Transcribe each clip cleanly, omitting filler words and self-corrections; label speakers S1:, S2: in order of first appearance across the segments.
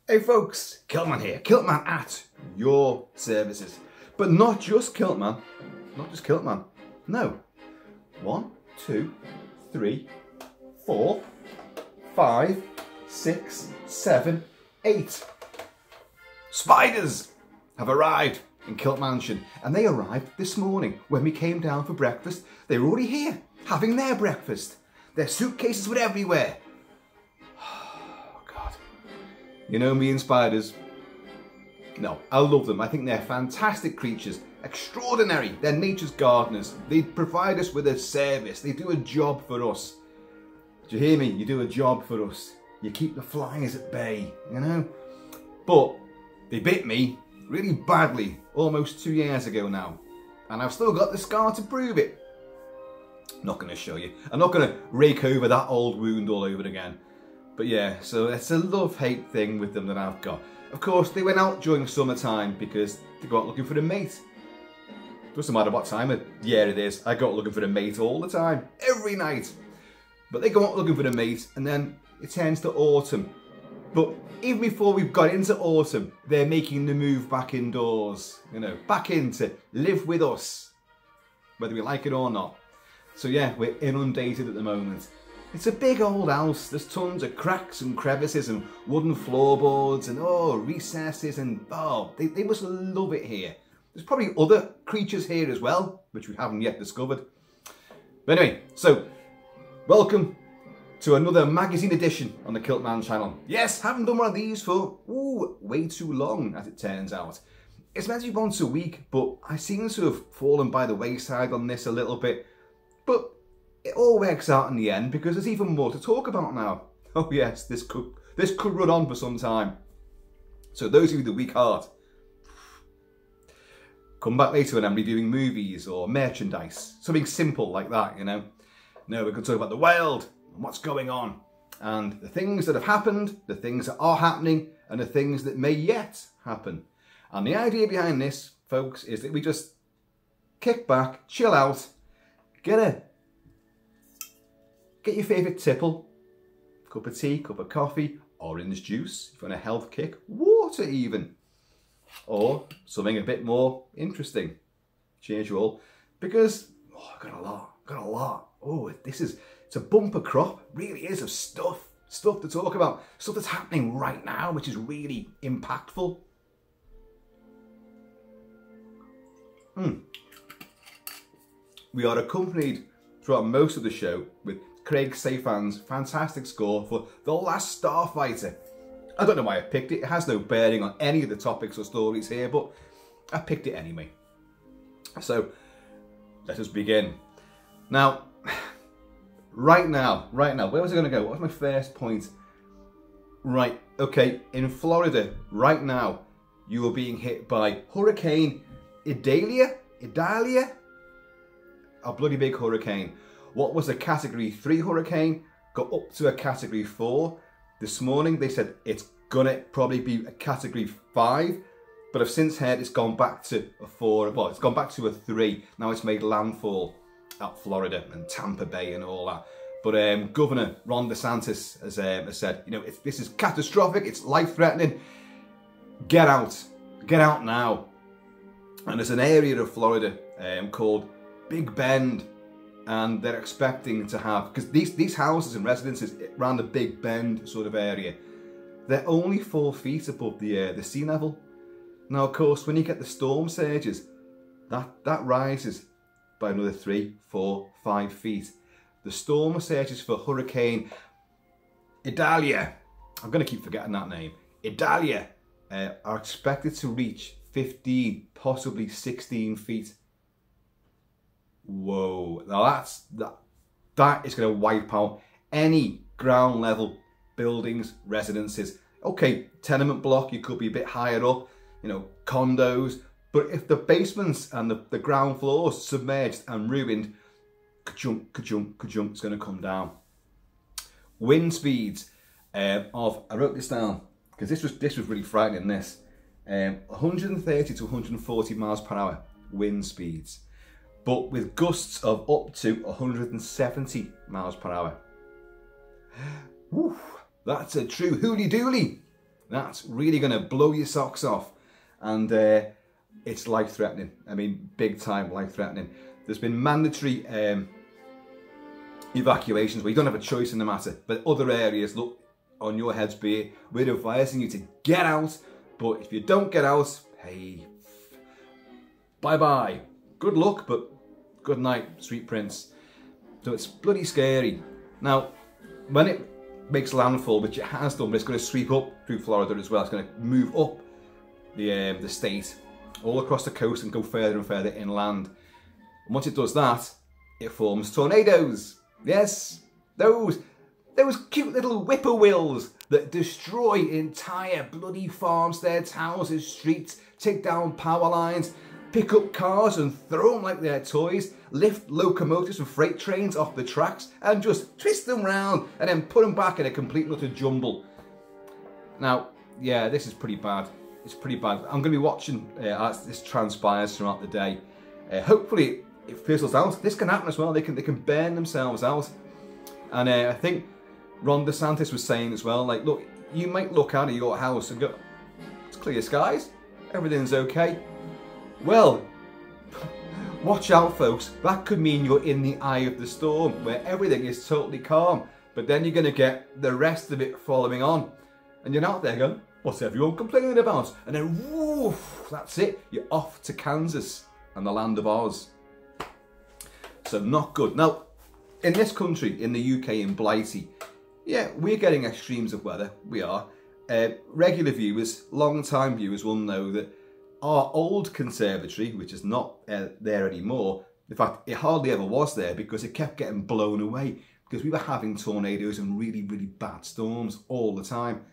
S1: Hey folks, Kiltman here, Kiltman at your services. But not just Kiltman, no. 1, 2, 3, 4, 5, 6, 7, 8. Spiders have arrived in Kilt Mansion, and they arrived this morning when we came down for breakfast. They were already here, having their breakfast. Their suitcases were everywhere. Oh God. You know me and spiders. No, I love them. I think they're fantastic creatures. Extraordinary. They're nature's gardeners. They provide us with a service. They do a job for us. Do you hear me? You do a job for us. You keep the flies at bay, you know? But they bit me really badly almost 2 years ago now. And I've still got the scar to prove it. Not going to show you. I'm not going to rake over that old wound all over again. But yeah, so it's a love-hate thing with them that I've got. Of course, they went out during summertime because they go out looking for a mate. Doesn't matter what time of year it is, I go out looking for a mate all the time, every night. But they go out looking for a mate and then it turns to autumn. But even before we've got into autumn, they're making the move back indoors, you know, back in to live with us, whether we like it or not. So yeah, we're inundated at the moment. It's a big old house. There's tons of cracks and crevices and wooden floorboards and recesses and they must love it here. There's probably other creatures here as well, which we haven't yet discovered. But anyway, so welcome to another magazine edition on the Kiltman channel. Yes, haven't done one of these for way too long, as it turns out. It's meant to be once a week, but I seem to have fallen by the wayside on this a little bit. But it all works out in the end because there's even more to talk about now. Oh yes, this could run on for some time. So those of you with the weak heart, come back later when I'm reviewing movies or merchandise. Something simple like that, you know. No, we're going to talk about the world and what's going on. And the things that have happened, the things that are happening, and the things that may yet happen. And the idea behind this, folks, is that we just kick back, chill out, get your favourite tipple, cup of tea, cup of coffee, orange juice, if you want a health kick, water even. Or something a bit more interesting, change you all, because I've got a lot. It's a bumper crop, really is, of stuff to talk about, stuff that's happening right now, which is really impactful. We are accompanied throughout most of the show with Craig Safan's fantastic score for The Last Starfighter. I don't know why I picked it. It has no bearing on any of the topics or stories here, but I picked it anyway. So, let us begin. Now, right now, where was I going to go? What was my first point? Right, okay, in Florida, right now, you are being hit by Hurricane Idalia? A bloody big hurricane. What was a Category 3 hurricane got up to a Category 4. This morning they said it's gonna probably be a Category 5, but I've since heard it's gone back to a 4. Well, it's gone back to a 3. Now it's made landfall at Florida and Tampa Bay and all that. But Governor Ron DeSantis has said, you know, this is catastrophic. It's life-threatening. Get out now. And there's an area of Florida called Big Bend. And they're expecting to have, because these houses and residences around the Big Bend sort of area, they're only 4 feet above the sea level. Now, of course, when you get the storm surges, that rises by another 3, 4, 5 feet. The storm surges for Hurricane Idalia, I'm going to keep forgetting that name, Idalia, are expected to reach 15, possibly 16 feet. Whoa, now that is going to wipe out any ground level buildings, residences. Okay, tenement block, you could be a bit higher up, you know, condos, but if the basements and the ground floors submerged and ruined, ka-chunk, ka-chunk, ka-chunk, it's going to come down. Wind speeds of, I wrote this down because this was really frightening, 130 to 140 miles per hour wind speeds. But with gusts of up to 170 miles per hour. Woo, that's a true hooly-dooly. That's really going to blow your socks off. And it's life-threatening. I mean, big time life-threatening. There's been mandatory evacuations where you don't have a choice in the matter. But other areas, look, on your heads be it, we're advising you to get out. But if you don't get out, hey, bye-bye. Good luck, but good night, sweet prince. So it's bloody scary. Now, when it makes landfall, which it has done, but it's going to sweep up through Florida as well. It's going to move up the state, all across the coast and go further and further inland. And once it does that, it forms tornadoes. Yes, those cute little whippoorwills that destroy entire bloody farmsteads, houses, streets, take down power lines, pick up cars and throw them like they're toys, lift locomotives and freight trains off the tracks and just twist them round and then put them back in a complete and utter jumble. Now, yeah, this is pretty bad. It's pretty bad. I'm going to be watching as this transpires throughout the day. Hopefully it fizzles out. This can happen as well. They can burn themselves out. And I think Ron DeSantis was saying as well, like, look, you might look out of your house and go, it's clear skies, everything's okay. Well, watch out, folks. That could mean you're in the eye of the storm, where everything is totally calm, but then you're going to get the rest of it following on. And you're out there going, what's everyone complaining about? And then, woof, that's it. You're off to Kansas and the land of Oz. So not good. Now, in this country, in the UK, in Blighty, yeah, we're getting extremes of weather. We are. Regular viewers, long-time viewers will know that our old conservatory, which is not there anymore, in fact, it hardly ever was there because it kept getting blown away because we were having tornadoes and really, really bad storms all the time.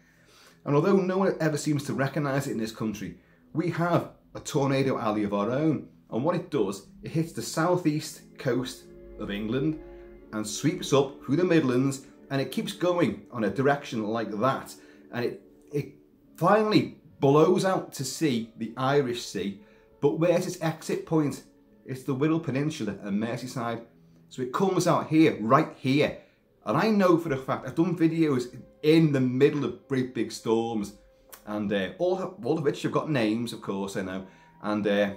S1: And although no one ever seems to recognise it in this country, we have a tornado alley of our own. And what it does, it hits the southeast coast of England and sweeps up through the Midlands, and it keeps going on a direction like that. And it finally blows out to sea, the Irish Sea, but where's its exit point? It's the Wirral Peninsula and Merseyside. So it comes out here, right here. And I know for a fact, I've done videos in the middle of great big storms, and all of which have got names, of course, I know. And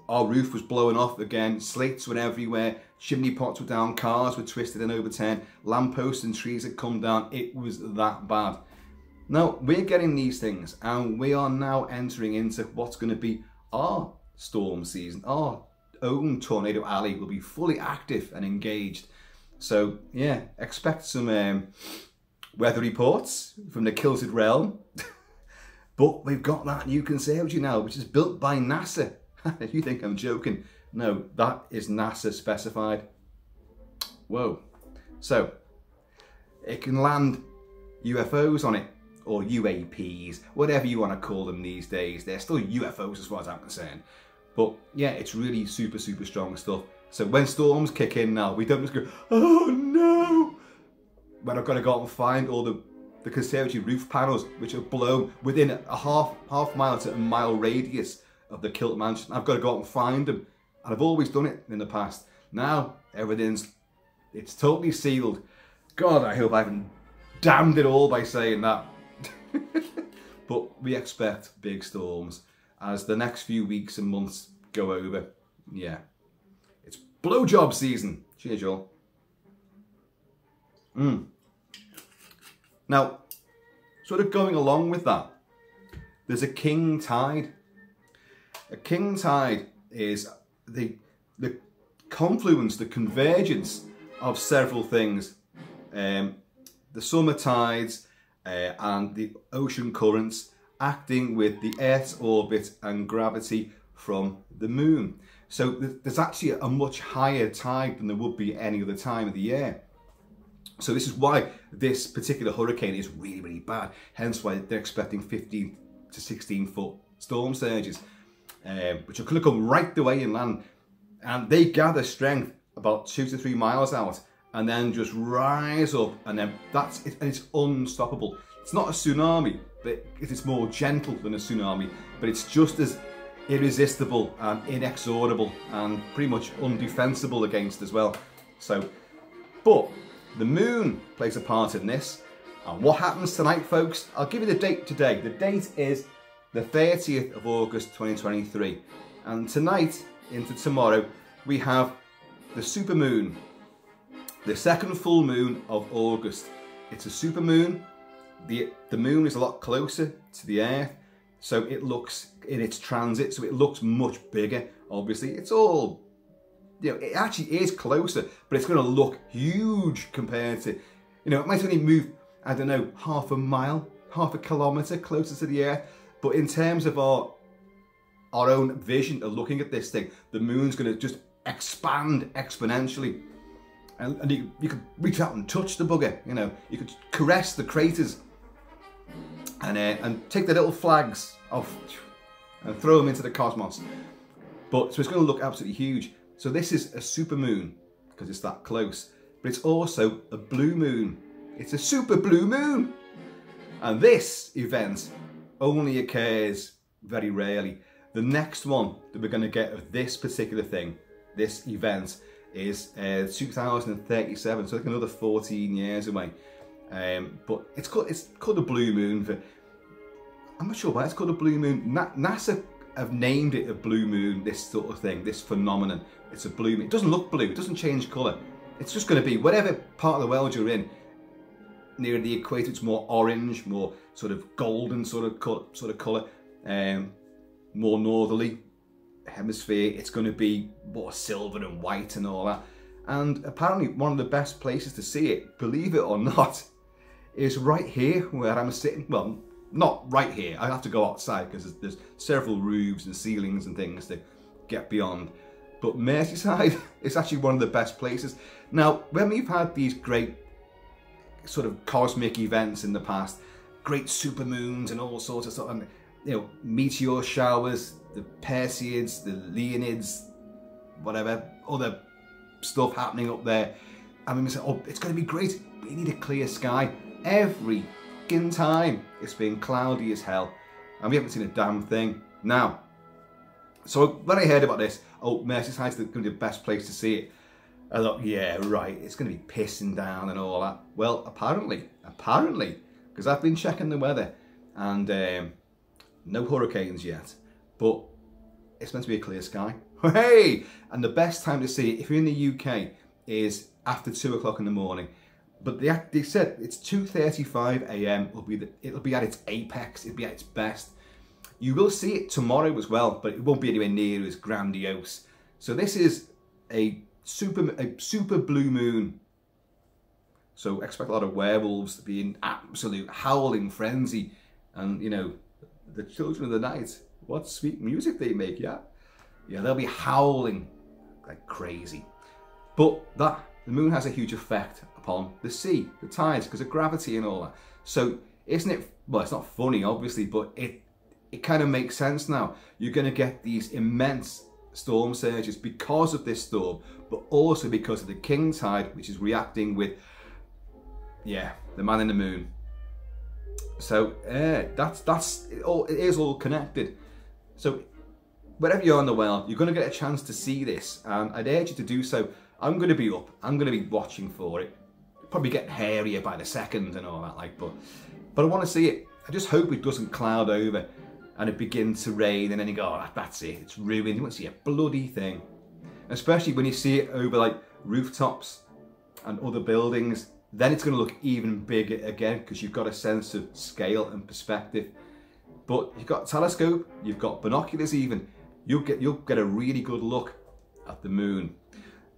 S1: our roof was blowing off again, slates were everywhere, chimney pots were down, cars were twisted and overturned, lampposts and trees had come down. It was that bad. Now, we're getting these things, and we are now entering into what's going to be our storm season. Our own tornado alley will be fully active and engaged. So, yeah, expect some weather reports from the Kilted Realm. But we've got that new conservatory now, which is built by NASA. If you think I'm joking, no, that is NASA specified. Whoa. So, it can land UFOs on it, or UAPs, whatever you want to call them these days. They're still UFOs as far as I'm concerned. But yeah, it's really super, super strong stuff. So when storms kick in now, we don't just go, oh no! When I've got to go out and find all the conservatory roof panels, which are blown within a half mile to a mile radius of the Kilt Mansion. I've got to go out and find them. And I've always done it in the past. Now, it's totally sealed. God, I hope I haven't damned it all by saying that. But we expect big storms as the next few weeks and months go over. Yeah, it's blowjob season. Cheers, y'all. Now, sort of going along with that, there's a king tide. A king tide is the confluence, the convergence of several things. The summer tides and the ocean currents acting with the Earth's orbit and gravity from the moon. So there's actually a much higher tide than there would be any other time of the year. So this is why this particular hurricane is really, really bad. Hence why they're expecting 15 to 16 foot storm surges, which are going to come right the way inland. And they gather strength about 2 to 3 miles out and then just rise up, and then that's it, and it's unstoppable. It's not a tsunami, but it's more gentle than a tsunami, but it's just as irresistible and inexorable and pretty much undefensible against as well. So, but the moon plays a part in this, And what happens tonight, folks? I'll give you the date today. The date is the 30th of August 2023. And tonight into tomorrow, we have the supermoon, the second full moon of August. It's a supermoon. The moon is a lot closer to the Earth, so it looks in its transit, so it looks much bigger. Obviously, it's all, you know, it actually is closer, but it's going to look huge compared to, you know, it might only move, I don't know, half a mile, half a kilometre closer to the Earth. But in terms of our own vision of looking at this thing, the moon's going to just expand exponentially. And you could reach out and touch the bugger, you know, you could caress the craters and take the little flags off and throw them into the cosmos. But so it's going to look absolutely huge. So this is a super moon because it's that close, but it's also a blue moon. It's a super blue moon. And this event only occurs very rarely. The next one that we're going to get of this particular thing, this event, is 2037, so like another 14 years away. But it's called a blue moon. I'm not sure why it's called a blue moon. NASA have named it a blue moon, this sort of thing, this phenomenon. It's a blue moon. It doesn't look blue, it doesn't change colour. It's just going to be whatever part of the world you're in. Near the equator, it's more orange, more sort of golden sort of colour. More northerly hemisphere, it's going to be more silver and white and all that. And apparently one of the best places to see it, believe it or not, is right here where I'm sitting. Well, not right here, I have to go outside because there's several roofs and ceilings and things to get beyond. But Merseyside is actually one of the best places. Now, when we've had these great sort of cosmic events in the past, great supermoons and all sorts of stuff, and you know, meteor showers, the Perseids, the Leonids, whatever, other stuff happening up there. I mean, we say, oh, it's going to be great, but you need a clear sky. Every fucking time it's been cloudy as hell, and we haven't seen a damn thing. Now, so when I heard about this, oh, Merseyside's going to be the best place to see it, I thought, yeah, right, it's going to be pissing down and all that. Well, apparently, because I've been checking the weather, and no hurricanes yet, but it's meant to be a clear sky. Hey! And the best time to see it, if you're in the UK, is after 2 o'clock in the morning. But they said it's 2:35 AM. It'll be at its apex. It'll be at its best. You will see it tomorrow as well, but it won't be anywhere near as grandiose. So this is a super blue moon. So expect a lot of werewolves to be in absolute howling frenzy, and you know, the children of the night, what sweet music they make, yeah? Yeah, they'll be howling like crazy. But the moon has a huge effect upon the sea, the tides, because of gravity and all that. So isn't it, well, it's not funny obviously, but it kind of makes sense now. You're going to get these immense storm surges because of this storm, but also because of the king tide, which is reacting with, yeah, the man in the moon. So that's it. It is all connected. So wherever you're in the world, you're going to get a chance to see this, and I'd urge you to do so. I'm going to be up. I'm going to be watching for it. Probably getting hairier by the second and all that, like, but I want to see it. I just hope it doesn't cloud over and it begins to rain, and then you go, oh, that's it. It's ruined. You won't see a bloody thing. Especially when you see it over like rooftops and other buildings. Then it's going to look even bigger again because you've got a sense of scale and perspective. But you've got a telescope, you've got binoculars even, you'll get a really good look at the moon.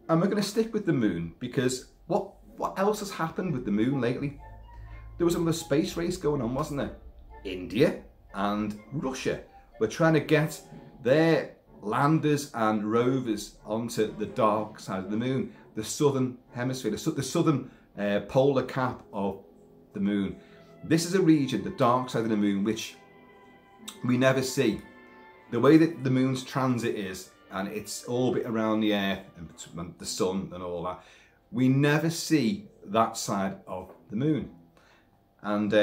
S1: And we're going to stick with the moon because what else has happened with the moon lately? There was another space race going on, wasn't there? India and Russia were trying to get their landers and rovers onto the dark side of the moon, the southern hemisphere, the southern polar cap of the moon. This is a region, the dark side of the moon, which we never see. The way that the moon's transit is, and its orbit around the Earth and the sun and all that, we never see that side of the moon. And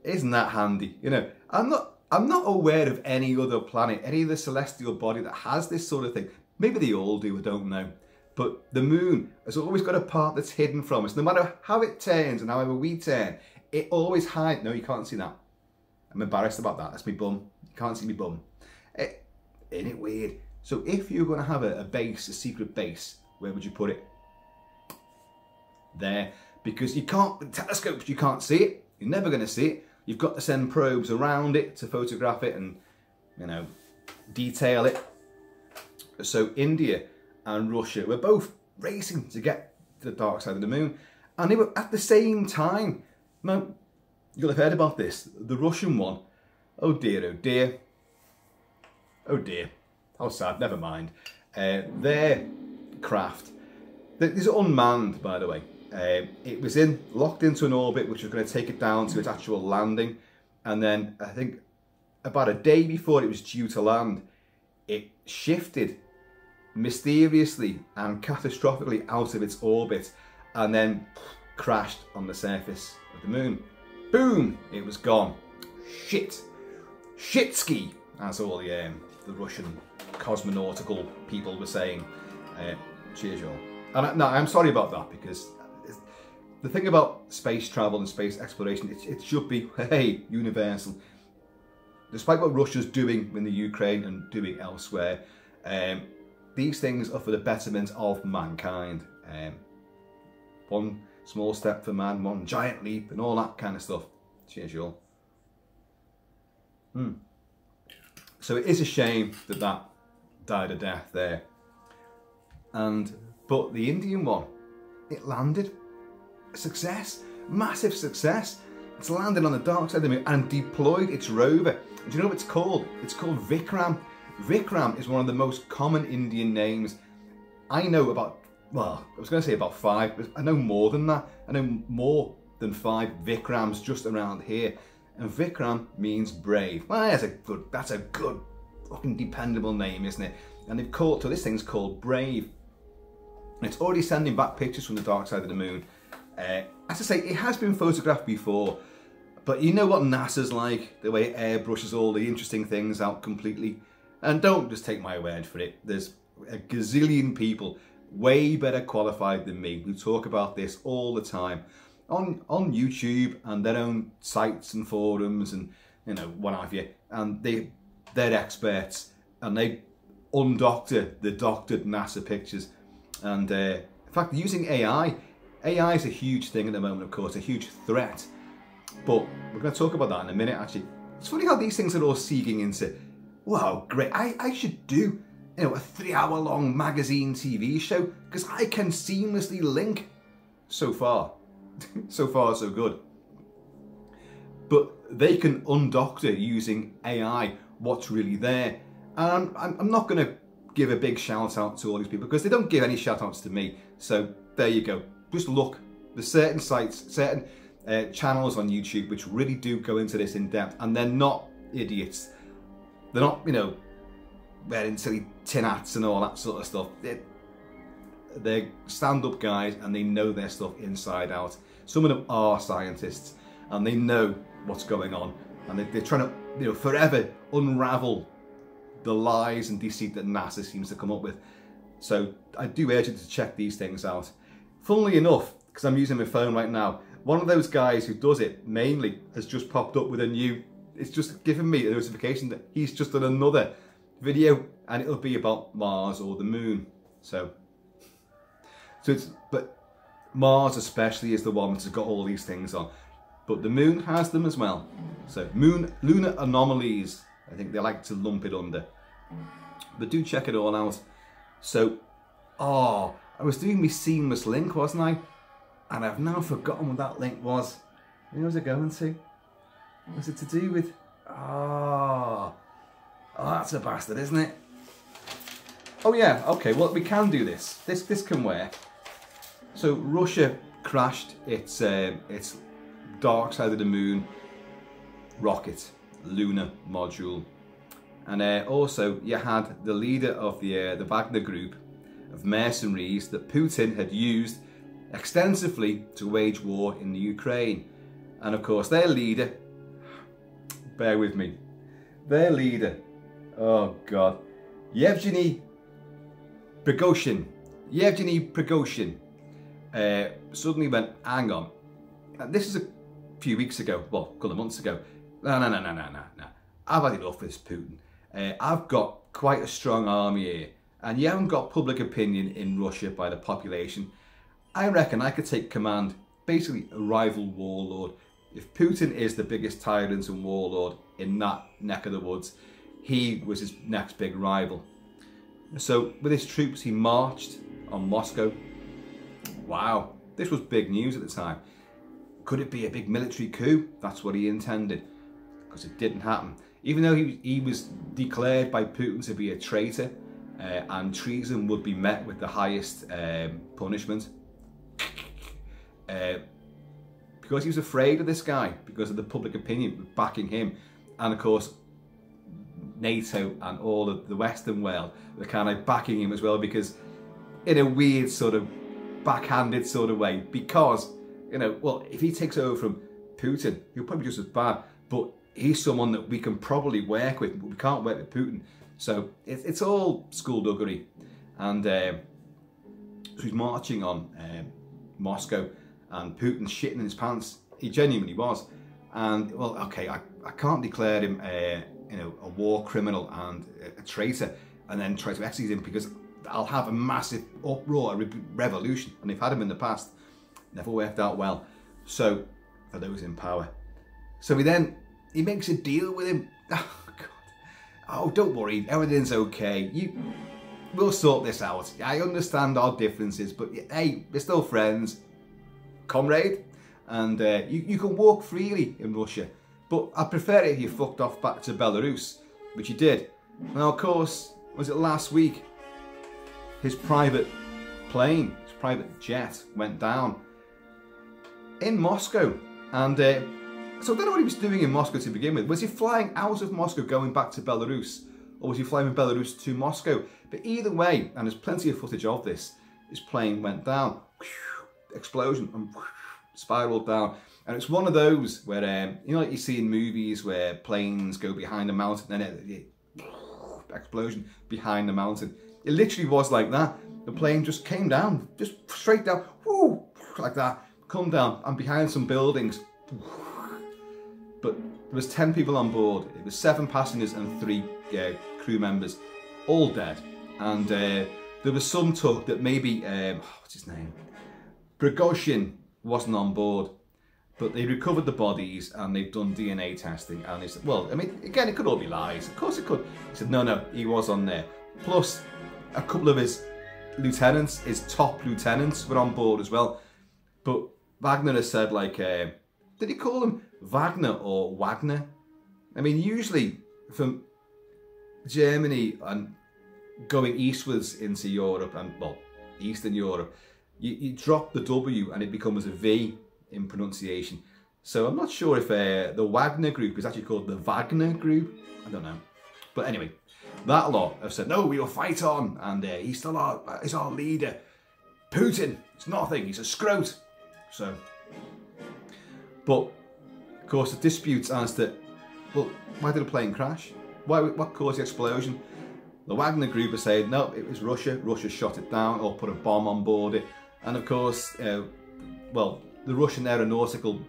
S1: isn't that handy? You know, I'm not aware of any other planet, any other celestial body that has this sort of thing. Maybe they all do, I don't know. But the moon has always got a part that's hidden from us. No matter how it turns and however we turn, it always hides. No, you can't see that. I'm embarrassed about that. That's my bum. You can't see my bum. Isn't it weird? So if you're going to have a base, a secret base, where would you put it? There. Because you can't, with telescopes, you can't see it. You're never going to see it. You've got to send probes around it to photograph it and, you know, detail it. So India and Russia were both racing to get to the dark side of the moon. And they were at the same time. Now, you'll have heard about this. The Russian one. Oh dear, oh dear. Oh dear. How sad, never mind. Their craft, this is unmanned, by the way. It was locked into an orbit which was going to take it down to its actual landing. And then, I think, about a day before it was due to land, it shifted mysteriously and catastrophically out of its orbit and then crashed on the surface of the moon. Boom! It was gone. Shit. Shitsky, as all the Russian cosmonautical people were saying. Cheers, y'all. And I'm sorry about that, because the thing about space travel and space exploration, it should be, hey, universal. Despite what Russia's doing in the Ukraine and doing elsewhere, these things are for the betterment of mankind. One small step for man, one giant leap, and all that kind of stuff. Cheers, y'all. So it is a shame that that died a death there. But the Indian one, it landed. Success, massive success. It's landed on the dark side of the moon and deployed its rover. Do you know what it's called? It's called Vikram. Vikram is one of the most common Indian names. I know about, well, I was going to say about 5, but I know more than that. I know more than 5 Vikrams just around here. And Vikram means brave. Well, that's a good fucking dependable name, isn't it? And they've called, so this thing's called Brave. And it's already sending back pictures from the dark side of the moon. As I say, it has been photographed before, but you know what NASA's like, the way it airbrushes all the interesting things out completely. And don't just take my word for it. There's a gazillion people way better qualified than me who talk about this all the time on YouTube and their own sites and forums and, you know, what have you. And they're experts and they undoctor the doctored NASA pictures. And in fact, using AI is a huge thing at the moment, of course, a huge threat. But we're going to talk about that in a minute, actually. It's funny how these things are all seeding into, wow, great, I should do, you know, a 3-hour-long magazine TV show, because I can seamlessly link. So far. So far, so good. But they can undoctor using AI what's really there. And I'm not going to give a big shout out to all these people, because they don't give any shout outs to me. So there you go. Just look. There's certain sites, certain channels on YouTube which really do go into this in depth, and they're not idiots. They're not, you know, wearing silly tin hats and all that sort of stuff. They're stand-up guys and they know their stuff inside out. Some of them are scientists and they know what's going on, and they're trying to, you know, forever unravel the lies and deceit that NASA seems to come up with. So I do urge you to check these things out. Funnily enough, because I'm using my phone right now, one of those guys who does it mainly has just popped up with a new, it's just given me a notification that he's just done another video, and it'll be about Mars or the moon. So but Mars especially is the one that's got all these things on, but the moon has them as well. So lunar anomalies, I think they like to lump it under, but do check it all out. So, I was doing my seamless link, wasn't I? And I've now forgotten what that link was. Where was it going to? Was it to do with... Oh, that's a bastard, isn't it? Oh yeah, okay, well we can do this. This can work. So Russia crashed its dark side of the moon rocket, lunar module. And also you had the leader of the Wagner group of mercenaries that Putin had used extensively to wage war in the Ukraine. And of course their leader, bear with me, their leader, oh god, Yevgeny Prigozhin suddenly went, hang on, this is few weeks ago, well, a couple of months ago, no. I've had enough of this Putin. I've got quite a strong army here, and you haven't got public opinion in Russia by the population. I reckon I could take command, basically a rival warlord. If Putin is the biggest tyrant and warlord in that neck of the woods, he was his next big rival. So with his troops, he marched on Moscow. Wow, this was big news at the time. Could it be a big military coup? That's what he intended, because it didn't happen. Even though he was declared by Putin to be a traitor, and treason would be met with the highest punishment. Because he was afraid of this guy, because of the public opinion backing him, and of course NATO and all of the Western world were kind of backing him as well, because in a weird sort of backhanded sort of way, because, you know, well, if he takes over from Putin, he'll probably be just as bad, but he's someone that we can probably work with, but we can't work with Putin. So it's all skullduggery. And so he's marching on Moscow, and Putin's shitting in his pants. He genuinely was. And, well, okay, I can't declare him you know, a war criminal and a traitor and then try to execute him, because I'll have a massive uproar, a revolution. And they've had him in the past. Never worked out well. So, for those in power. So he makes a deal with him. Oh, God. Oh, don't worry, everything's okay. We'll sort this out. I understand our differences, but hey, we're still friends, comrade. And you can walk freely in Russia. But I prefer it if you fucked off back to Belarus, which you did. Now, of course, was it last week, his private plane, his private jet went down in Moscow. And so I don't know what he was doing in Moscow to begin with. Was he flying out of Moscow going back to Belarus? Or was he flying from Belarus to Moscow? But either way, and there's plenty of footage of this, his plane went down, explosion, and spiraled down. And it's one of those where, you know, like you see in movies where planes go behind a mountain and then explosion behind the mountain. It literally was like that. The plane just came down, just straight down, whoo, like that, come down, and behind some buildings. But there was 10 people on board. It was 7 passengers and 3 crew members, all dead. And there was some talk that maybe, what's his name? Prigozhin wasn't on board. But they recovered the bodies and they've done DNA testing. And they said, well, I mean, again, it could all be lies. Of course it could. He said, no, he was on there. Plus, a couple of his lieutenants, his top lieutenants, were on board as well. But Wagner has said, like, did he call him Wagner or Wagner? I mean, usually from Germany and going eastwards into Europe and, well, Eastern Europe, you drop the W and it becomes a V in pronunciation. So I'm not sure if the Wagner group is actually called the Wagner group. I don't know. But anyway, that lot have said, no, we'll fight on. And he's still our leader. Putin, it's nothing. He's a scrote. So, but of course the disputes as to, well, why did the plane crash? What caused the explosion? The Wagner group are saying, no, it was Russia. Russia shot it down or put a bomb on board it. And of course, well, the Russian Aeronautical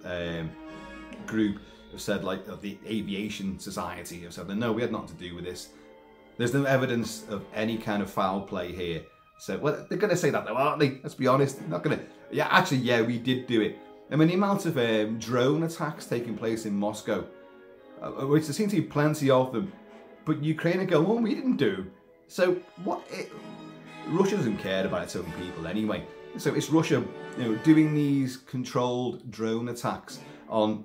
S1: group have said, like, the Aviation Society have said, no, we had nothing to do with this. There's no evidence of any kind of foul play here. So, well, they're going to say that though, aren't they? Let's be honest. They're not going to, yeah, actually, yeah, we did do it. I mean, the amount of drone attacks taking place in Moscow, which there seems to be plenty of them, but Ukraine go, well, we didn't do. So, what? Russia doesn't care about its own people anyway. So it's Russia, you know, doing these controlled drone attacks on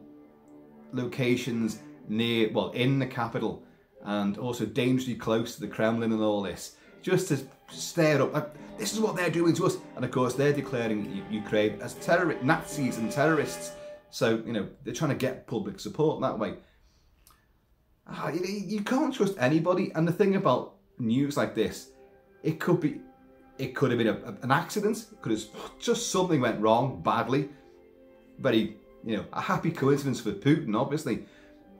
S1: locations near, well, in the capital, and also dangerously close to the Kremlin and all this, just to stir up, like, this is what they're doing to us. And of course, they're declaring Ukraine as Nazis and terrorists. So, you know, they're trying to get public support that way. You can't trust anybody. And the thing about news like this, it could have been an accident. It could have just something went wrong badly. Very, you know, a happy coincidence for Putin, obviously.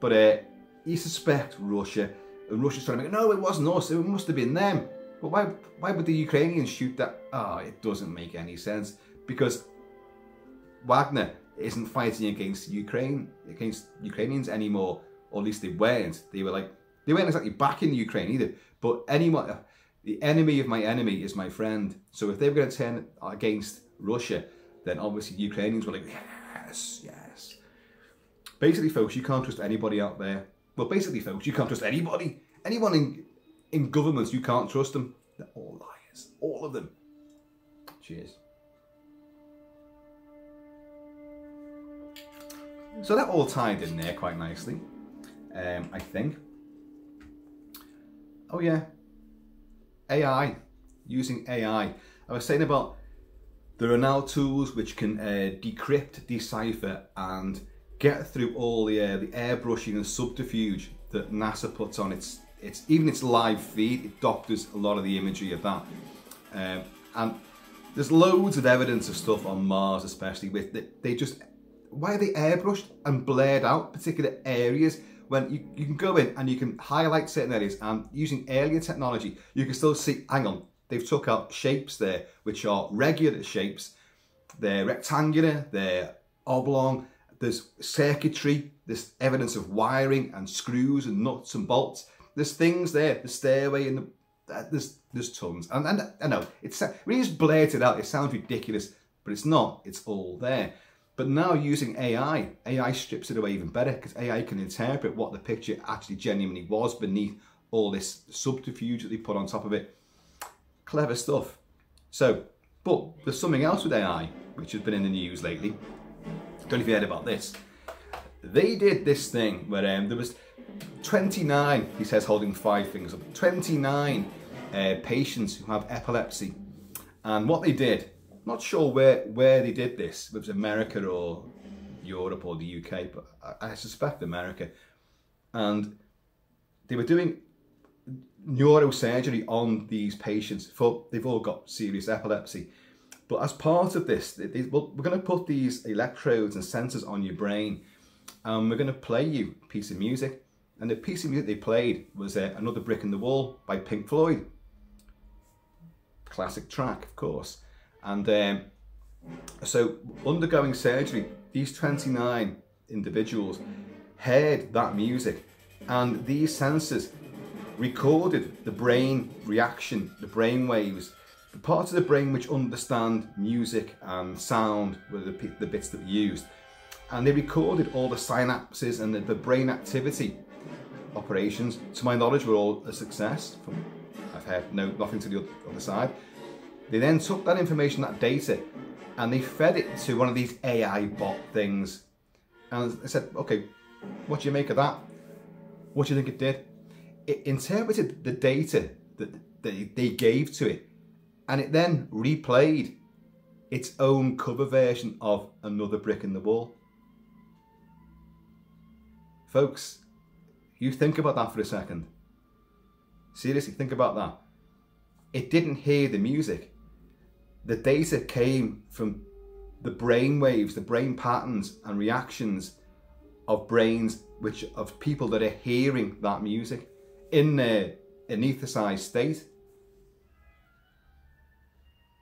S1: But you suspect Russia, and Russia's trying to make, no, it wasn't us. It must have been them. But why would the Ukrainians shoot that? Oh, it doesn't make any sense. Because Wagner isn't fighting against Ukrainians anymore, or at least they weren't. They weren't exactly backing the Ukraine either. But anyone, the enemy of my enemy is my friend. So if they were going to turn against Russia, then obviously the Ukrainians were like, yes, yes. Basically, folks, you can't trust anybody out there. Well, basically, folks, you can't trust anybody. Anyone in governments, you can't trust them. They're all liars, all of them. Cheers. So that all tied in there quite nicely, I think. Oh yeah, AI, using AI. I was saying about there are now tools which can decrypt, decipher, and get through all the airbrushing and subterfuge that NASA puts on its live feed. It doctors a lot of the imagery of that, and there's loads of evidence of stuff on Mars, especially with why are they airbrushed and blurred out particular areas when you can go in and you can highlight certain areas, and using alien technology you can still see, hang on, they've took out shapes there which are regular shapes, they're rectangular, they're oblong, there's circuitry, there's evidence of wiring and screws and nuts and bolts, there's things there, the stairway and there's tons, and I know, when you just blurt it out, it sounds ridiculous, but it's not, it's all there. But now using AI strips it away even better, because AI can interpret what the picture actually genuinely was beneath all this subterfuge that they put on top of it. Clever stuff. So, but there's something else with AI, which has been in the news lately. Don't know if you heard about this. They did this thing where there was 29, he says, holding 5 fingers up, 29 patients who have epilepsy. And what they did, not sure where they did this, if it was America or Europe or the UK, but I suspect America. And they were doing neurosurgery on these patients, they've all got serious epilepsy. But as part of this, we're going to put these electrodes and sensors on your brain, and we're going to play you a piece of music. And the piece of music they played was Another Brick in the Wall by Pink Floyd. Classic track, of course. And so, undergoing surgery, these 29 individuals heard that music, and these sensors recorded the brain reaction, the brain waves, the parts of the brain which understand music and sound were the bits that were used. And they recorded all the synapses and the brain activity operations. To my knowledge, were all a success. I've heard nothing to the other side. They then took that information, that data, and they fed it to one of these AI bot things. And they said, okay, what do you make of that? What do you think it did? It interpreted the data that they gave to it, and it then replayed its own cover version of Another Brick in the Wall. Folks, you think about that for a second. Seriously, think about that. It didn't hear the music. The data came from the brain waves, the brain patterns and reactions of brains of people that are hearing that music in their anesthetized state.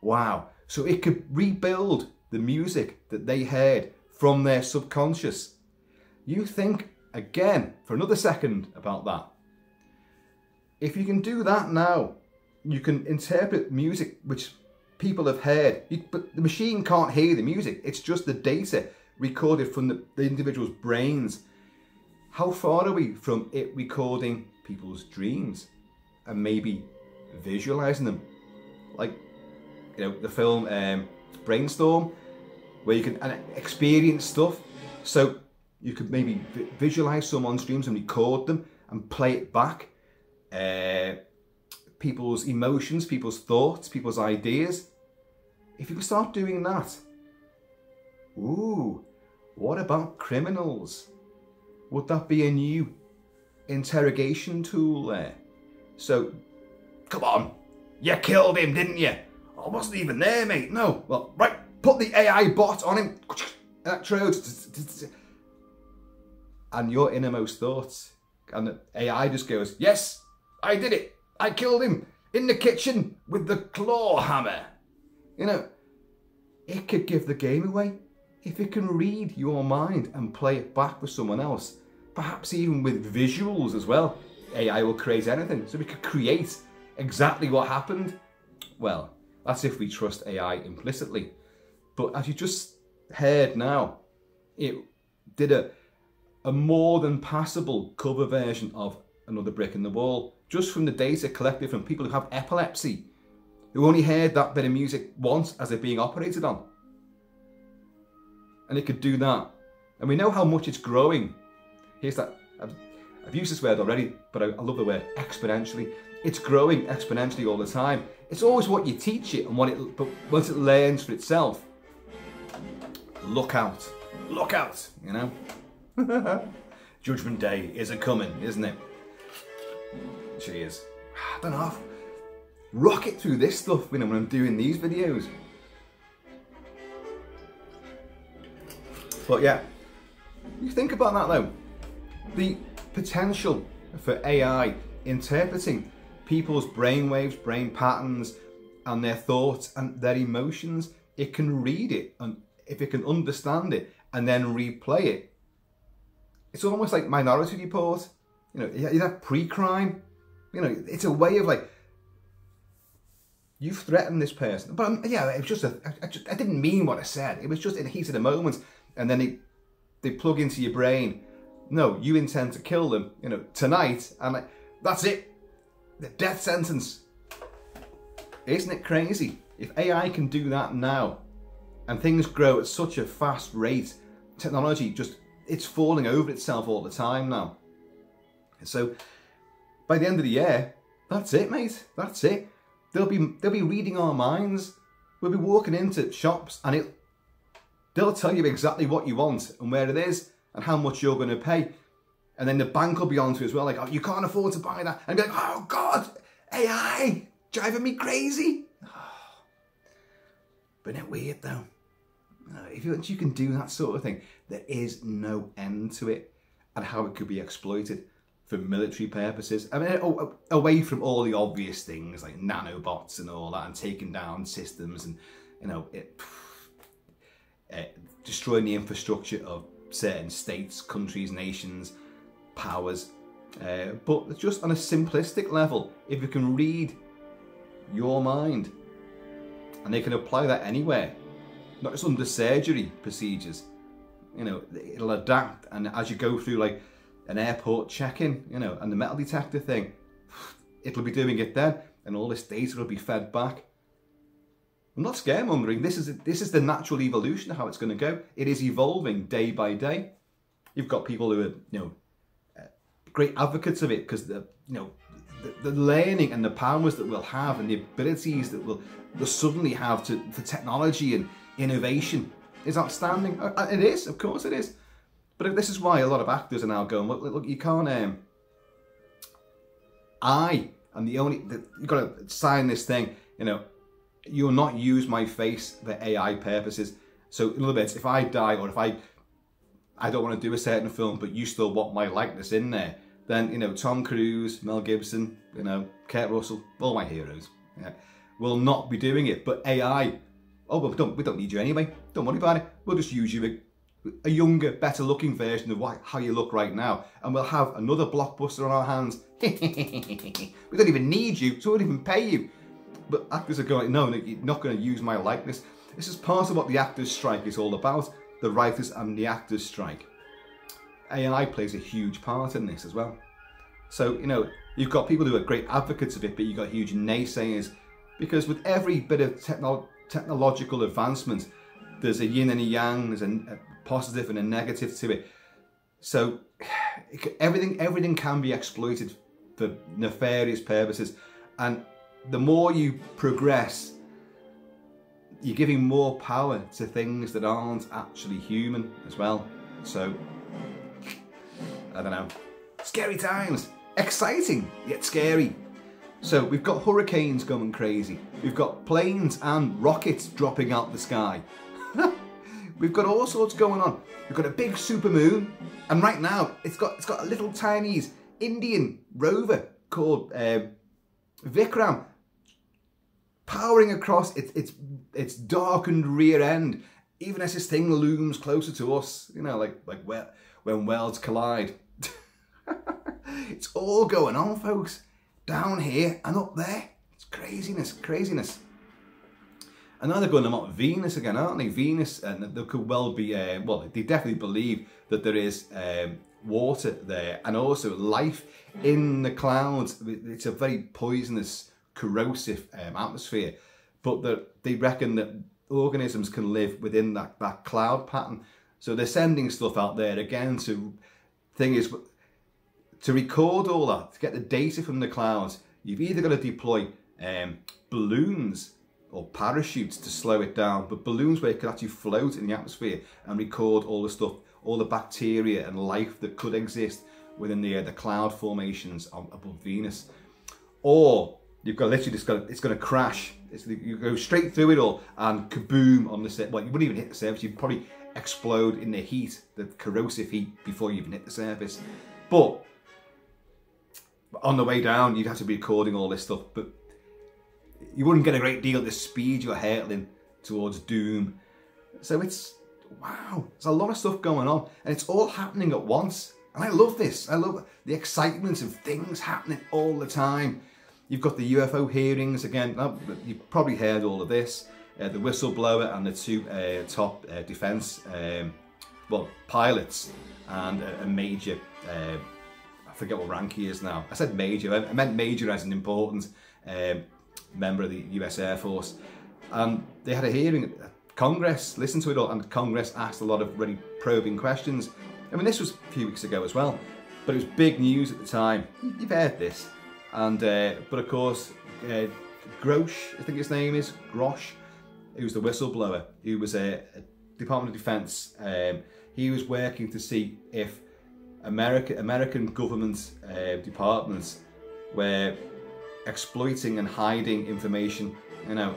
S1: Wow. So it could rebuild the music that they heard from their subconscious. You think again for another second about that. If you can do that now, you can interpret music which people have heard, but the machine can't hear the music. It's just the data recorded from the individual's brains. How far are we from it recording people's dreams and maybe visualizing them? Like, you know, the film Brainstorm, where you can experience stuff. So you could maybe visualize someone's dreams and record them and play it back. People's emotions, people's thoughts, people's ideas. If you could start doing that, ooh, what about criminals? Would that be a new interrogation tool there? So, come on, you killed him, didn't you? I wasn't even there, mate. No, well, right, put the AI bot on him, electrodes, and your innermost thoughts, and the AI just goes, yes, I did it. I killed him in the kitchen with the claw hammer. You know, it could give the game away. if it can read your mind and play it back for someone else, perhaps even with visuals as well, AI will create anything. So we could create exactly what happened. Well, that's if we trust AI implicitly. But as you just heard now, it did a more than passable cover version of Another Brick in the Wall, just from the data collected from people who have epilepsy, who only heard that bit of music once as it being operated on. And it could do that. And we know how much it's growing. Here's that, I've used this word already, but I love the word exponentially. It's growing exponentially all the time. It's always what you teach it, and but once it learns for itself, look out, you know? Judgment Day is a-coming, isn't it? Cheers. I don't know, rocket through this stuff, you know, when I'm doing these videos. But yeah, you think about that though. The potential for AI interpreting people's brainwaves, brain patterns, and their thoughts and their emotions. It can read it, and if it can understand it and then replay it, it's almost like Minority Report. You know, you have pre-crime. You know, it's a way of like, you've threatened this person. But yeah, it was just I didn't mean what I said. It was just in the heat of the moment, and then they plug into your brain, no, you intend to kill them, you know, tonight, and like, that's it. The death sentence. Isn't it crazy? If AI can do that now, and things grow at such a fast rate, technology just, it's falling over itself all the time now. So by the end of the year, that's it, mate. That's it. They'll be reading our minds. We'll be walking into shops, and they'll tell you exactly what you want and where it is and how much you're going to pay. And then the bank will be onto it as well, like, oh, you can't afford to buy that. And be like, oh God, AI, driving me crazy. Oh. But isn't it weird though? If you can do that sort of thing, there is no end to it, and how it could be exploited for military purposes. I mean, away from all the obvious things like nanobots and all that, and taking down systems, and you know, destroying the infrastructure of certain states, countries, nations, powers. But just on a simplistic level, if you can read your mind, and they can apply that anywhere, not just under surgery procedures, you know, it'll adapt. And as you go through like an airport check-in, you know, and the metal detector thing, it'll be doing it then, and all this data will be fed back. I'm not scaremongering. This is the natural evolution of how it's going to go. It is evolving day by day. You've got people who are, you know, great advocates of it, because the learning and the powers that we'll have, and the abilities that we'll suddenly have for technology and innovation is outstanding. It is, of course it is. But this is why a lot of actors are now going, look, you can't, you've got to sign this thing, you know, you'll not use my face for AI purposes. So in other words, if I die, or if I don't want to do a certain film, but you still want my likeness in there, then, you know, Tom Cruise, Mel Gibson, you know, Kurt Russell, all my heroes, yeah, will not be doing it. But AI, oh, well, we don't need you anyway. Don't worry about it. We'll just use you, a younger, better looking version of how you look right now, and we'll have another blockbuster on our hands. We don't even need you, so we won't even pay you. But actors are going, no, you're not going to use my likeness. This is part of what the actors' strike is all about, the writers and the actors' strike. AI plays a huge part in this as well. So, you know, you've got people who are great advocates of it, but you've got huge naysayers, because with every bit of technological advancement, there's a yin and a yang, there's a positive and a negative to it. So everything can be exploited for nefarious purposes, and the more you progress, you're giving more power to things that aren't actually human as well. So, I don't know. Scary times. Exciting, yet scary. So we've got hurricanes going crazy. We've got planes and rockets dropping out the sky. We've got all sorts going on. We've got a big supermoon, and right now it's got a little tiny Indian rover called Vikram powering across its darkened rear end even as this thing looms closer to us, you know, like when worlds collide. It's all going on, folks, down here and up there. It's craziness, craziness. And now they're going about Venus again, aren't they? Venus, and there could well be, well, they definitely believe that there is water there and also life in the clouds. It's a very poisonous, corrosive atmosphere, but they reckon that organisms can live within that cloud pattern. So they're sending stuff out there again to record all that, to get the data from the clouds. You've either got to deploy balloons or parachutes to slow it down, but balloons where it could actually float in the atmosphere and record all the stuff, all the bacteria and life that could exist within the cloud formations above Venus. Or you've got literally just got, it's going to crash. You go straight through it all and kaboom on the surface. Well, you wouldn't even hit the surface. You'd probably explode in the heat, the corrosive heat, before you even hit the surface. But on the way down, you'd have to be recording all this stuff. But you wouldn't get a great deal at the speed you're hurtling towards doom. So it's, wow, there's a lot of stuff going on, and it's all happening at once. And I love this. I love the excitement of things happening all the time. You've got the UFO hearings again. You've probably heard all of this. The whistleblower and the two top defence, well, pilots and a major, I forget what rank he is now. I said major, I meant major as an important member of the US Air Force. And they had a hearing. Congress listened to it all, and Congress asked a lot of really probing questions. I mean, this was a few weeks ago as well, but it was big news at the time. You've heard this. And, but of course, Grosh, I think his name is, Grosh, who's the whistleblower, who was a Department of Defense. He was working to see if American government departments were exploiting and hiding information, you know,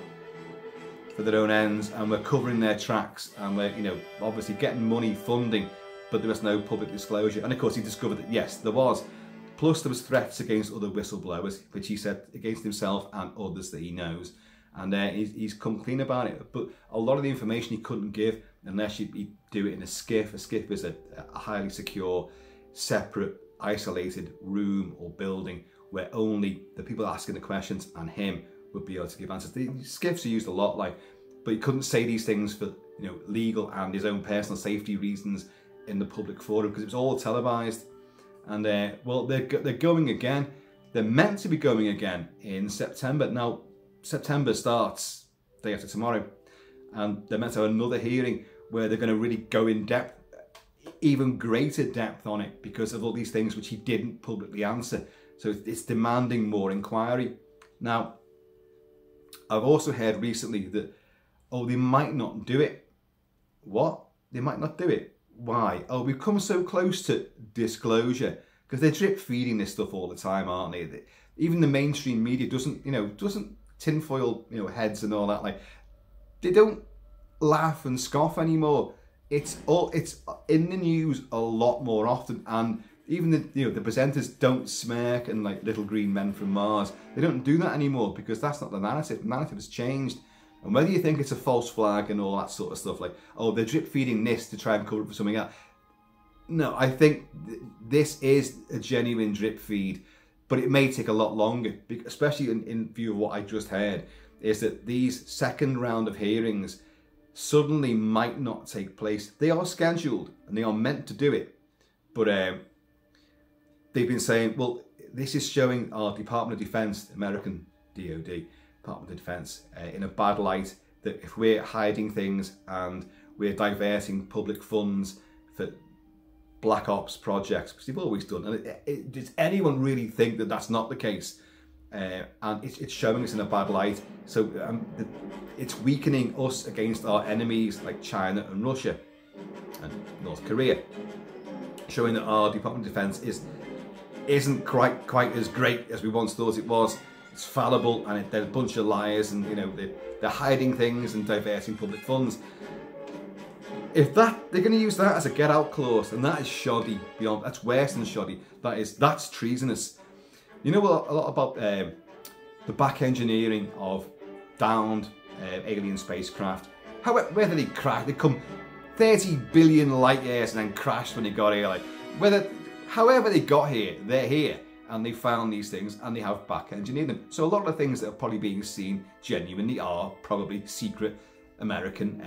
S1: for their own ends, and were covering their tracks, and were, you know, obviously getting money, funding, but there was no public disclosure. And of course, he discovered that yes, there was. Plus, there was threats against other whistleblowers, which he said against himself and others that he knows. And he's come clean about it. But a lot of the information he couldn't give unless you do it in a SCIF. A SCIF is a highly secure, separate, isolated room or building where only the people asking the questions and him would be able to give answers. The SCIFs are used a lot, but he couldn't say these things for, you know, legal and his own personal safety reasons in the public forum, because it was all televised. And well, they're going again. They're meant to be going again in September. Now, September starts day after tomorrow, and they're meant to have another hearing where they're going to really go in depth, even greater depth on it, because of all these things which he didn't publicly answer. So it's demanding more inquiry. Now, I've also heard recently that, oh, they might not do it. What? They might not do it. Why? Oh, we've come so close to disclosure, because they're drip feeding this stuff all the time, aren't they? Even the mainstream media doesn't tinfoil, heads and all that. Like, they don't laugh and scoff anymore. It's in the news a lot more often, and even the presenters don't smirk and like little green men from Mars. They don't do that anymore, because that's not the narrative. The narrative has changed. And whether you think it's a false flag and all that sort of stuff, like, oh, they're drip feeding this to try and cover it for something else. No, I think this is a genuine drip feed, but it may take a lot longer, especially in view of what I just heard, is that these second round of hearings suddenly might not take place. They are scheduled and they are meant to do it, but they've been saying, well, this is showing our Department of Defense, American DOD, Department of Defense, in a bad light, that if we're hiding things and we're diverting public funds for black ops projects, because they've always done, and does anyone really think that that's not the case? And it's showing us in a bad light. So it's weakening us against our enemies like China and Russia and North Korea, showing that our Department of Defense isn't quite as great as we once thought it was. It's fallible, and they're a bunch of liars, and they're hiding things and diverting public funds. If they're going to use that as a get-out clause, then that is shoddy beyond. That's worse than shoddy. That's treasonous. You know a lot about the back engineering of downed alien spacecraft. whether they crash, they come 30 billion light years and then crashed when they got here. Like, however they got here, they're here. And they found these things and they have back engineered them. So a lot of the things that are probably being seen genuinely are probably secret American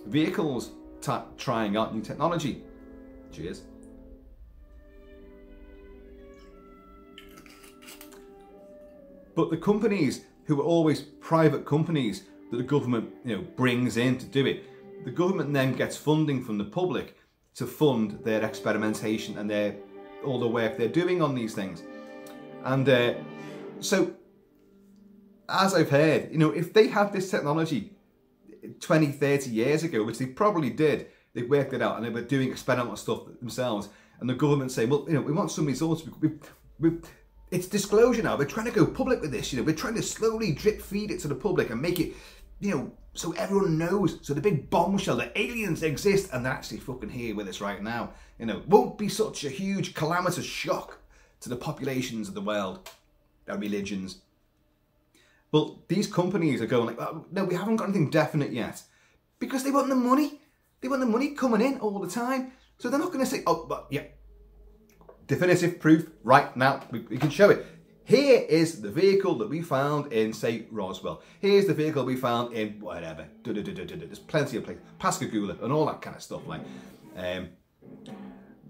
S1: vehicles trying out new technology. Cheers. But the companies who are always private companies that the government, you know, brings in to do it, the government then gets funding from the public to fund their experimentation and all the work they're doing on these things. And so, as I've heard, you know, if they had this technology 20, 30 years ago, which they probably did, they worked it out and they were doing experimental stuff themselves, and the government saying, well, you know, we want some results, it's disclosure now, we're trying to go public with this, you know, we're trying to slowly drip feed it to the public and make it, you know, so everyone knows, so the big bombshell that aliens exist and they're actually fucking here with us right now, you know, won't be such a huge calamitous shock to the populations of the world, their religions. But these companies are going like, oh, no, we haven't got anything definite yet, because they want the money. They want the money coming in all the time. So they're not going to say, oh, but yeah, definitive proof right now, we can show it. Here is the vehicle that we found in, say, Roswell. Here's the vehicle we found in whatever. There's plenty of places. Pascagoula and all that kind of stuff. Like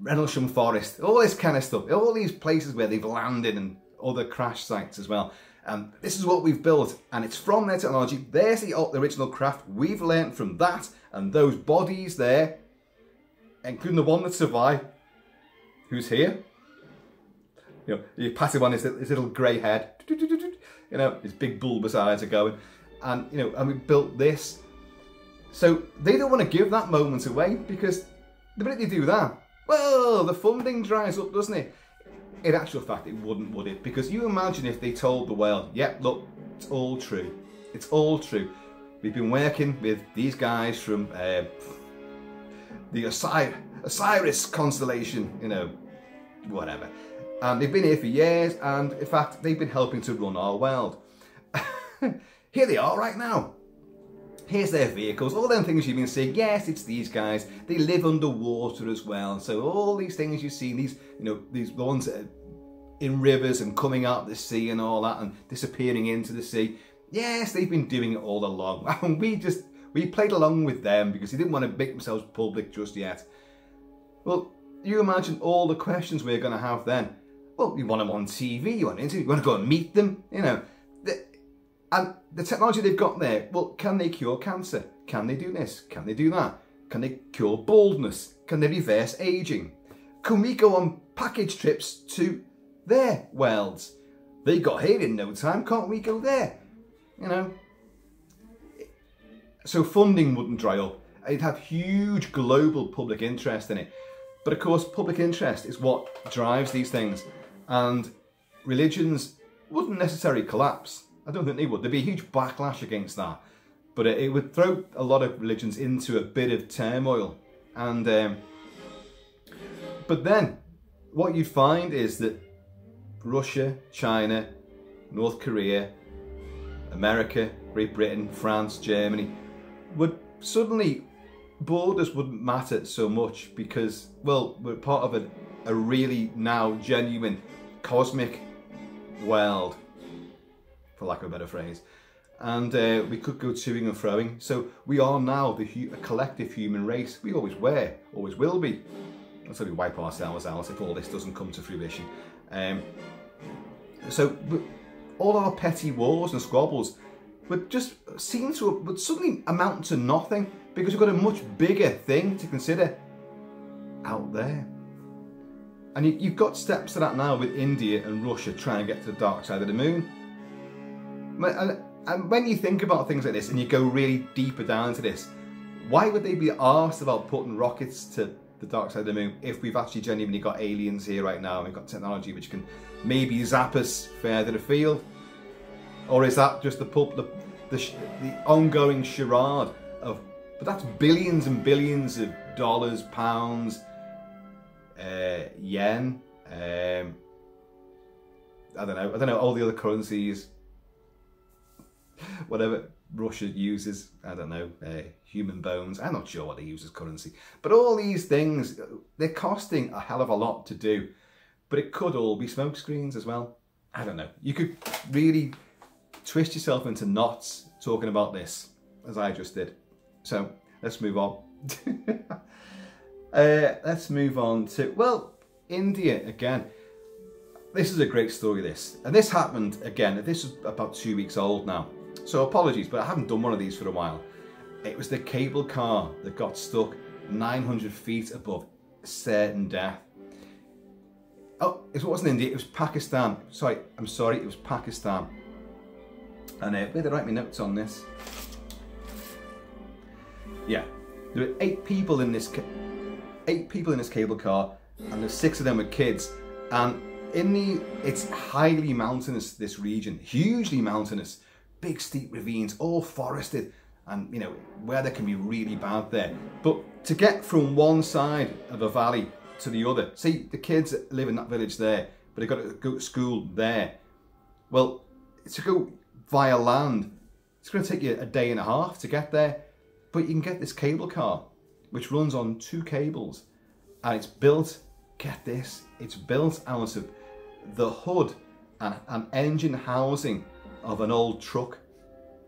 S1: Rendlesham Forest. All this kind of stuff. All these places where they've landed and other crash sites as well. And this is what we've built. And it's from their technology. There's the original craft. We've learnt from that. And those bodies there, including the one that survived, who's here. You know, you pat him on his little grey head, you know, his big bulbous eyes are going, and you know, and we built this. So they don't want to give that moment away, because the minute they do that, well, the funding dries up, doesn't it? In actual fact, it wouldn't, would it? Because you imagine if they told the world, yep, look, it's all true. It's all true. We've been working with these guys from the Osiris constellation, you know, whatever. And they've been here for years, and in fact, they've been helping to run our world. Here they are right now. Here's their vehicles, all them things you've been seeing. Yes, it's these guys. They live underwater as well. So all these things you see, these, you know, these ones that are in rivers and coming out of the sea and all that and disappearing into the sea. Yes, they've been doing it all along. And we played along with them because they didn't want to make themselves public just yet. Well, you imagine all the questions we're going to have then. Well, you want them on TV, you want to interview, you want to go and meet them, you know. And the technology they've got there, well, can they cure cancer? Can they do this? Can they do that? Can they cure baldness? Can they reverse aging? Can we go on package trips to their worlds? They got here in no time, can't we go there? You know. So funding wouldn't dry up. It'd have huge global public interest in it. But of course, public interest is what drives these things. And religions wouldn't necessarily collapse. I don't think they would. There'd be a huge backlash against that. But it would throw a lot of religions into a bit of turmoil. And but then, what you'd find is that Russia, China, North Korea, America, Great Britain, France, Germany, would suddenly, borders wouldn't matter so much because, well, we're part of a really now genuine cosmic world, for lack of a better phrase. And we could go toing and froing. So we are now a collective human race. We always were, always will be. Until we wipe ourselves out if all this doesn't come to fruition. So all our petty wars and squabbles would just seem to would suddenly amount to nothing because we've got a much bigger thing to consider out there. And you've got steps to that now with India and Russia trying to get to the dark side of the moon. And when you think about things like this and you go really deeper down into this, why would they be asked about putting rockets to the dark side of the moon if we've actually genuinely got aliens here right now and we've got technology which can maybe zap us further afield? Or is that just the ongoing charade of, but that's billions and billions of dollars, pounds, yen, I don't know, all the other currencies, whatever, Russia uses, I don't know, human bones. I'm not sure what they use as currency. But all these things, they're costing a hell of a lot to do. But it could all be smoke screens as well. I don't know. You could really twist yourself into knots talking about this, as I just did. So let's move on. Let's move on to, well, India again. This is a great story, this. And this happened, again, this is about 2 weeks old now. So apologies, but I haven't done one of these for a while. It was the cable car that got stuck 900 feet above certain death. Oh, it wasn't India, it was Pakistan. I'm sorry, it was Pakistan. And where did I write my notes on this? Yeah, there were 8 people in this cable car, and there's 6 of them were kids. And it's highly mountainous, this region, hugely mountainous, big steep ravines, all forested, and you know, weather can be really bad there. But to get from one side of a valley to the other, see, the kids live in that village there, but they've got to go to school there. Well, to go via land, it's going to take you a day and a half to get there, but you can get this cable car, which runs on 2 cables, and it's built, get this, it's built out of the hood and engine housing of an old truck,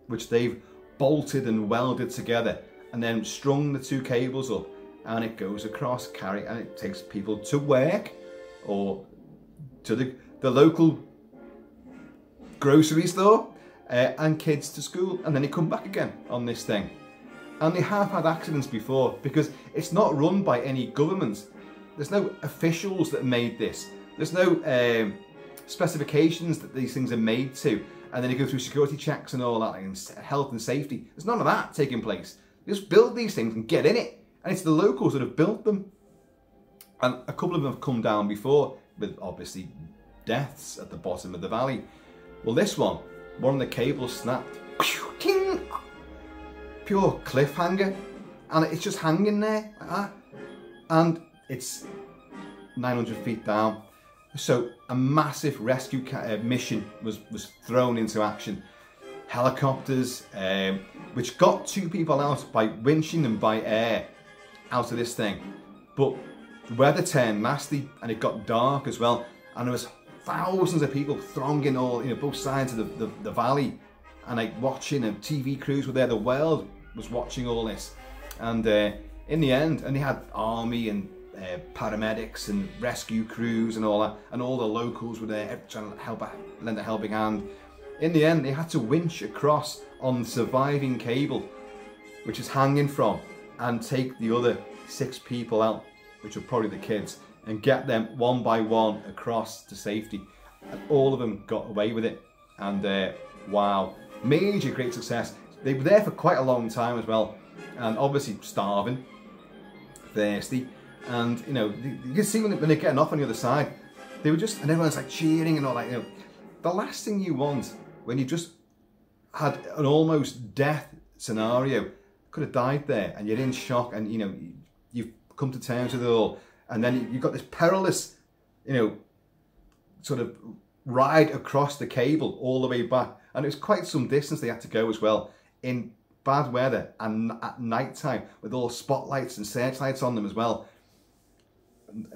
S1: which they've bolted and welded together, and then strung the 2 cables up, and it goes across, and it takes people to work or to the local grocery store, and kids to school, and then they come back again on this thing. And they have had accidents before, because it's not run by any government. There's no officials that made this. There's no specifications that these things are made to, and then you go through security checks and all that, and health and safety. There's none of that taking place. You just build these things and get in it, and it's the locals that have built them. And a couple of them have come down before, with obviously deaths at the bottom of the valley. Well, this one of the cables snapped. Pure cliffhanger, and it's just hanging there, and it's 900 feet down. So a massive rescue mission was thrown into action. Helicopters, which got 2 people out by winching them by air out of this thing. But the weather turned nasty, and it got dark as well, and there was thousands of people thronging all, both sides of the valley, and like watching, and TV crews were there. The world was watching all this, and in the end, and they had army and paramedics and rescue crews and all that, and all the locals were there trying to lend a helping hand. In the end, they had to winch across on the surviving cable, which is hanging from, and take the other 6 people out, which were probably the kids, and get them one by one across to safety. And all of them got away with it, and wow, major great success. They were there for quite a long time as well, and obviously starving, thirsty, and you can see when they're getting off on the other side, they were just, and everyone's like cheering and all that. The last thing you want when you just had an almost death scenario, could have died there, and you're in shock, and you've come to terms with it all, and then you've got this perilous, sort of ride across the cable all the way back, and it was quite some distance they had to go as well, in bad weather and at night time, with all spotlights and searchlights on them as well.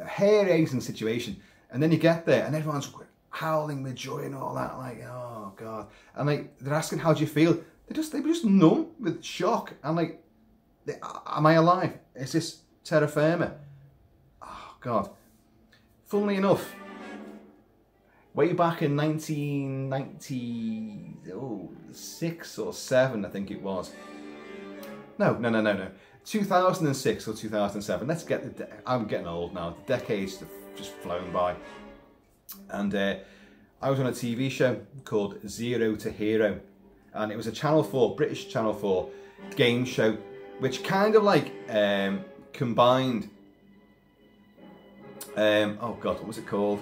S1: A hair-raising situation, and then you get there and everyone's howling with joy and all that, like, oh god, and like they're asking, how do you feel? They were just numb with shock, and like, am I alive? Is this terra firma? Oh god. Funnily enough, way back in 1996 or 7, I think it was. No. 2006 or 2007. Let's get I'm getting old now. The decades have just flown by. And I was on a TV show called Zero to Hero, and it was a British Channel 4 game show, which kind of like combined. Oh god, what was it called?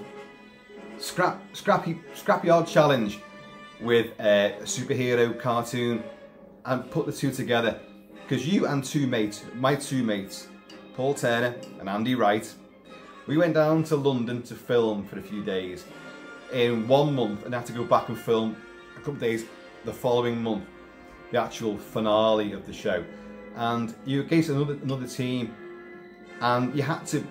S1: Scrapyard Challenge with a superhero cartoon, and put the 2 together, because you and my two mates, Paul Turner and Andy Wright, we went down to London to film for a few days in 1 month, and had to go back and film a couple of days the following month. the actual finale of the show. And you were against another team, and you had to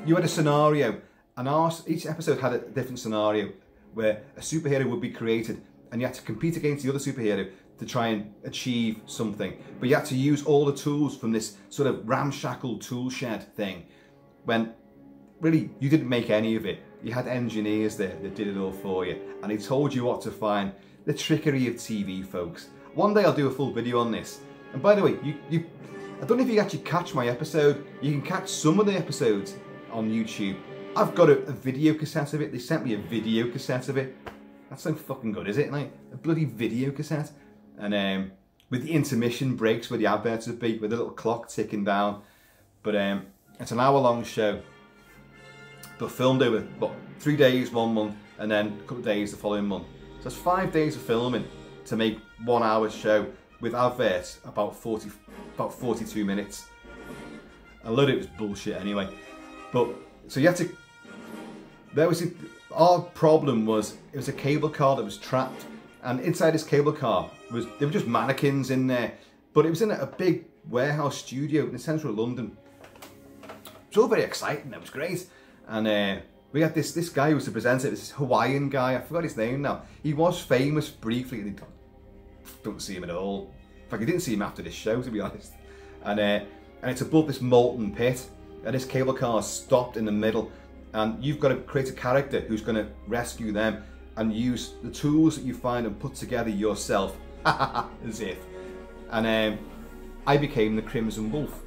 S1: you had a scenario, and each episode had a different scenario where a superhero would be created, and you had to compete against the other superhero to try and achieve something. But you had to use all the tools from this sort of ramshackle tool shed thing, when really you didn't make any of it. You had engineers there that did it all for you, and they told you what to find. The trickery of TV, folks. One day I'll do a full video on this. And by the way, I don't know if you actually catch my episode. You can catch some of the episodes on YouTube. I've got a video cassette of it. They sent me a video cassette of it. That's so fucking good, is it? Like a bloody video cassette. And with the intermission breaks where the adverts would be, with a little clock ticking down. But it's an hour-long show, but filmed over 3 days, 1 month, and then a couple of days the following month. So it's 5 days of filming to make 1 hour show with adverts about 42 minutes. A lot of it was bullshit anyway. But so you had to. Our problem was it was a cable car that was trapped, and inside this cable car there were just mannequins in there, but it was in a big warehouse studio in central London. It was all very exciting. It was great, and we had this guy who was the presenter, this Hawaiian guy. I forgot his name now. He was famous briefly, and don't see him at all. In fact, I didn't see him after this show, to be honest. And it's above this molten pit, and this cable car stopped in the middle, and you've got to create a character who's going to rescue them and use the tools that you find and put together yourself. As if. And I became the Crimson Wolf.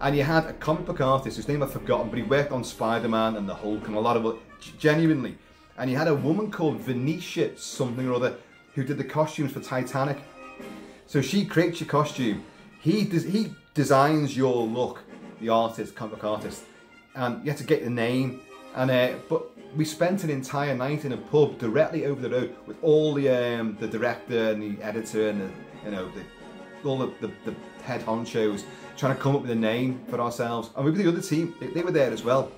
S1: And you had a comic book artist whose name I've forgotten, but he worked on Spider-Man and the Hulk and a lot of genuinely. And you had a woman called Venetia something or other who did the costumes for Titanic. So she creates your costume. He designs your look, the artist, comic book artist, and you have to get the name. And but we spent an entire night in a pub directly over the road with all the director and the editor and all the head honchos trying to come up with a name for ourselves. And we were the other team. They were there as well.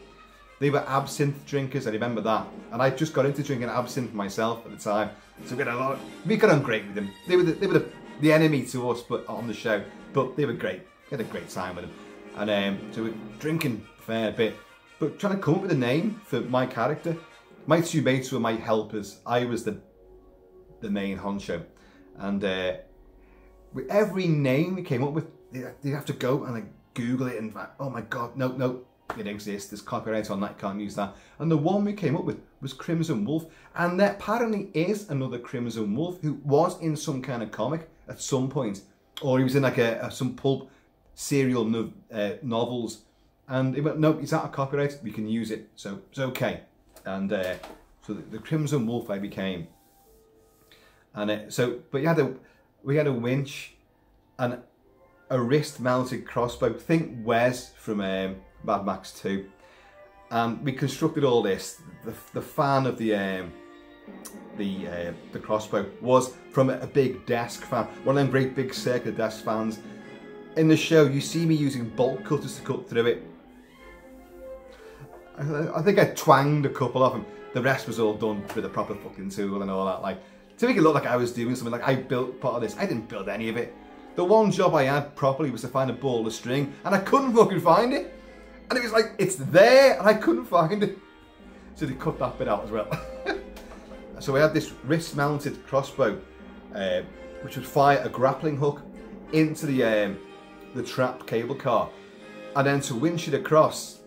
S1: They were absinthe drinkers. I remember that. And I just got into drinking absinthe myself at the time. So we got on great with them. They were the enemy to us, but on the show. But they were great. We had a great time with them. And so we were drinking a fair bit, but trying to come up with a name for my character. My two mates were my helpers. I was the main honcho. And with every name we came up with, they have to go and Google it and oh my god, no, it exists. There's copyright on that. Can't use that. And the one we came up with was Crimson Wolf, and there apparently is another Crimson Wolf who was in some kind of comic at some point, or he was in like some pulp serial novels. And he went, no, it's out of copyright. We can use it, so it's okay. And so the Crimson Wolf I became. And but we had a winch and a wrist-mounted crossbow. Think Wes from Mad Max 2. And we constructed all this. The fan of the crossbow was from a big desk fan, one of them great big circular desk fans. In the show, you see me using bolt cutters to cut through it. I think I twanged a couple of them. The rest was all done with a proper fucking tool and all that. Like, to make it look like I was doing something, like I built part of this. I didn't build any of it. The one job I had properly was to find a ball of string, and I couldn't fucking find it. And it was like, it's there, and I couldn't find it. So they cut that bit out as well. So we had this wrist-mounted crossbow, which would fire a grappling hook into the trapped cable car, and then to winch it across,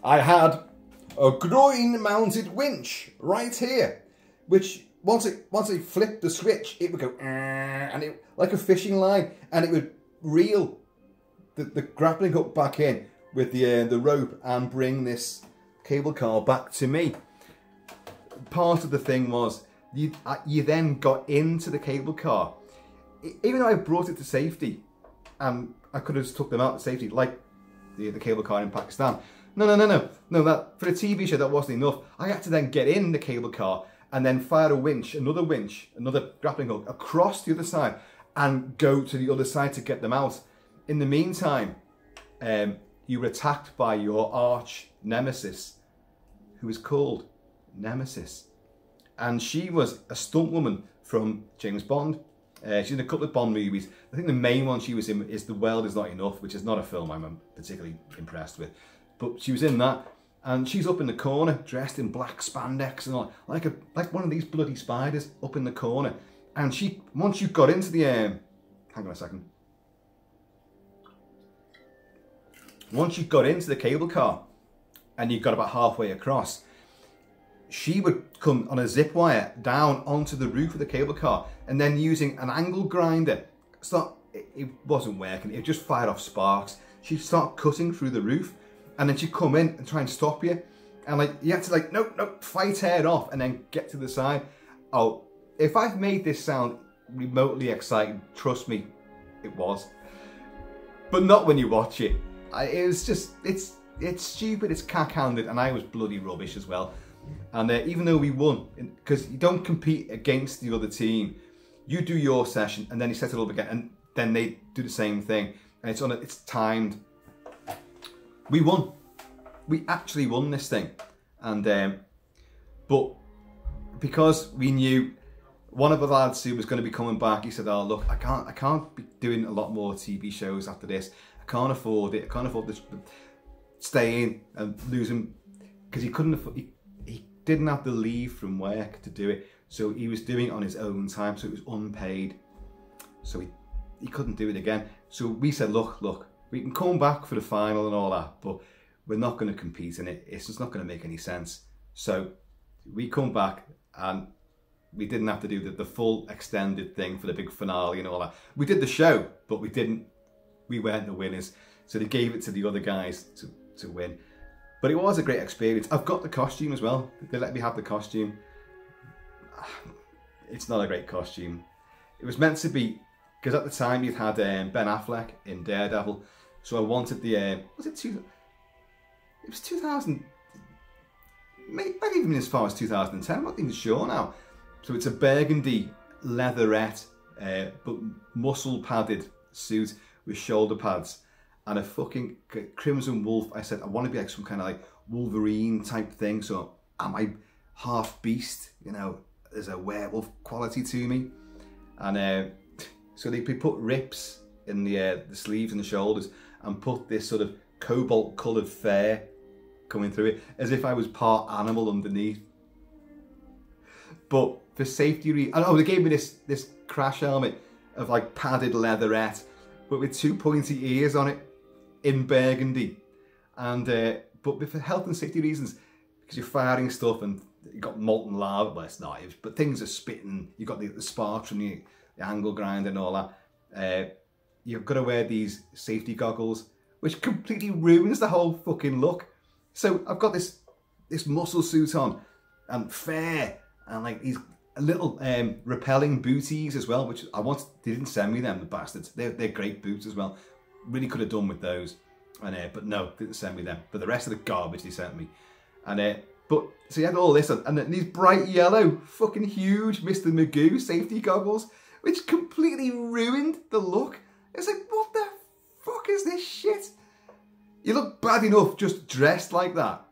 S1: I had a groin-mounted winch right here, which once I flipped the switch, it would go and it like a fishing line, and it would reel the grappling hook back in with the rope and bring this cable car back to me. Part of the thing was you then got into the cable car, even though I brought it to safety, and I could have just took them out to safety like the cable car in Pakistan. No. That for a TV show that wasn't enough. I had to then get in the cable car and then fire a winch, another grappling hook across the other side, and go to the other side to get them out. In the meantime, you were attacked by your arch nemesis, who is called Nemesis. and she was a stunt woman from James Bond. She's in a couple of Bond movies. I think the main one she was in is The World Is Not Enough, which is not a film I'm particularly impressed with. But she was in that, and she's up in the corner, dressed in black spandex and all, like one of these bloody spiders up in the corner. And once you got into the, hang on a second. Once you got into the cable car, and you got about halfway across, she would come on a zip wire down onto the roof of the cable car, and then using an angle grinder, it wasn't working, it just fired off sparks. She'd start cutting through the roof, and then she'd come in and try and stop you. And like, you had to like, nope, fight her off and then get to the side. Oh, if I've made this sound remotely exciting, trust me, it was. But not when you watch it. It was just, it's stupid, it's cack-handed, and I was bloody rubbish as well. And even though we won, because you don't compete against the other team, you do your session and then you set it up again, and then they do the same thing, and it's timed. We won. We actually won this thing, and but because we knew one of the lads who was going to be coming back, he said, "Oh look, I can't be doing a lot more TV shows after this. I can't afford it. I can't afford this staying and losing," because he couldn't afford. He didn't have the leave from work to do it, so he was doing it on his own time, so it was unpaid. So he couldn't do it again. So we said, look, we can come back for the final and all that, but we're not going to compete in it. It's just not going to make any sense. So we come back, and we didn't have to do the full extended thing for the big finale and all that. We did the show, but we weren't the winners. So they gave it to the other guys to win. But it was a great experience. I've got the costume as well. They let me have the costume. It's not a great costume. It was meant to be, because at the time you'd had Ben Affleck in Daredevil. So I wanted the, it was 2000, maybe even as far as 2010, I'm not even sure now. So it's a burgundy leatherette, but muscle padded suit with shoulder pads and a fucking crimson wolf. I said, I want to be like some kind of like Wolverine type thing. So am I half beast? You know, there's a werewolf quality to me. And so they put rips in the sleeves and the shoulders and put this sort of cobalt coloured fur coming through it, as if I was part animal underneath. But for safety reasons, they gave me this crash helmet of like padded leatherette, but with two pointy ears on it in burgundy. And but for health and safety reasons, because you're firing stuff and you got molten lava, well it's not, but things are spitting, you've got the sparks from the angle grinder and all that. You've got to wear these safety goggles, which completely ruins the whole fucking look. So I've got this muscle suit on and fur and like these little repelling booties as well, which they didn't send me them, the bastards. They're great boots as well. Really could have done with those, and but no, didn't send me them. But the rest of the garbage they sent me, and but so you had all this on, and then these bright yellow, fucking huge Mr. Magoo safety goggles, which completely ruined the look. It's like, what the fuck is this shit? You look bad enough just dressed like that,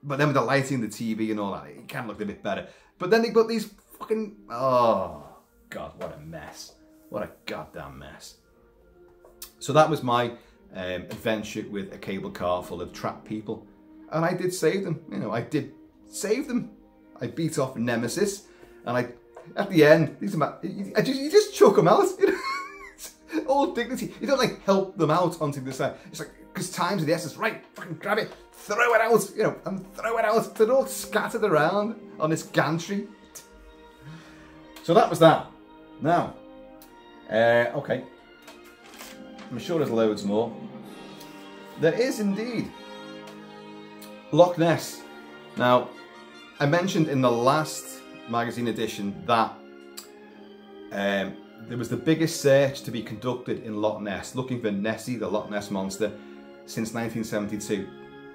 S1: but then with the lighting, the TV and all that, it can look a bit better. But then they put these fucking, oh God, what a mess. What a goddamn mess. So that was my adventure with a cable car full of trapped people. And I did save them, you know, I did save them. I beat off Nemesis, and at the end, you just chuck them out, you know? All dignity. You don't like help them out onto the side. It's like, because time's of the essence, right, fucking grab it, throw it out, you know, and throw it out. They're all scattered around on this gantry. So that was that. Now, okay. I'm sure there's loads more. There is indeed. Loch Ness. Now, I mentioned in the last magazine edition that there was the biggest search to be conducted in Loch Ness, looking for Nessie, the Loch Ness Monster, since 1972,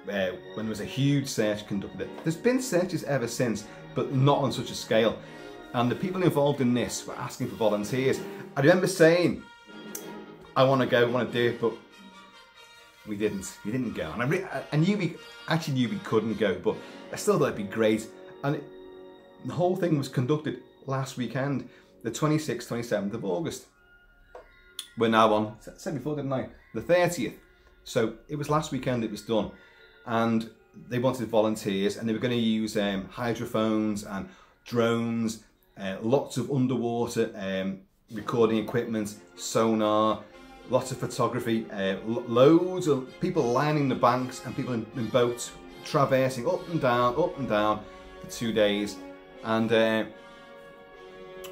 S1: when there was a huge search conducted. There's been searches ever since, but not on such a scale. And the people involved in this were asking for volunteers. I remember saying, I want to go, I want to do it, but we didn't. We didn't go. And I actually knew we couldn't go, but I still thought it'd be great. And The whole thing was conducted last weekend, the 26th, 27th of August. We're now on, I said before, didn't I? The 30th. So it was last weekend it was done. And they wanted volunteers, and they were going to use hydrophones and drones, lots of underwater recording equipment, sonar, lots of photography, loads of people lining the banks and people in boats traversing up and down for 2 days. And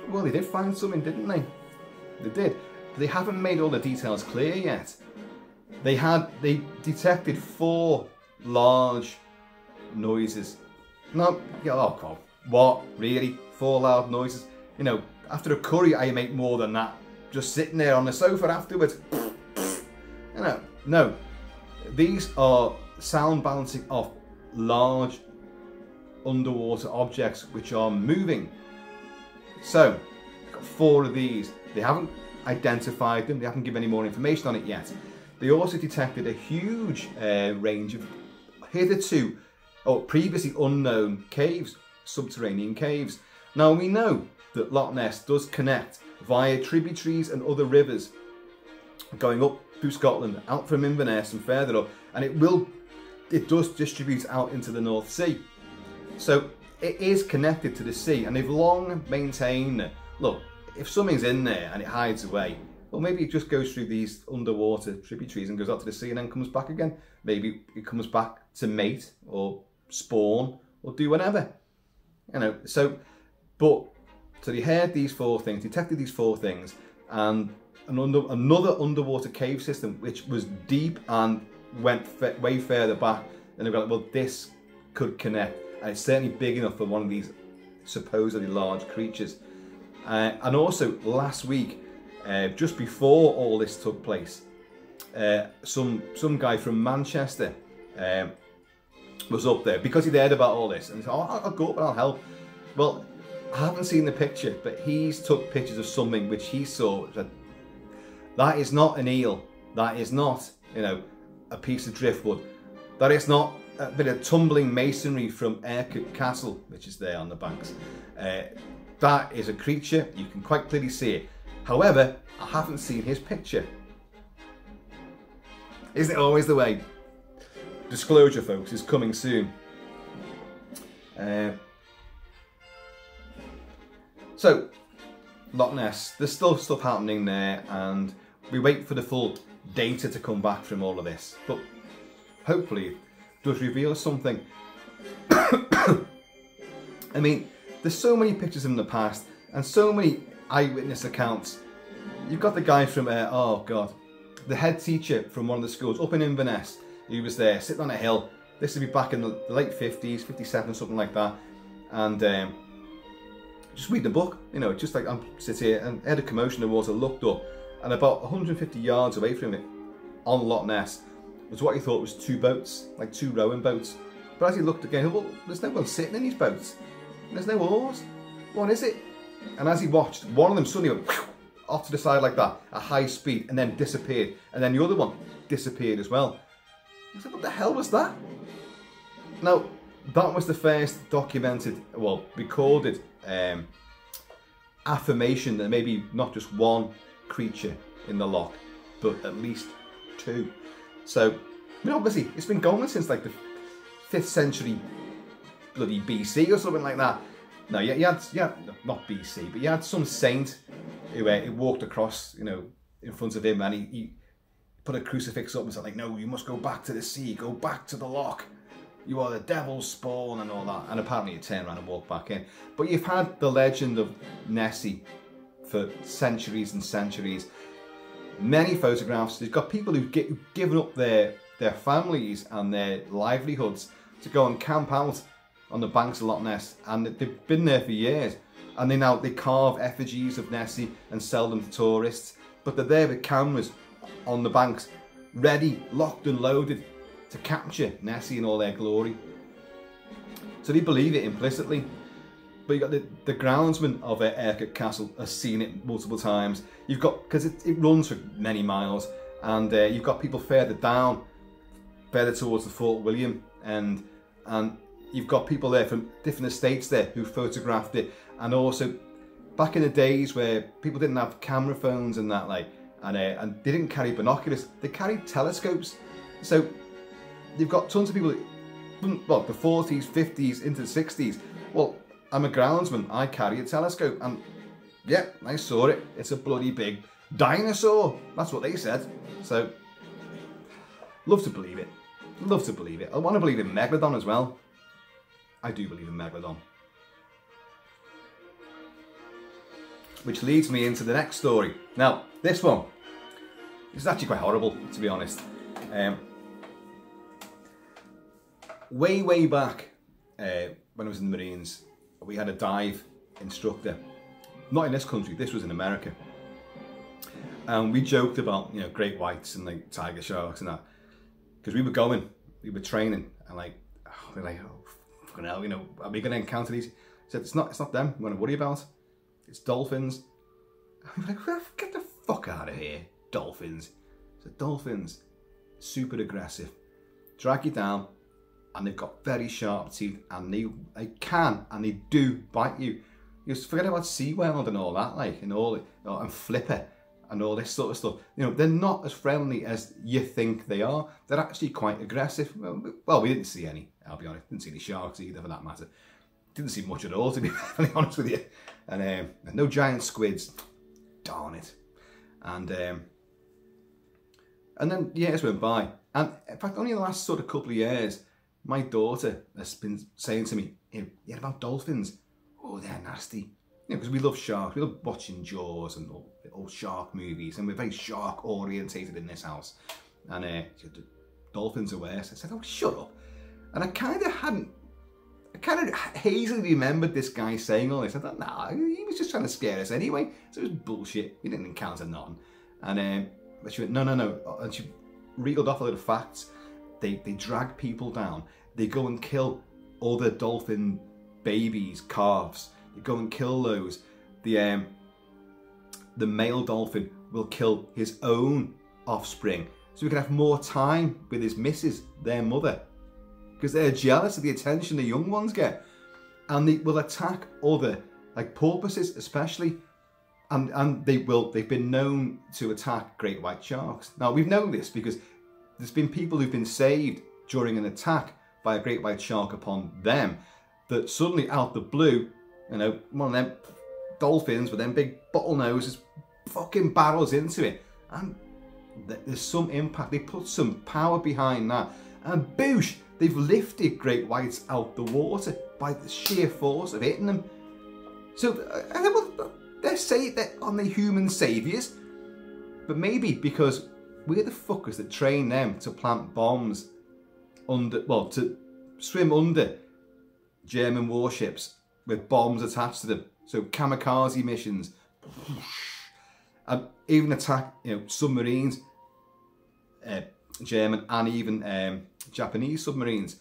S1: well, they did find something, didn't they? They did. They haven't made all the details clear yet. They detected 4 large noises. No, oh God, what, really? 4 loud noises? You know, after a curry I make more than that. Just sitting there on the sofa afterwards. You know, no. These are sound bouncing off large underwater objects which are moving. So, got 4 of these. They haven't identified them, they haven't given any more information on it yet. They also detected a huge range of hitherto or previously unknown caves, subterranean caves. Now we know that Loch Ness does connect via tributaries and other rivers going up through Scotland, out from Inverness and further up, and it does distribute out into the North Sea. So it is connected to the sea, and they've long maintained that, look, if something's in there and it hides away, well, maybe it just goes through these underwater tributaries and goes out to the sea and then comes back again. Maybe it comes back to mate or spawn or do whatever. You know, so they heard these 4 things, detected these 4 things, and another underwater cave system which was deep and went way further back. And they've got, well, this could connect, and it's certainly big enough for one of these supposedly large creatures. And also last week, just before all this took place, some guy from Manchester was up there because he'd heard about all this, and he said, oh, I'll go up and I'll help. Well, I haven't seen the picture, but he's took pictures of something which he saw. That is not an eel. That is not, you know, a piece of driftwood. That is not a bit of tumbling masonry from Airkirk Castle, which is there on the banks. That is a creature, you can quite clearly see it. However, I haven't seen his picture. Isn't it always the way? Disclosure, folks, is coming soon. So, Loch Ness, there's still stuff happening there, and we wait for the full data to come back from all of this. But hopefully it does reveal something. I mean, there's so many pictures in the past and so many eyewitness accounts. You've got the guy from, oh God, the head teacher from one of the schools up in Inverness. He was there sitting on a hill. This would be back in the late 50s, 57, something like that. And just read the book, you know, just like I'm sitting here and heard a commotion in the water, looked up, and about 150 yards away from it, on Loch Ness, was what he thought was 2 boats, like 2 rowing boats. But as he looked again, well, there's no one sitting in these boats. There's no oars. What is it? And as he watched, one of them suddenly went off to the side like that, at high speed, and then disappeared. And then the other one disappeared as well. I said, what the hell was that? Now, that was the first documented, well, recorded affirmation that maybe not just one creature in the loch, but at least 2. So, I mean, obviously, it's been going since like the 5th century bloody BC or something like that. No, you had not BC, but you had some saint who walked across, you know, in front of him, and he put a crucifix up and said, like, no, you must go back to the sea, go back to the loch. You are the devil's spawn and all that. And apparently he turned around and walked back in. But you've had the legend of Nessie for centuries and centuries. Many photographs. You've got people who've given up their families and their livelihoods to go and camp out on the banks of Loch Ness, and they've been there for years. And they carve effigies of Nessie and sell them to tourists. But they're there with cameras on the banks, ready, locked and loaded to capture Nessie in all their glory. So they believe it implicitly. But you've got the groundsman of Airkirk Castle has seen it multiple times. You've got, because it runs for many miles, and you've got people further down, further towards the Fort William, and you've got people there from different estates there who photographed it, and also back in the days where people didn't have camera phones and that, like, and they didn't carry binoculars, they carried telescopes. So you've got tons of people, well, the 40s, 50s, into the 60s. Well, I'm a groundsman, I carry a telescope, and yeah, I saw it. It's a bloody big dinosaur. That's what they said. So, love to believe it. Love to believe it. I want to believe in Megalodon as well. I do believe in Megalodon. Which leads me into the next story. Now, this one is actually quite horrible, to be honest. Way back when I was in the Marines, we had a dive instructor. Not in this country, this was in America. And we joked about, you know, great whites and like tiger sharks and that. Because we were training, and like, we're like, oh, fucking hell, you know, are we going to encounter these? He said, it's not them we're going to worry about. It's dolphins. I'm like, get the fuck out of here, dolphins. So dolphins, super aggressive, drag you down, and they've got very sharp teeth, and they can and they do bite you. You just forget about SeaWorld and all that, like, and all, and Flipper and all this sort of stuff. You know, they're not as friendly as you think they are. They're actually quite aggressive. Well, we didn't see any, I'll be honest. Didn't see any sharks either, for that matter. Didn't see much at all, to be very honest with you. And no giant squids. Darn it. And then years went by. And in fact, only in the last sort of couple of years, my daughter has been saying to me, you know, yeah, about dolphins. Oh, they're nasty. You know, because we love sharks. We love watching Jaws and all shark movies. And we're very shark orientated in this house. And she said, dolphins are worse. I said, oh, shut up. And I kind of hazily remembered this guy saying all this. I thought, nah, he was just trying to scare us anyway. So it was bullshit. We didn't encounter none. And but she went, no. And she reeled off a load of facts. They drag people down. They go and kill other dolphin babies, calves. They go and kill those. The male dolphin will kill his own offspring, so he can have more time with his missus, their mother, because they're jealous of the attention the young ones get, and they will attack other, like porpoises especially, and they've been known to attack great white sharks. Now we've known this because there's been people who've been saved during an attack by a great white shark upon them, that suddenly out the blue, you know, one of them dolphins with them big bottle noses fucking barrels into it, and there's some impact. They put some power behind that, and boosh, they've lifted great whites out the water by the sheer force of hitting them. So they're saying that on the human saviours, but maybe because we're the fuckers that train them to plant bombs under, well, to swim under German warships with bombs attached to them. So kamikaze missions, and even attack, you know, submarines, German and even Japanese submarines.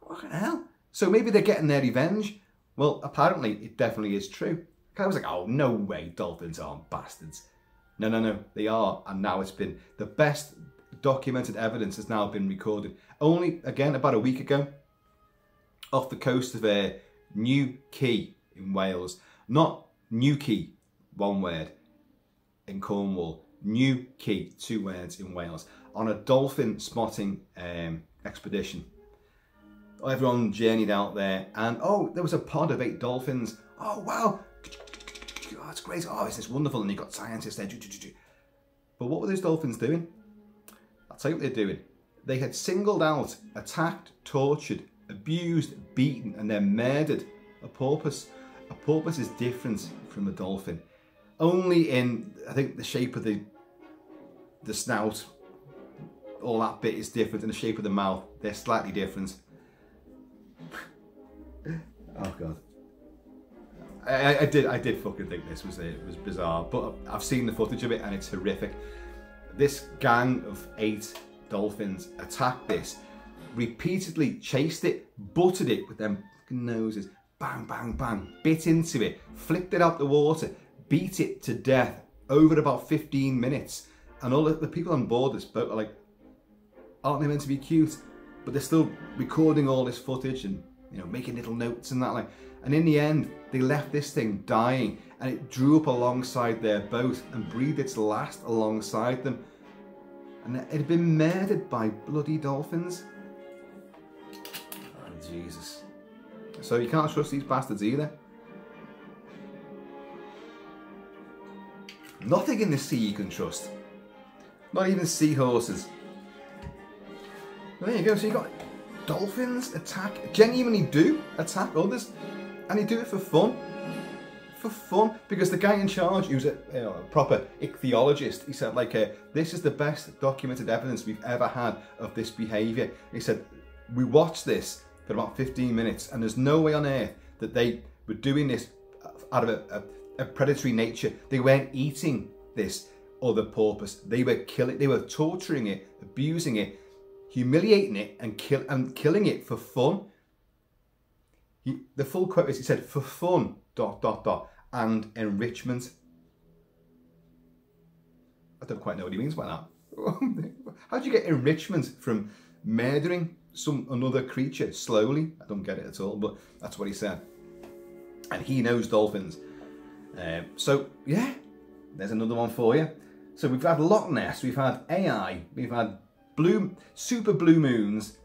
S1: What the hell? So maybe they're getting their revenge. Well, apparently it definitely is true. I was like, oh, no way, dolphins aren't bastards. No, they are. And now it's been, the best documented evidence has now been recorded. Only, again, about a week ago, off the coast of New Quay in Wales. Not Newquay, one word, in Cornwall. New Quay, two words, in Wales. On a dolphin spotting expedition. Everyone journeyed out there, and oh, there was a pod of 8 dolphins. Oh, wow. Oh, that's great. Oh, isn't this wonderful? And you got scientists there. But what were those dolphins doing? I'll tell you what they're doing. They had singled out, attacked, tortured, abused, beaten, and then murdered a porpoise. A porpoise is different from a dolphin. Only in, I think, the shape of the snout, all that bit is different, and the shape of the mouth, they're slightly different. Oh God. I did fucking think this was bizarre, but I've seen the footage of it and it's horrific. This gang of 8 dolphins attacked this, repeatedly chased it, butted it with them noses, bang, bang, bang, bit into it, flicked it out the water, beat it to death over about 15 minutes. And all the people on board this boat are like, aren't they meant to be cute? but they're still recording all this footage and, you know, making little notes and that, like. And in the end, they left this thing dying, and it drew up alongside their boat and breathed its last alongside them. And it had been murdered by bloody dolphins. Oh, Jesus. So you can't trust these bastards either. Nothing in the sea you can trust. Not even seahorses. Well, there you go. So you got dolphins genuinely do attack others, and they do it for fun. For fun, because the guy in charge, who's a proper ichthyologist, he said, like, this is the best documented evidence we've ever had of this behaviour. He said, we watched this for about 15 minutes, and there's no way on earth that they were doing this out of a predatory nature. They weren't eating this other porpoise. They were killing. They were torturing it, abusing it, humiliating it, and killing it for fun. The full quote is, he said, for fun, ... and enrichment. I don't quite know what he means by that. How do you get enrichment from murdering another creature slowly? I don't get it at all, but that's what he said. And he knows dolphins. So yeah, there's another one for you. So we've had Loch Ness, we've had AI, we've had super blue moons,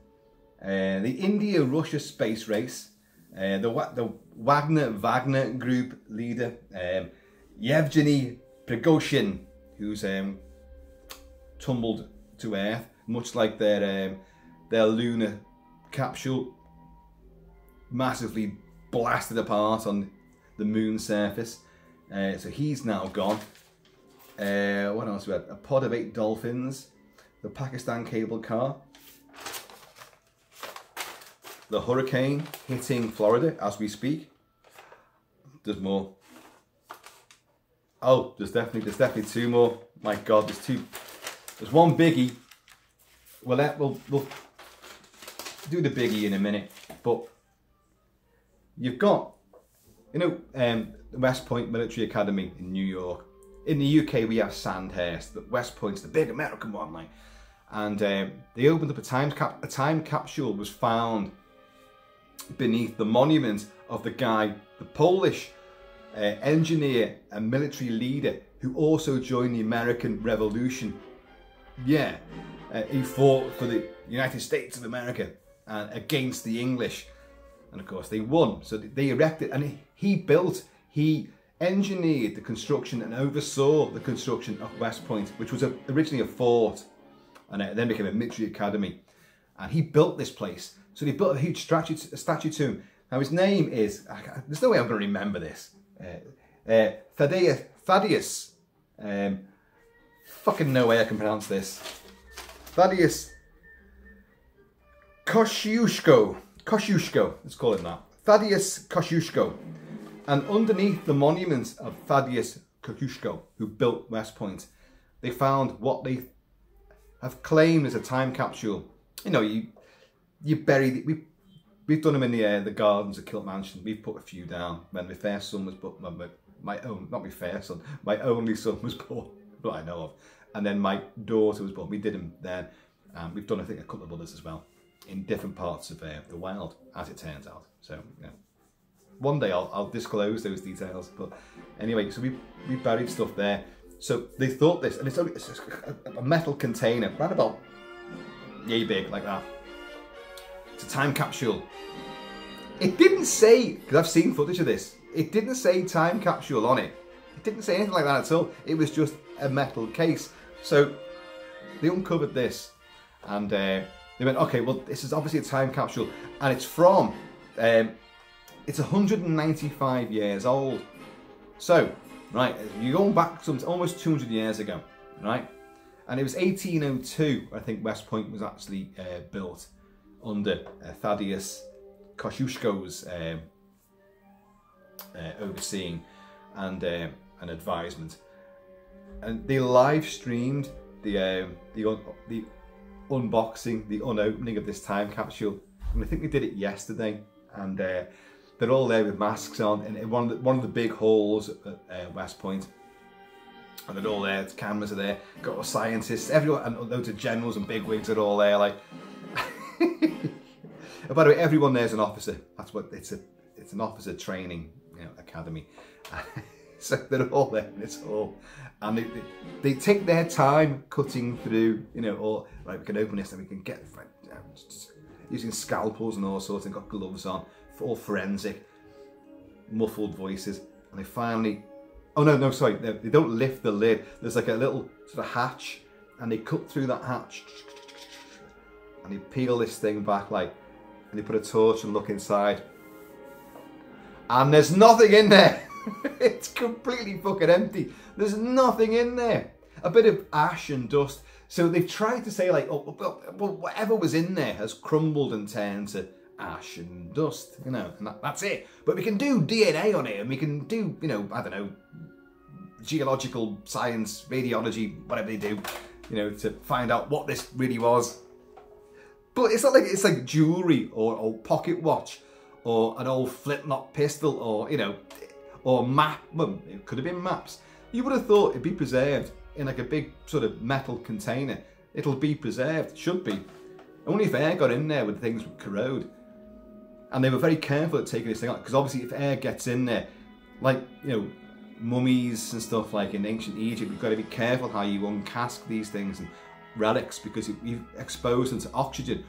S1: the India-Russia space race, the Wagner group leader, Yevgeny Prigozhin, who's tumbled to Earth, much like their lunar capsule, massively blasted apart on the moon's surface. So he's now gone. What else we had? A pod of 8 dolphins, the Pakistan cable car, the hurricane hitting Florida as we speak. There's more. Oh, there's definitely 2 more. My God, there's 2. There's one biggie. We'll do the biggie in a minute, but you've got, you know, the West Point Military Academy in New York. In the UK, we have Sandhurst, but West Point's the big American one, like. And they opened up a time capsule was found beneath the monument of the guy, the Polish engineer and military leader who also joined the American Revolution. Yeah, he fought for the United States of America against the English, and of course they won. So they erected, and he engineered the construction and oversaw the construction of West Point, which was originally a fort, and it then became a military academy. And he built this place. So they built a huge statue to him. Now his name is, there's no way I'm going to remember this. Thaddeus. Fucking no way I can pronounce this. Thaddeus Kosciuszko. Let's call it that. Thaddeus Kosciuszko. And underneath the monument of Thaddeus Kosciuszko, who built West Point, they found what they have claimed as a time capsule. You know, you bury we've done them in the gardens of Kilt Mansion. We've put a few down when my first son was born. My only son was born, that I know of, and then my daughter was born. We did them then. We've done, I think, a couple of others as well in different parts of the wild, as it turns out. So yeah, one day I'll disclose those details. But anyway, so we buried stuff there. So they thought this, and it's a metal container, right about yay big, like that. It's a time capsule. It didn't say, because I've seen footage of this, it didn't say time capsule on it. It didn't say anything like that at all. It was just a metal case. So they uncovered this, and they went, okay, well, this is obviously a time capsule, and it's from, it's 195 years old. So, right, you're going back some almost 200 years ago, right? And it was 1802, I think West Point was actually built under Thaddeus Kosciuszko's overseeing and advisement. And they live streamed the unboxing, the unopening of this time capsule. And I think they did it yesterday. And they're all there with masks on in one of the big halls at West Point. And they're all there, the cameras are there, got all scientists, everyone, and loads of generals and bigwigs are all there, like. By the way, everyone there's an officer. That's what it's an officer training, academy. So they're all there in this hall, and they take their time cutting through, or right, we can open this and we can get using scalpels and all sorts, and got gloves on, all forensic, muffled voices, and they finally, oh no, sorry, they don't lift the lid. There's like a little sort of hatch, and they cut through that hatch, and they peel this thing back and they put a torch and look inside, and there's nothing in there. It's completely fucking empty. There's nothing in there. A bit of ash and dust. So they've tried to say well, whatever was in there has crumbled and turned to ash and dust, and that's it. But we can do DNA on it, and we can do, I don't know, geological science, radiology, whatever they do, to find out what this really was. But it's not like it's like jewellery or pocket watch or an old flintlock pistol or map. Well, it could have been maps. You would have thought it'd be preserved in like a big sort of metal container. It'll be preserved, should be. Only if air got in there would things corrode. And they were very careful at taking this thing out, because obviously if air gets in there, like, mummies and stuff like in ancient Egypt, you've got to be careful how you uncask these things and relics, because if you expose them to oxygen,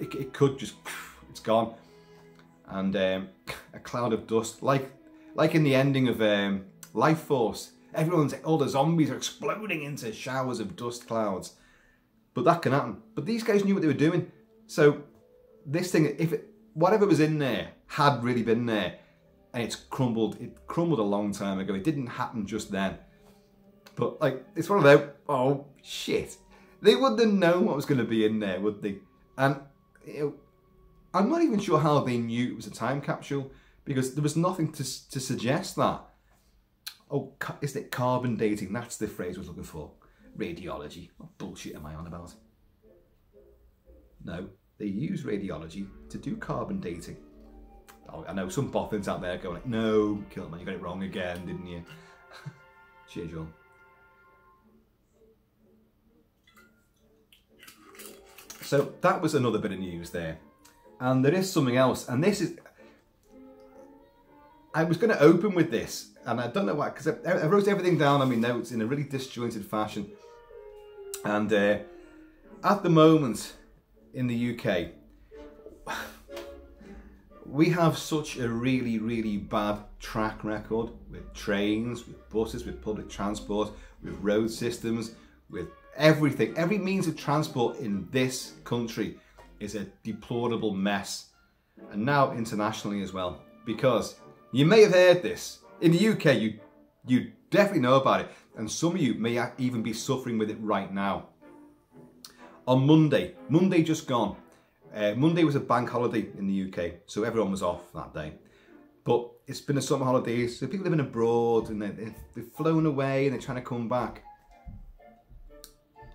S1: it could just, it's gone. And a cloud of dust, like in the ending of Life Force, all the zombies are exploding into showers of dust clouds. But that can happen. But these guys knew what they were doing. So this thing, whatever was in there had really been there, and it crumbled a long time ago. It didn't happen just then. But it's one of those, oh shit. They wouldn't have known what was going to be in there, would they? And I'm not even sure how they knew it was a time capsule, because there was nothing to suggest that. Oh, is it carbon dating? That's the phrase I was looking for. Radiology. What bullshit am I on about? No, they use radiology to do carbon dating. Oh, I know some boffins out there going, no, Kiltman, you got it wrong again, didn't you? Cheers, John. So that was another bit of news there. And there is something else, and this is... I was going to open with this, and I don't know why, because I wrote everything down on my notes in a really disjointed fashion. And at the moment, in the UK, we have such a really, really bad track record with trains, with buses, with public transport, with road systems, with everything. Every means of transport in this country is a deplorable mess. And now internationally as well, because you may have heard this. In the UK, you definitely know about it, and some of you may even be suffering with it right now. On Monday just gone, Monday was a bank holiday in the UK, so everyone was off that day. But it's been a summer holiday, so people living abroad, and they've flown away and they're trying to come back.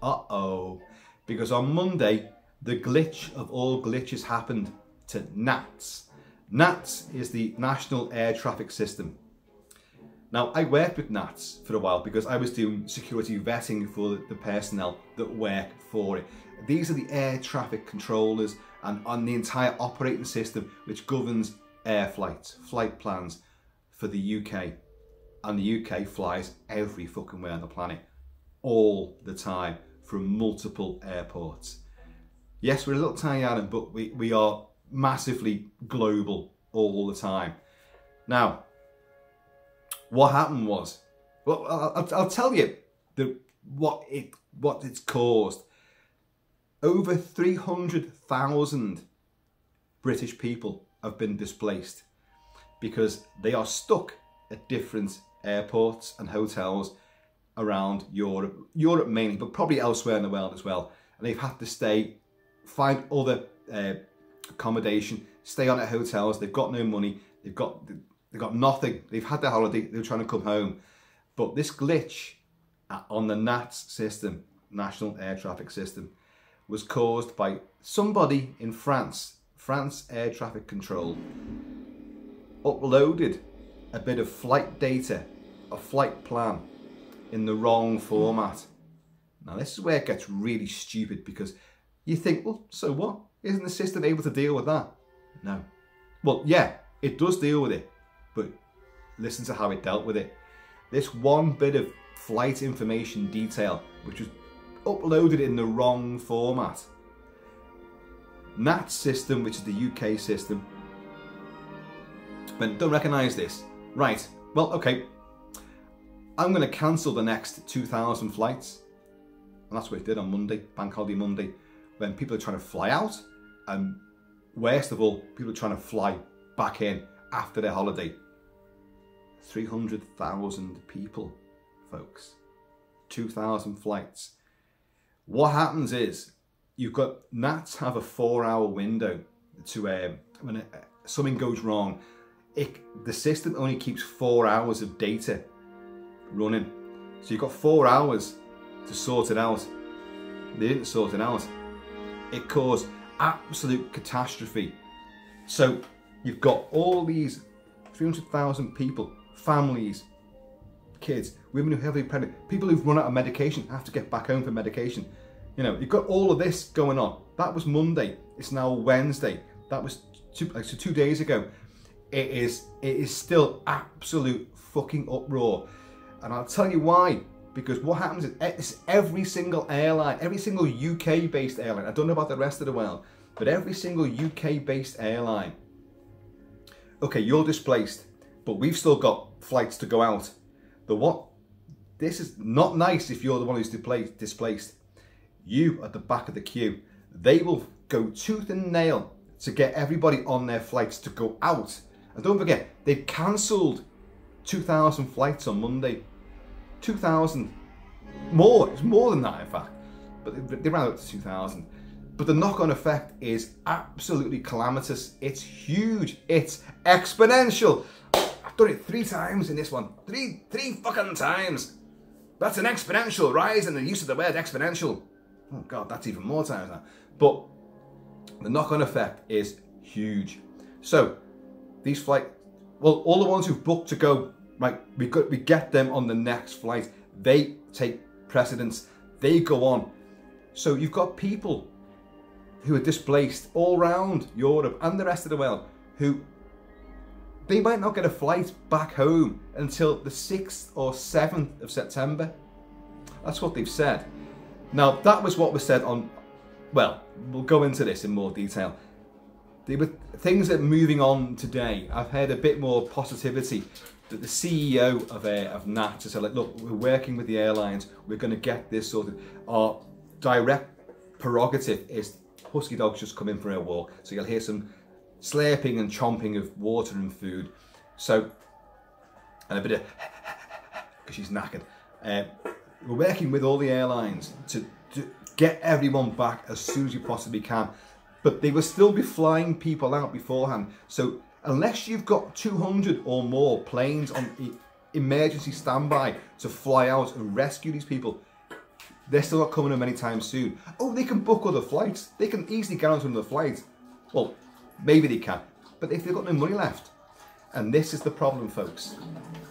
S1: Uh-oh, because on Monday, the glitch of all glitches happened to NATS. NATS is the National Air Traffic System. Now, I worked with NATS for a while because I was doing security vetting for the personnel that work for it. These are the air traffic controllers and on the entire operating system which governs air flights, flight plans for the UK. And the UK flies every fucking way on the planet, all the time, from multiple airports. Yes, we're a little tiny island, but we are massively global all the time. Now, what happened was, well, I'll tell you what it's caused. Over 300,000 British people have been displaced because they are stuck at different airports and hotels around Europe mainly, but probably elsewhere in the world as well. And they've had to find other accommodation, stay on at hotels. They've got no money. They've got nothing. They've had their holiday. They're trying to come home. But this glitch on the NATS system, National Air Traffic System, was caused by somebody in France. France Air Traffic Control uploaded a bit of flight data, a flight plan, in the wrong format. Now this is where it gets really stupid, because you think, well, so what? Isn't the system able to deal with that? No. Well, yeah, it does deal with it, but listen to how it dealt with it. This one bit of flight information detail, which was uploaded in the wrong format. NATS system, which is the UK system, but don't recognise this. Right, well, okay, I'm going to cancel the next 2,000 flights. And that's what it did on Monday, Bank Holiday Monday, when people are trying to fly out, and worst of all, people are trying to fly back in after their holiday. 300,000 people, folks. 2,000 flights. What happens is, you've got NATS have a 4-hour window to when something goes wrong. The system only keeps 4 hours of data running. So you've got 4 hours to sort it out. They didn't sort it out. It caused absolute catastrophe. So you've got all these 300,000 people, families, kids, women who are heavily pregnant, people who've run out of medication, have to get back home for medication. You know, you've got all of this going on. That was Monday. It's now Wednesday. That was 2 days ago. It is still absolute fucking uproar. And I'll tell you why. Because what happens is every single airline, every single UK-based airline, I don't know about the rest of the world, but every single UK-based airline, okay, you're displaced, but we've still got flights to go out. This is not nice if you're the one who's displaced. You at the back of the queue. They will go tooth and nail to get everybody on their flights to go out. And don't forget, they've cancelled 2,000 flights on Monday. 2,000 more, it's more than that in fact, but they ran up to 2,000. But the knock-on effect is absolutely calamitous. It's huge, it's exponential. I've done it 3 times in this one, three fucking times. That's an exponential rise in the use of the word exponential. Oh God, that's even more times now. But the knock-on effect is huge. So these flights, well, all the ones who've booked to go, right, we get them on the next flight. They take precedence. They go on. So you've got people who are displaced all around Europe and the rest of the world who they might not get a flight back home until the 6th or 7th of September. That's what they've said. Now, that was what was said on, well, we'll go into this in more detail. Things that are moving on today. I've heard a bit more positivity. That the CEO of NATS said, like, look, we're working with the airlines. We're going to get this sorted. Our direct prerogative is husky dogs just come in for a walk. So you'll hear some slurping and chomping of water and food. So, and a bit of, because she's knackered. We're working with all the airlines to get everyone back as soon as you possibly can. But they will still be flying people out beforehand. So unless you've got 200 or more planes on emergency standby to fly out and rescue these people, they're still not coming home anytime soon. Oh, they can book other flights. They can easily get onto another flight. Well, maybe they can. But if they've got no money left, and this is the problem, folks.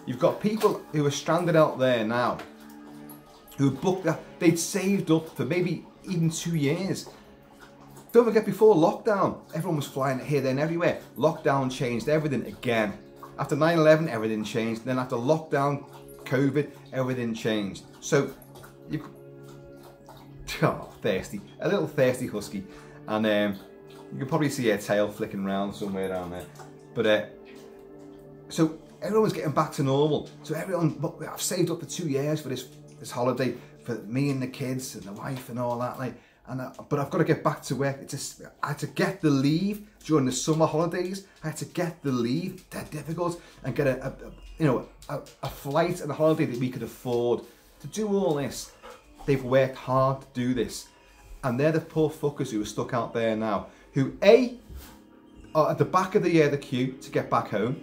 S1: You've got people who are stranded out there now, who booked that, they'd saved up for maybe even 2 years. Don't forget, before lockdown, everyone was flying here, there and everywhere. Lockdown changed everything again. After 9/11, everything changed. Then after lockdown, COVID, everything changed. So, thirsty. A little thirsty husky. And you can probably see her tail flicking around somewhere down there. But, so everyone's getting back to normal. So everyone, I've saved up for 2 years for this holiday, for me and the kids and the wife and all that, like. But I've got to get back to work. I had to get the leave during the summer holidays. I had to get the leave. They're difficult, and get a flight and a holiday that we could afford to do all this. They've worked hard to do this, and they're the poor fuckers who are stuck out there now. Who are at the back of the queue to get back home.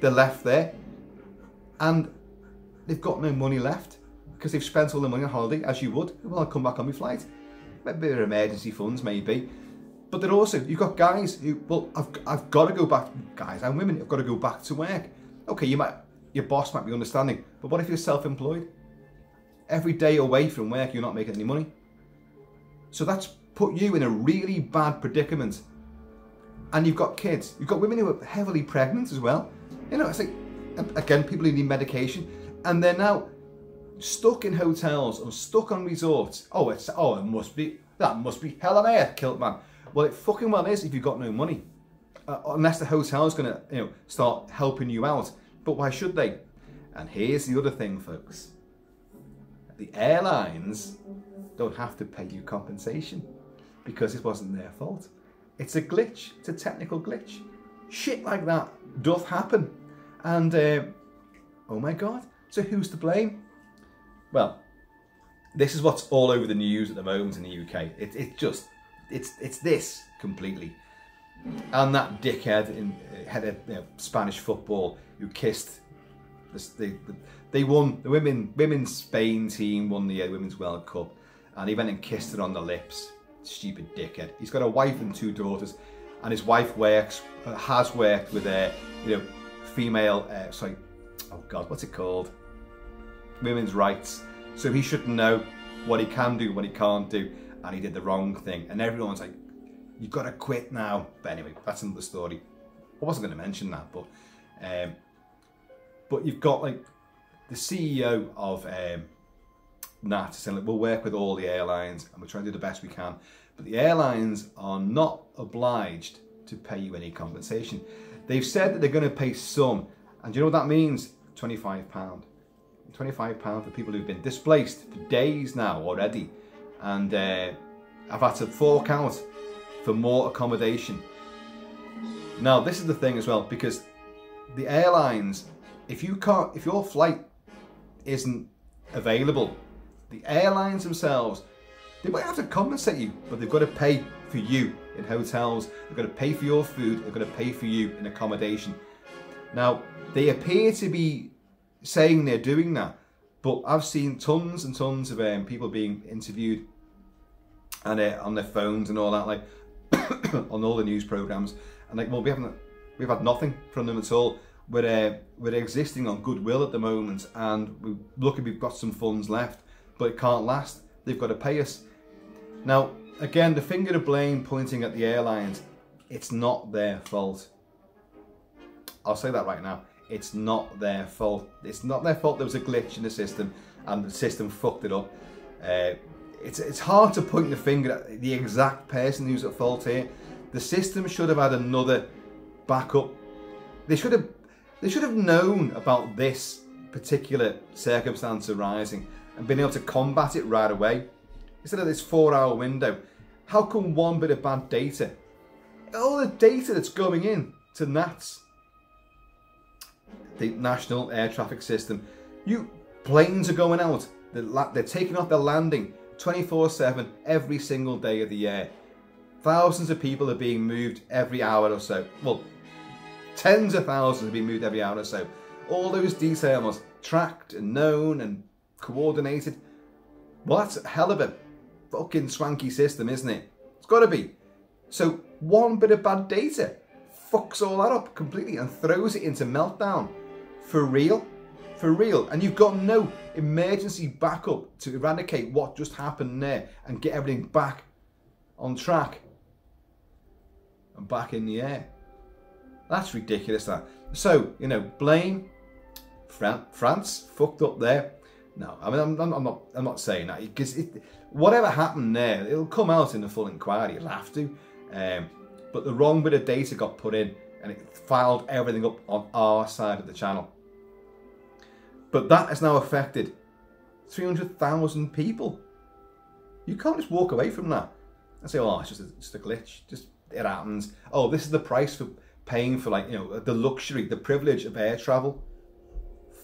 S1: They're left there, and they've got no money left because they've spent all the money on holiday, as you would. Well, I'll come back on my flight. Maybe they're emergency funds, maybe. But then also, you've got guys who, well, I've got to go back, guys and women, have got to go back to work. Okay, your boss might be understanding, but what if you're self-employed? Every day away from work, you're not making any money. So that's put you in a really bad predicament. And you've got kids, you've got women who are heavily pregnant as well. You know, it's like, again, people who need medication, and they're now stuck in hotels or stuck on resorts. That must be hell on earth, Kiltman. Well, it fucking well is if you've got no money. Unless the hotel's going to, start helping you out. But why should they? And here's the other thing, folks. The airlines don't have to pay you compensation because it wasn't their fault. It's a glitch. It's a technical glitch. Shit like that doth happen. And, oh my God. So who's to blame? Well, this is what's all over the news at the moment in the UK. It's this completely. And that dickhead in head of Spanish football who kissed they won the women's Spain team won the Women's World Cup, and he went and kissed her on the lips. Stupid dickhead. He's got a wife and 2 daughters, and his wife has worked with female oh God, what's it called? Women's rights. So he should know what he can do, what he can't do, and he did the wrong thing. And everyone's like, you've got to quit now. But anyway, that's another story. I wasn't going to mention that, but you've got like the CEO of NAT saying, like, we'll work with all the airlines and we'll try to do the best we can. But the airlines are not obliged to pay you any compensation. They've said that they're going to pay some. And do you know what that means? £25. £25 for people who've been displaced for days now already. And I've had to fork out for more accommodation. Now, this is the thing as well, because the airlines, if your flight isn't available, the airlines themselves, they might have to compensate you, but they've got to pay for you in hotels, they've got to pay for your food, they've got to pay for you in accommodation. Now, they appear to be saying they're doing that, but I've seen tons and tons of people being interviewed and on their phones and all that, like on all the news programs, and like, well, we've had nothing from them at all. We're existing on goodwill at the moment, and we've got some funds left, but it can't last. They've got to pay us. Now, again, the finger of blame pointing at the airlines, it's not their fault. I'll say that right now. It's not their fault. It's not their fault there was a glitch in the system and the system fucked it up. It's hard to point the finger at the exact person who's at fault here. The system should have had another backup. They should have known about this particular circumstance arising and been able to combat it right away. Instead of this 4-hour window, how come one bit of bad data, all the data that's going in to NATS, the National Air Traffic System, planes are going out, they're taking off their landing 24/7 every single day of the year. Thousands of people are being moved every hour or so. Well, tens of thousands are being moved every hour or so. All those details tracked and known and coordinated. Well, that's a hell of a fucking swanky system, isn't it? It's got to be. So one bit of bad data fucks all that up completely and throws it into meltdown. For real? For real. And you've got no emergency backup to eradicate what just happened there and get everything back on track and back in the air. That's ridiculous, that. So, blame France, fucked up there. No, I mean, I'm not saying that, because whatever happened there, it'll come out in the full inquiry. It'll have to. But the wrong bit of data got put in, and it filed everything up on our side of the channel. But that has now affected 300,000 people. You can't just walk away from that and say, "Oh, it's just a glitch. It happens. Oh, this is the price for paying for, the luxury, the privilege of air travel."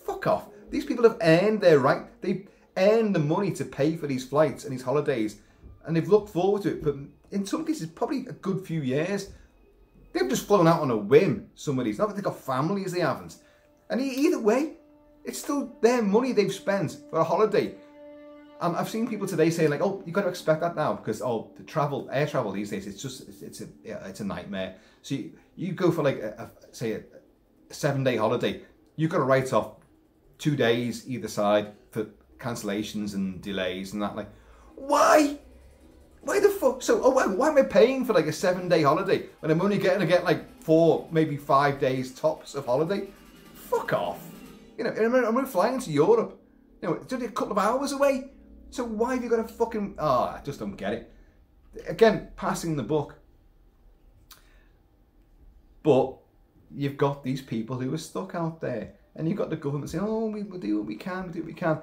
S1: Fuck off. These people have earned their right. They've earned the money to pay for these flights and these holidays, and they've looked forward to it for, in some cases, probably a good few years. They've just flown out on a whim, some of these. Not that they've got families, they haven't. And either way, it's still their money they've spent for a holiday. And I've seen people today saying, like, "Oh, you've got to expect that now, because air travel these days, it's a nightmare." So you go for like a 7-day holiday, you've got to write off 2 days either side for cancellations and delays and that. Like, why? Why the fuck? So, why am I paying for like a 7-day holiday when I'm only getting to get like 4, maybe 5 days tops of holiday? Fuck off. You know, I'm flying to Europe. You know, it's only a couple of hours away. So why have you got to fucking... Oh, I just don't get it. Again, passing the buck. But you've got these people who are stuck out there. And you've got the government saying, oh, we'll do what we can, we'll do what we can.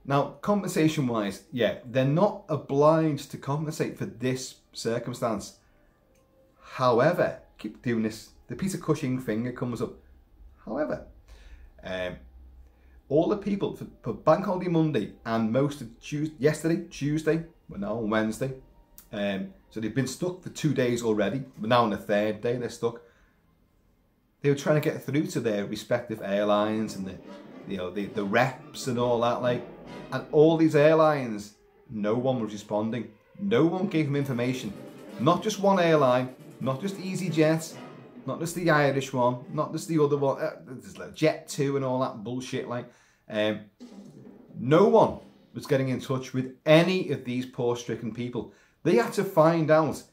S1: Now, compensation-wise, yeah, they're not obliged to compensate for this circumstance. However, keep doing this. The Peter Cushing finger comes up. However, all the people for Bank Holiday Monday and most of Tuesday, we're now on Wednesday. So they've been stuck for 2 days already. We're now on the 3rd day they're stuck. They were trying to get through to their respective airlines and the reps and all that, like, and all these airlines, no one was responding. No one gave them information. Not just one airline, not just EasyJet, not just the Irish one, not just the other one, there's like Jet2 and all that bullshit, like. No one was getting in touch with any of these poor stricken people. They had to find out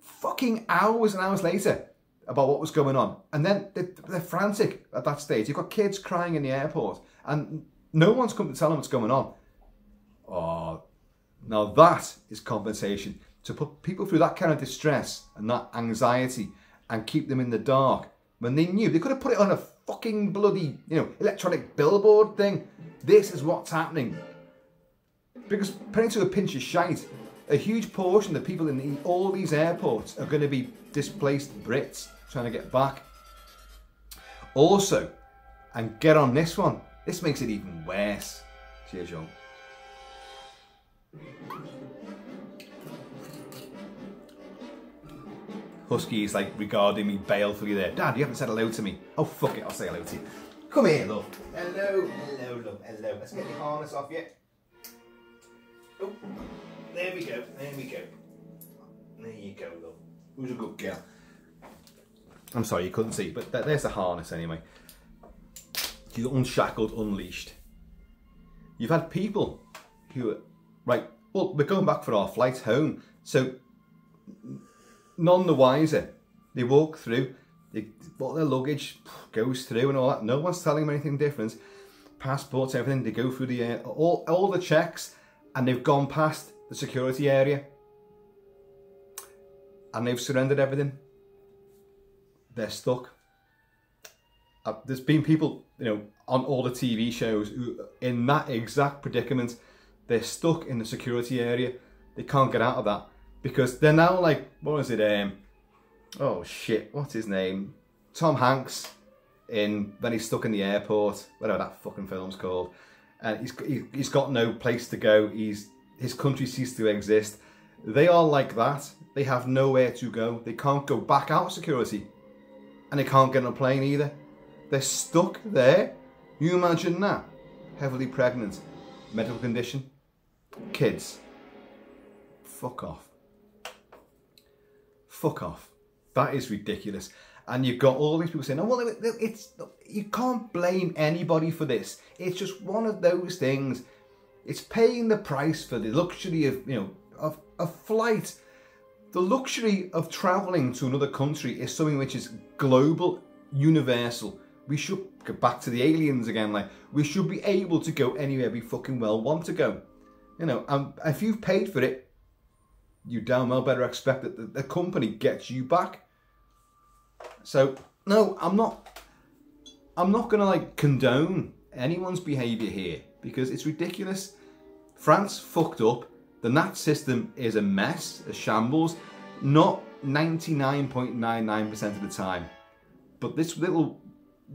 S1: fucking hours and hours later about what was going on. And then they're frantic at that stage. You've got kids crying in the airport and no one's come to tell them what's going on. Oh, now that is compensation. To put people through that kind of distress and that anxiety and keep them in the dark when they knew. They could have put it on a fucking bloody, electronic billboard thing. This is what's happening. Because, putting to a pinch of shite, a huge portion of the people in all these airports are going to be displaced Brits trying to get back. Also, and get on this one, this makes it even worse. Cheers, John. Husky is like regarding me balefully there. Dad, you haven't said hello to me. Oh, fuck it, I'll say hello to you. Come here, love. Hello, hello, love, hello. Let's get your harness off you. Oh, there we go, there we go. There you go, love. Who's a good girl? I'm sorry, you couldn't see, but there's the harness anyway. She's unshackled, unleashed. You've had people who are, right, well, we're going back for our flight home, so none the wiser. They walk through, what their luggage goes through and all that. No one's telling them anything different. Passports, everything, they go through the all the checks, and they've gone past the security area. And they've surrendered everything. They're stuck. There's been people, on all the TV shows who, in that exact predicament, they're stuck in the security area. They can't get out of that because they're now like, what was it? Oh shit, what's his name? Tom Hanks when he's stuck in the airport, whatever that fucking film's called, and he's got no place to go. His country ceased to exist. They are like that. They have nowhere to go. They can't go back out of security, and they can't get on a plane either. They're stuck there. You imagine that? Heavily pregnant, medical condition, kids. Fuck off. Fuck off. That is ridiculous. And you've got all these people saying, oh, well, you can't blame anybody for this. It's just one of those things. It's paying the price for the luxury of a flight. The luxury of travelling to another country is something which is global, universal. We should go back to the aliens again. Like, we should be able to go anywhere we fucking well want to go. And if you've paid for it, you damn well better expect that the company gets you back. So no, I'm not gonna like condone anyone's behaviour here because it's ridiculous. France fucked up. The Nat system is a mess, a shambles. Not 99.99% of the time, but this little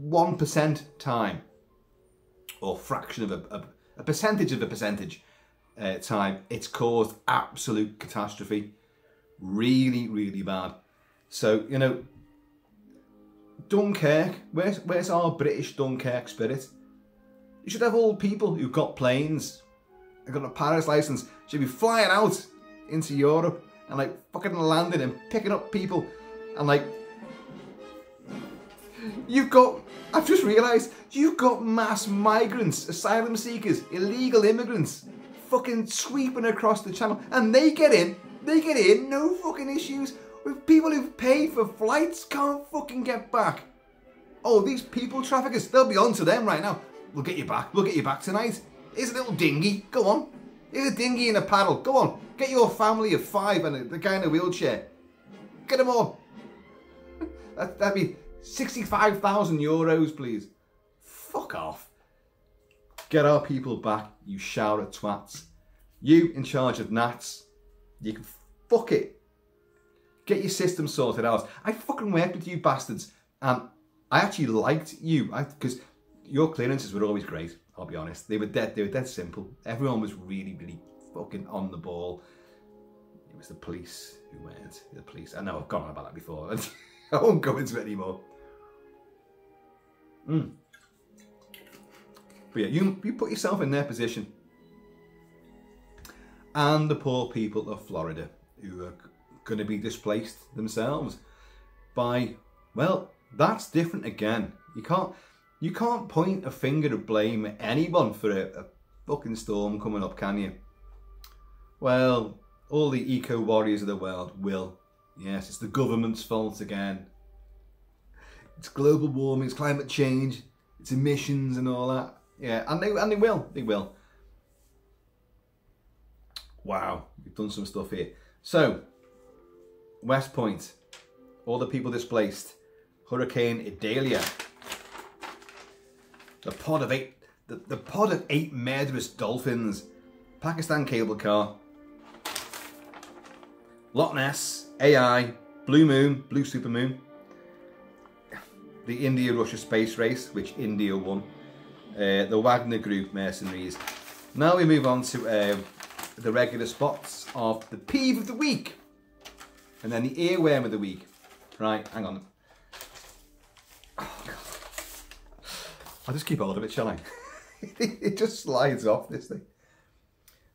S1: 1% time, or fraction of a percentage of a percentage time, it's caused absolute catastrophe. Really, really bad. So, Dunkirk, where's our British Dunkirk spirit? You should have all people who've got planes, have got a Paris license, should be flying out into Europe and like fucking landing and picking up people and like, I've just realised, you've got mass migrants, asylum seekers, illegal immigrants fucking sweeping across the channel and they get in They get in, no fucking issues. With people who've paid for flights can't fucking get back. Oh, these people traffickers, they'll be on to them right now. We'll get you back. We'll get you back tonight. Here's a little dinghy. Go on. Here's a dinghy and a paddle. Go on. Get your family of 5 and the guy in a wheelchair. Get them on. That'd be 65,000 euros, please. Fuck off. Get our people back, you shower twats. You in charge of Nats. You can fuck it. Get your system sorted out. I fucking worked with you bastards. And I actually liked you. Because your clearances were always great, I'll be honest. They were dead simple. Everyone was really, really fucking on the ball. It was the police who weren't. The police. I know I've gone on about that before. I won't go into it anymore. But yeah, you put yourself in their position. And the poor people of Florida who are going to be displaced themselves by, well, that's different again. You can't point a finger of blame at anyone for a fucking storm coming up, can you? Well, all the eco warriors of the world will. Yes, it's the government's fault again. It's global warming, it's climate change, it's emissions and all that. Yeah, and they will. Wow, we've done some stuff here. So, West Point, all the people displaced, Hurricane Idalia, the pod of 8 murderous dolphins, Pakistan cable car, Loch Ness, AI, Blue Moon, Blue Supermoon, the India-Russia space race, which India won, the Wagner Group mercenaries. Now we move on to the regular spots of the peeve of the week, and then the earworm of the week. Right, hang on. Oh, God. I'll just keep hold of it, shall I? It just slides off, this thing.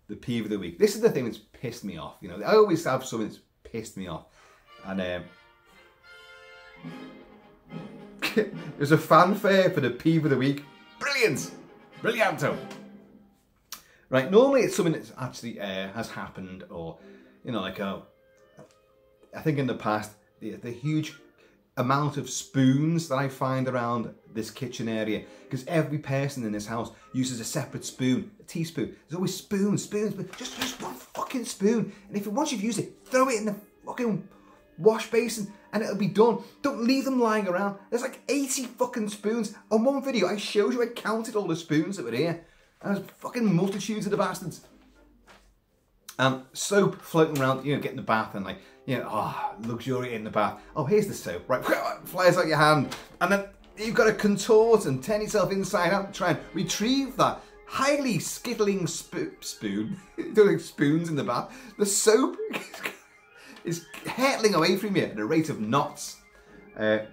S1: The peeve of the week. This is the thing that's pissed me off. You know, I always have something that's pissed me off, and there's a fanfare for the peeve of the week. Brilliant, brillianto. Right, normally it's something that actually has happened, or you know, like I think in the past the huge amount of spoons that I find around this kitchen area, because every person in this house uses a separate spoon, a teaspoon. There's always spoons, but just one fucking spoon. And if once you've used it, throw it in the fucking wash basin and it'll be done. Don't leave them lying around. There's like 80 fucking spoons. On one video I showed you, I counted all the spoons that were here. And there's fucking multitudes of the bastards. And soap floating around, you know, get in the bath and like, you know, luxuriate in the bath. Oh, here's the soap, right? Flies out your hand. And then you've got to contort and turn yourself inside out and try and retrieve that highly skittling spoon. Doing spoons in the bath. The soap is hurtling away from you at a rate of knots. They're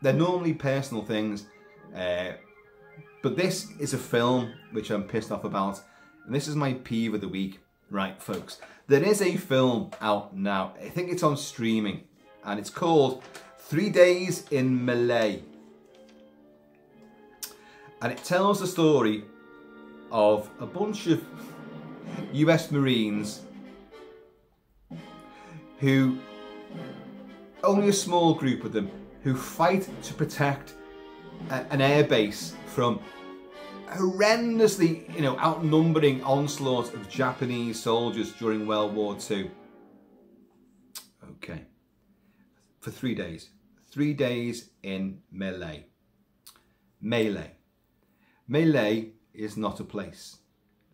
S1: normally personal things. But this is a film which I'm pissed off about. And this is my peeve of the week. Right, folks. There is a film out now. I think it's on streaming. And it's called 3 Days in Malay. And it tells the story of a bunch of US Marines who, only a small group of them, who fight to protect an airbase from horrendously, you know, outnumbering onslaught of Japanese soldiers during World War II. Okay. For 3 days. 3 days in Malay. Malay. Malay is not a place.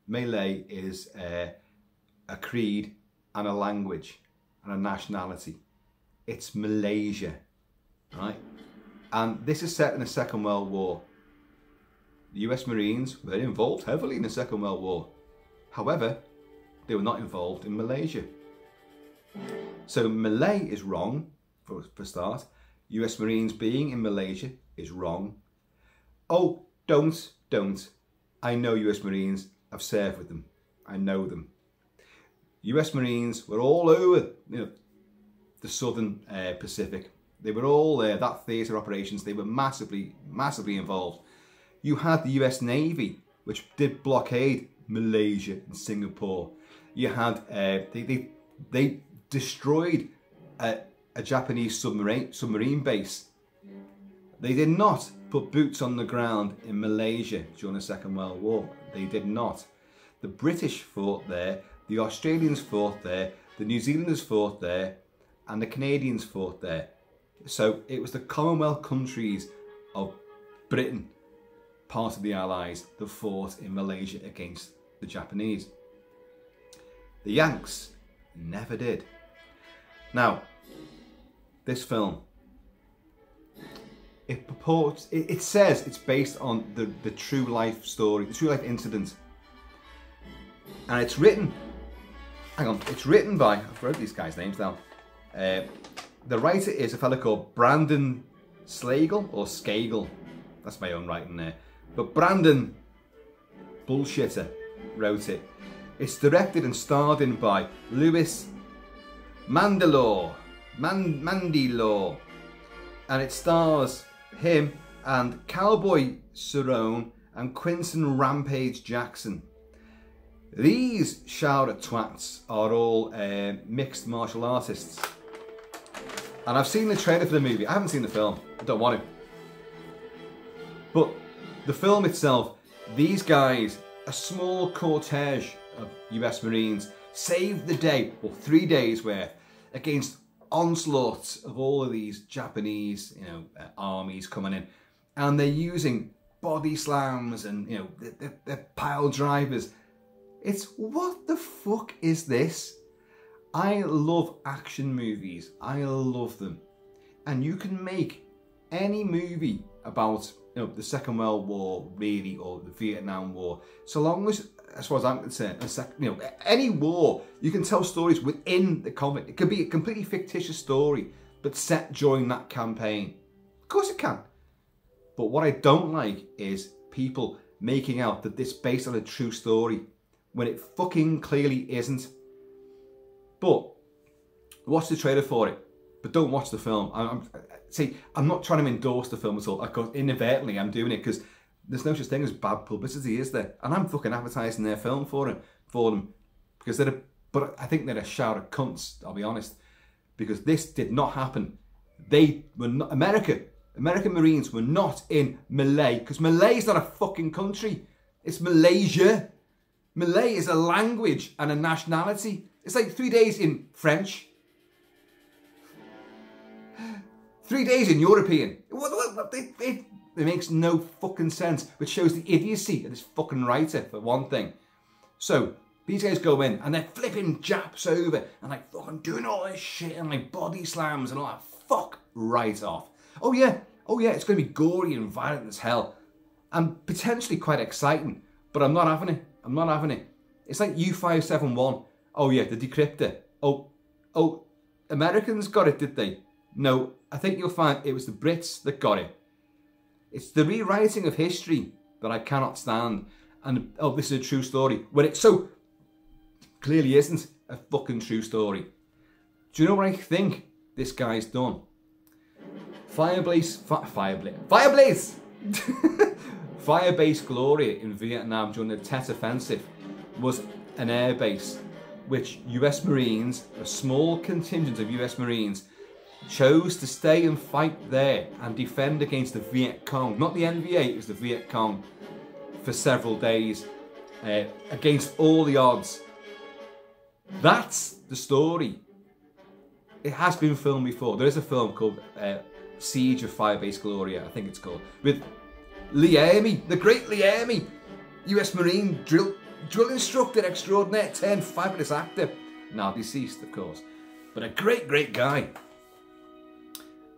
S1: Malay is a creed and a language and a nationality. It's Malaysia, right? And this is set in the Second World War. The US Marines were involved heavily in the Second World War. However, they were not involved in Malaysia. So Malay is wrong, for a start. US Marines being in Malaysia is wrong. Oh, don't. I know US Marines. I've served with them. I know them. US Marines were all over, you know, the Southern Pacific. They were all there. That theatre operations, they were massively involved. You had the US Navy, which did blockade Malaysia and Singapore. You had, they they destroyed a Japanese submarine base. They did not put boots on the ground in Malaysia during the Second World War. They did not. The British fought there, the Australians fought there, the New Zealanders fought there, and the Canadians fought there. So it was the Commonwealth countries of Britain, part of the Allies, that fought in Malaysia against the Japanese. The Yanks never did. Now, this film, it says it's based on the true life story, the true life incident. And it's written, it's written by, I've wrote these guys' names down. The writer is a fella called Brandon Slagle, or Skagel. That's my own writing there. But Brandon Bullshitter wrote it. It's directed and starred in by Louis Mandylor. And it stars him and Cowboy Cerrone and Quinton Rampage Jackson. These shower twats are all mixed martial artists. And I've seen the trailer for the movie. I haven't seen the film. I don't want to. But the film itself, these guys, a small cortege of US Marines, saved the day, or 3 days worth, against onslaughts of all of these Japanese, armies coming in. And they're using body slams and, they're pile drivers. It's, what the fuck is this? I love action movies. I love them. And you can make any movie about the Second World War, really, or the Vietnam War, so long as far as I'm concerned, any war, you can tell stories within the conflict. It could be a completely fictitious story, but set during that campaign. Of course it can. But what I don't like is people making out that this is based on a true story when it fucking clearly isn't. But watch the trailer for it, but don't watch the film. I'm not trying to endorse the film at all. Of course, inadvertently I'm doing it because there's no such thing as bad publicity, is there? And I'm fucking advertising their film for them because but I think they're a shout of cunts, I'll be honest, because this did not happen. They were not, American Marines were not in Malay, because Malay is not a fucking country. It's Malaysia. Malay is a language and a nationality. It's like 3 days in French. 3 days in European. It makes no fucking sense, which shows the idiocy of this fucking writer, for one thing. So, these guys go in and they're flipping Japs over and like fucking doing all this shit and like body slams and all that. Fuck right off. Oh yeah, it's going to be gory and violent as hell. And potentially quite exciting, but I'm not having it. I'm not having it. It's like U-571. Oh yeah, the decryptor. Oh, Americans got it, did they? No, I think you'll find it was the Brits that got it. It's the rewriting of history that I cannot stand. And, oh, this is a true story. When it so clearly isn't a fucking true story. Do you know what I think this guy's done? Firebase Gloria in Vietnam during the Tet Offensive was an air base which US Marines, a small contingent of US Marines, chose to stay and fight there and defend against the Viet Cong. Not the NVA, it was the Viet Cong, for several days against all the odds. That's the story. It has been filmed before. There is a film called Siege of Firebase Gloria, I think it's called, with Lee Ermey, the great Lee Ermey, US Marine drill instructor extraordinaire turned fabulous actor. Now deceased, of course, but a great guy.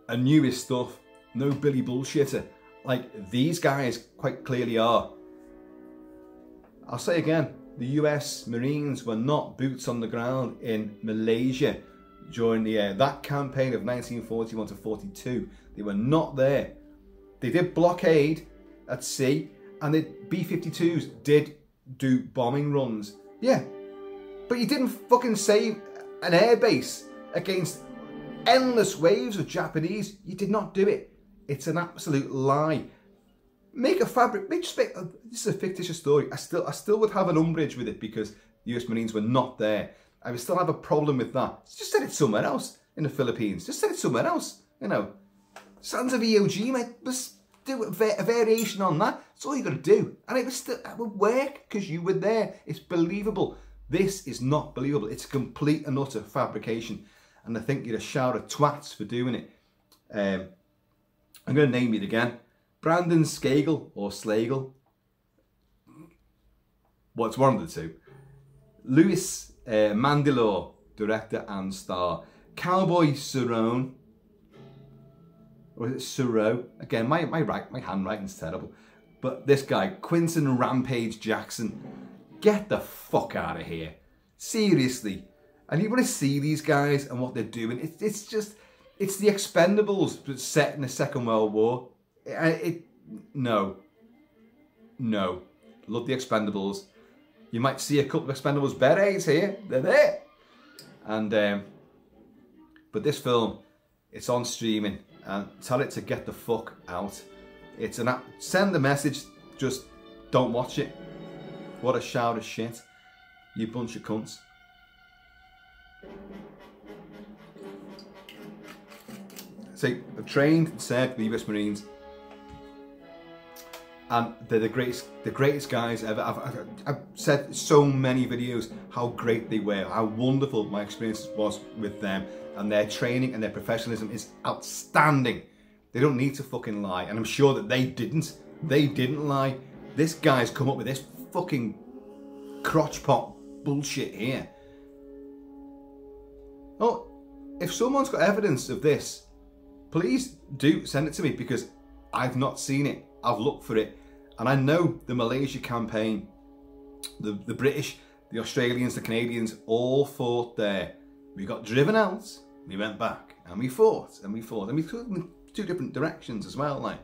S1: I knew his stuff. No Billy Bullshitter, like these guys quite clearly are. I'll say again, the US Marines were not boots on the ground in Malaysia during that campaign of 1941 to 42. They were not there. They did blockade at sea, and the B-52s did do bombing runs. Yeah, but you didn't fucking save an airbase against endless waves of Japanese. You did not do it. It's an absolute lie. This is a fictitious story. I still would have an umbrage with it because the US Marines were not there. I would still have a problem with that. Just set it somewhere else in the Philippines. Just set it somewhere else, you know. Sons of EOG, mate, just do a variation on that. That's all you got to do. And it would work because you were there. It's believable. This is not believable. It's a complete and utter fabrication. And I think you're a shout of twats for doing it. I'm going to name it again. Brandon Skagel or Slagle. Well, it's one of the two. Luis Mandylor, director and star. Cowboy Cerrone. Or is it Cerrone? Again, my handwriting's terrible. But this guy, Quinton Rampage Jackson. Get the fuck out of here. Seriously. And you want to see these guys and what they're doing. It's the Expendables, but set in the Second World War. No. Love the Expendables. You might see a couple of Expendables berets here. They're there. And but this film, it's on streaming, and tell it to get the fuck out. It's an app. Send the message. Just don't watch it. What a shout of shit. You bunch of cunts. See, I've trained and served the US Marines, and they're the greatest guys ever. I've said so many videos how great they were, how wonderful my experience was with them, and their training and their professionalism is outstanding. They don't need to fucking lie, and I'm sure that they didn't. They didn't lie. This guy's come up with this fucking crotchpot bullshit here. Oh, if someone's got evidence of this, please do send it to me, because I've not seen it. I've looked for it. And I know the Malaysia campaign, the British, the Australians, the Canadians all fought there. We got driven out, we went back, and we fought, and we fought. And we fought in two different directions as well.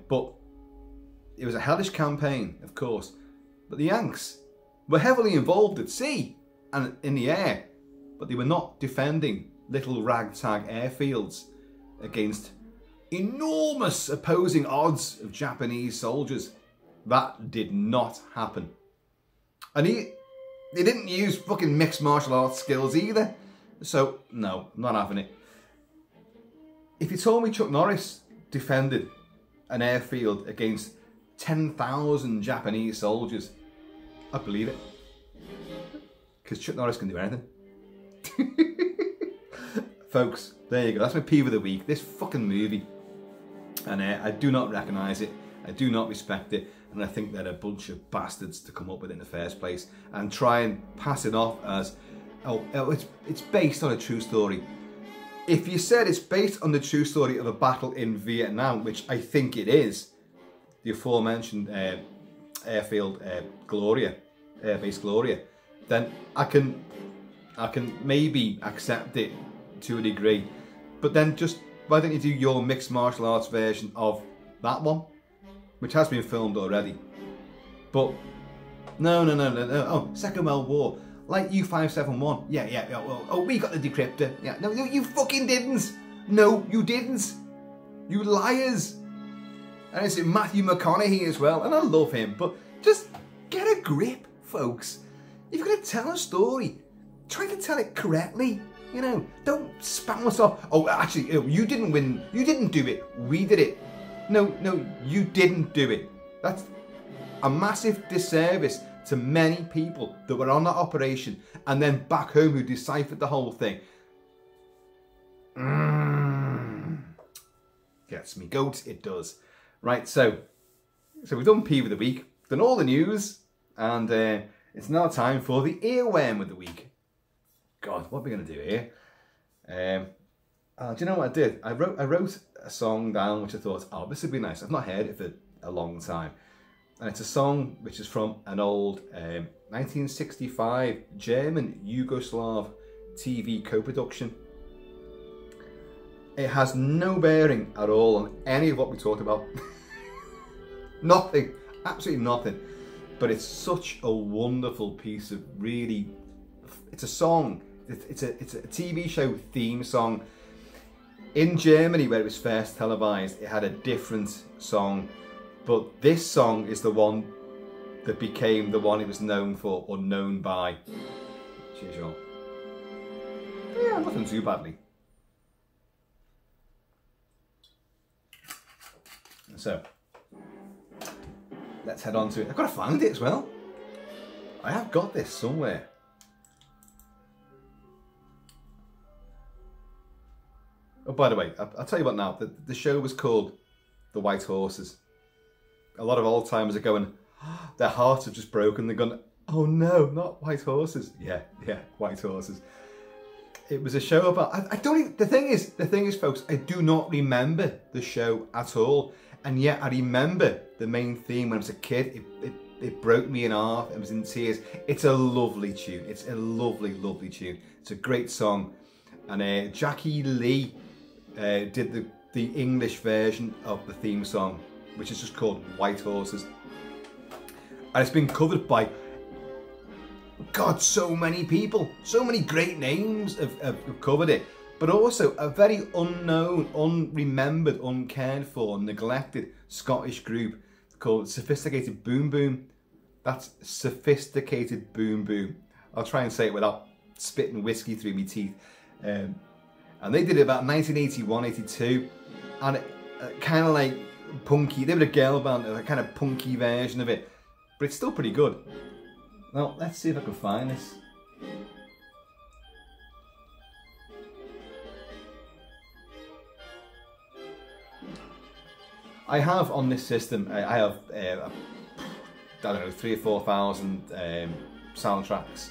S1: But it was a hellish campaign, of course. But the Yanks were heavily involved at sea and in the air. But they were not defending little ragtag airfields against enormous opposing odds of Japanese soldiers. That did not happen. And they didn't use fucking mixed martial arts skills either. So, no, I'm not having it. If you told me Chuck Norris defended an airfield against 10,000 Japanese soldiers, I'd believe it. Because Chuck Norris can do anything. Folks, there you go. That's my peeve of the week. This fucking movie. And I do not recognise it. I do not respect it. And I think they're a bunch of bastards to come up with it in the first place and try and pass it off as, oh, it's based on a true story. If you said it's based on the true story of a battle in Vietnam, which I think it is, the aforementioned airfield Gloria, Airbase Gloria, then I can maybe accept it to a degree. But then just, why don't you do your mixed martial arts version of that one, which has been filmed already? But no. Oh, Second World War, like U-571. Yeah. Oh, we got the decryptor. Yeah, no, you fucking didn't. No, you didn't. You liars. And it's Matthew McConaughey as well, and I love him. But just get a grip, folks. If you're going to tell a story, try to tell it correctly. You know, don't spam us off. Oh, actually, you didn't win. You didn't do it. We did it. No, you didn't do it. That's a massive disservice to many people that were on that operation and then back home who deciphered the whole thing. Gets me goat, it does. Right, so we've done Peeve of the Week, done all the news, and it's now time for the earworm of the week. God, what are we going to do here? Do you know what I did? I wrote a song down which I thought, oh, this would be nice. I've not heard it for a long time. And it's a song which is from an old 1965 German Yugoslav TV co-production. It has no bearing at all on any of what we talked about. Nothing. Absolutely nothing. But it's such a wonderful piece of really... It's a song. It's a TV show theme song. In Germany, where it was first televised, it had a different song. But this song is the one that became the one it was known for, or known by. usual. Yeah, nothing too badly. So, let's head on to it. I've got to find it as well. I have got this somewhere. Oh, by the way, I'll tell you what now. The show was called The White Horses. A lot of old timers are going, oh, their hearts have just broken. They're going, oh no, not white horses. Yeah, white horses. It was a show about, I don't even, the thing is folks, I do not remember the show at all. And yet I remember the main theme when I was a kid. It broke me in half. I was in tears. It's a lovely tune. It's a lovely, lovely tune. It's a great song. And Jackie Lee did the English version of the theme song, which is just called White Horses. And it's been covered by, God, so many people. So many great names have covered it. But also a very unknown, unremembered, uncared for, neglected Scottish group called Sophisticated Boom Boom. That's Sophisticated Boom Boom. I'll try and say it without spitting whiskey through my teeth. And they did it about 1981, 82. And kind of like punky. They were a girl band, a kind of punky version of it. But it's still pretty good. Now, let's see if I can find this. I have on this system, I have, I don't know, 3,000 or 4,000 soundtracks.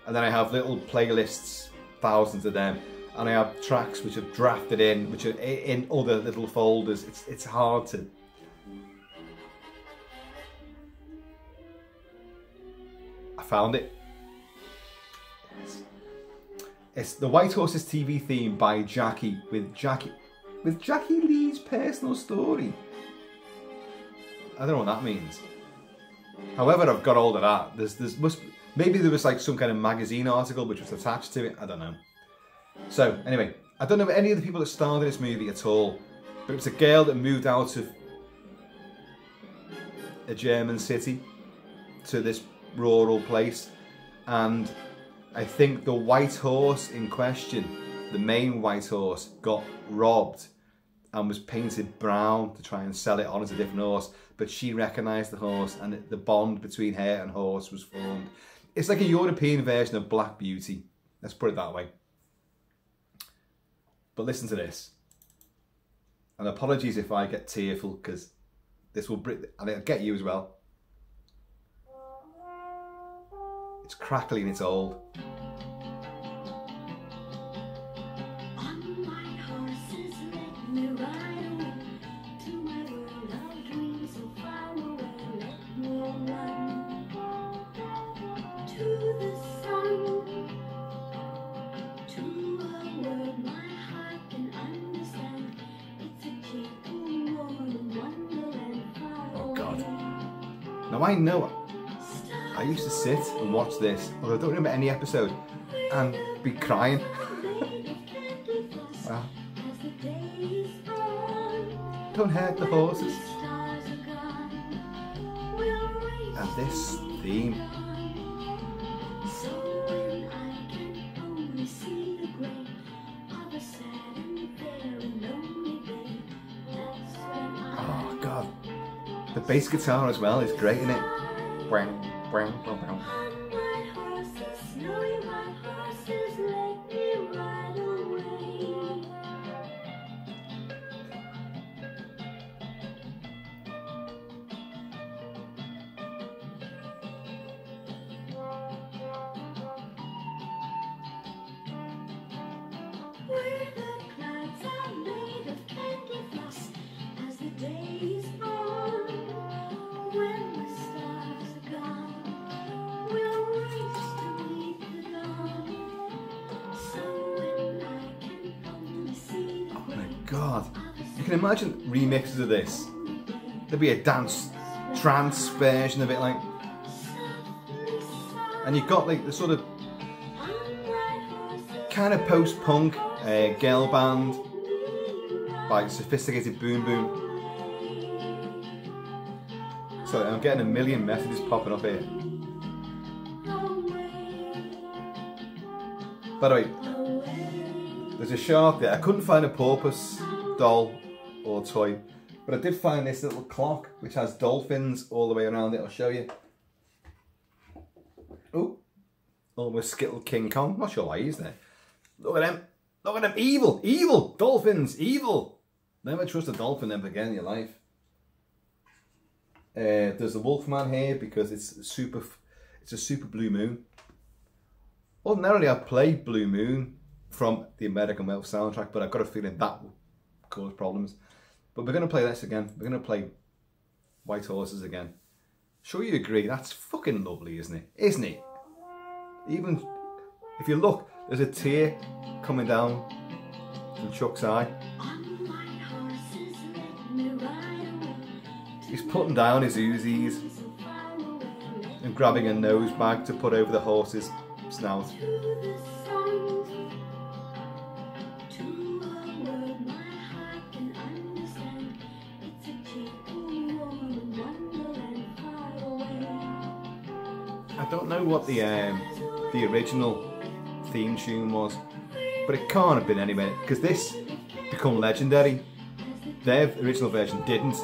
S1: And then I have little playlists, thousands of them. And I have tracks which are drafted in, which are in other little folders. It's hard to... I found it. Yes. It's the White Horses TV theme by Jackie, with Jackie Lee's personal story. I don't know what that means. However, I've got hold of that. Maybe there was like some kind of magazine article which was attached to it. I don't know. So anyway, I don't know any of the people that starred in this movie at all, but it was a girl that moved out of a German city to this rural place, and I think the white horse in question, the main white horse, got robbed and was painted brown to try and sell it on as a different horse, but she recognised the horse and the bond between her and horse was formed. It's like a European version of Black Beauty, let's put it that way. But listen to this. And apologies if I get tearful, because this will bring, and it'll get you as well. It's crackly and it's old. Now I know, I used to sit and watch this, although I don't remember any episode, and be crying. Wow. Don't hurt the horses. And this theme. Oh God. The bass guitar as well is great, isn't it? God, you can imagine remixes of this. There'd be a trance version of it, like, and you've got like the sort of kind of post-punk girl band by Sophisticated Boom Boom. So I'm getting a million messages popping up here. By the way, there's a shark there. I couldn't find a porpoise doll or toy, but I did find this little clock which has dolphins all the way around it. I'll show you. Oh, almost skittled King Kong. Not sure why he's there. Look at them. Look at them. Evil. Evil. Dolphins. Evil. Never trust a dolphin ever again in your life. There's the Wolfman here because it's a super blue moon. Ordinarily I play Blue Moon from the American Werewolf soundtrack, but I've got a feeling that will cause problems. But we're going to play this again. We're going to play White Horses again. Sure you agree, that's fucking lovely, isn't it? Isn't it? Even if you look, there's a tear coming down from Chuck's eye. He's putting down his Uzis and grabbing a nose bag to put over the horse's snout. I don't know what the original theme tune was, but it can't have been anywhere because this become legendary. Their original version didn't.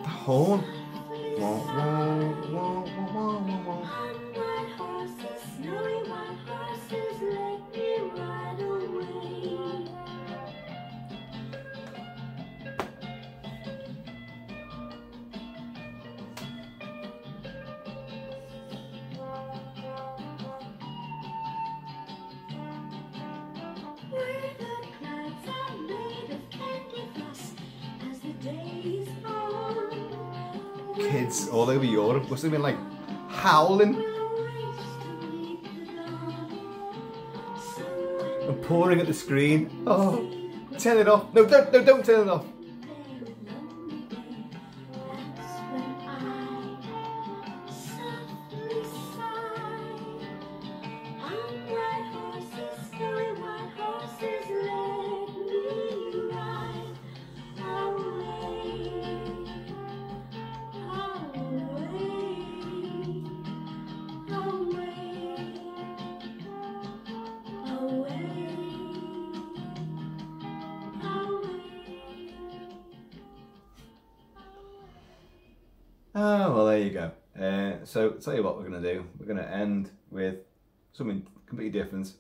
S1: The horn. Kids all over Europe must have been like howling and pouring at the screen. Oh, turn it off! No, don't turn it off. Oh, well, there you go. So, tell you what we're going to do. We're going to end with something completely different.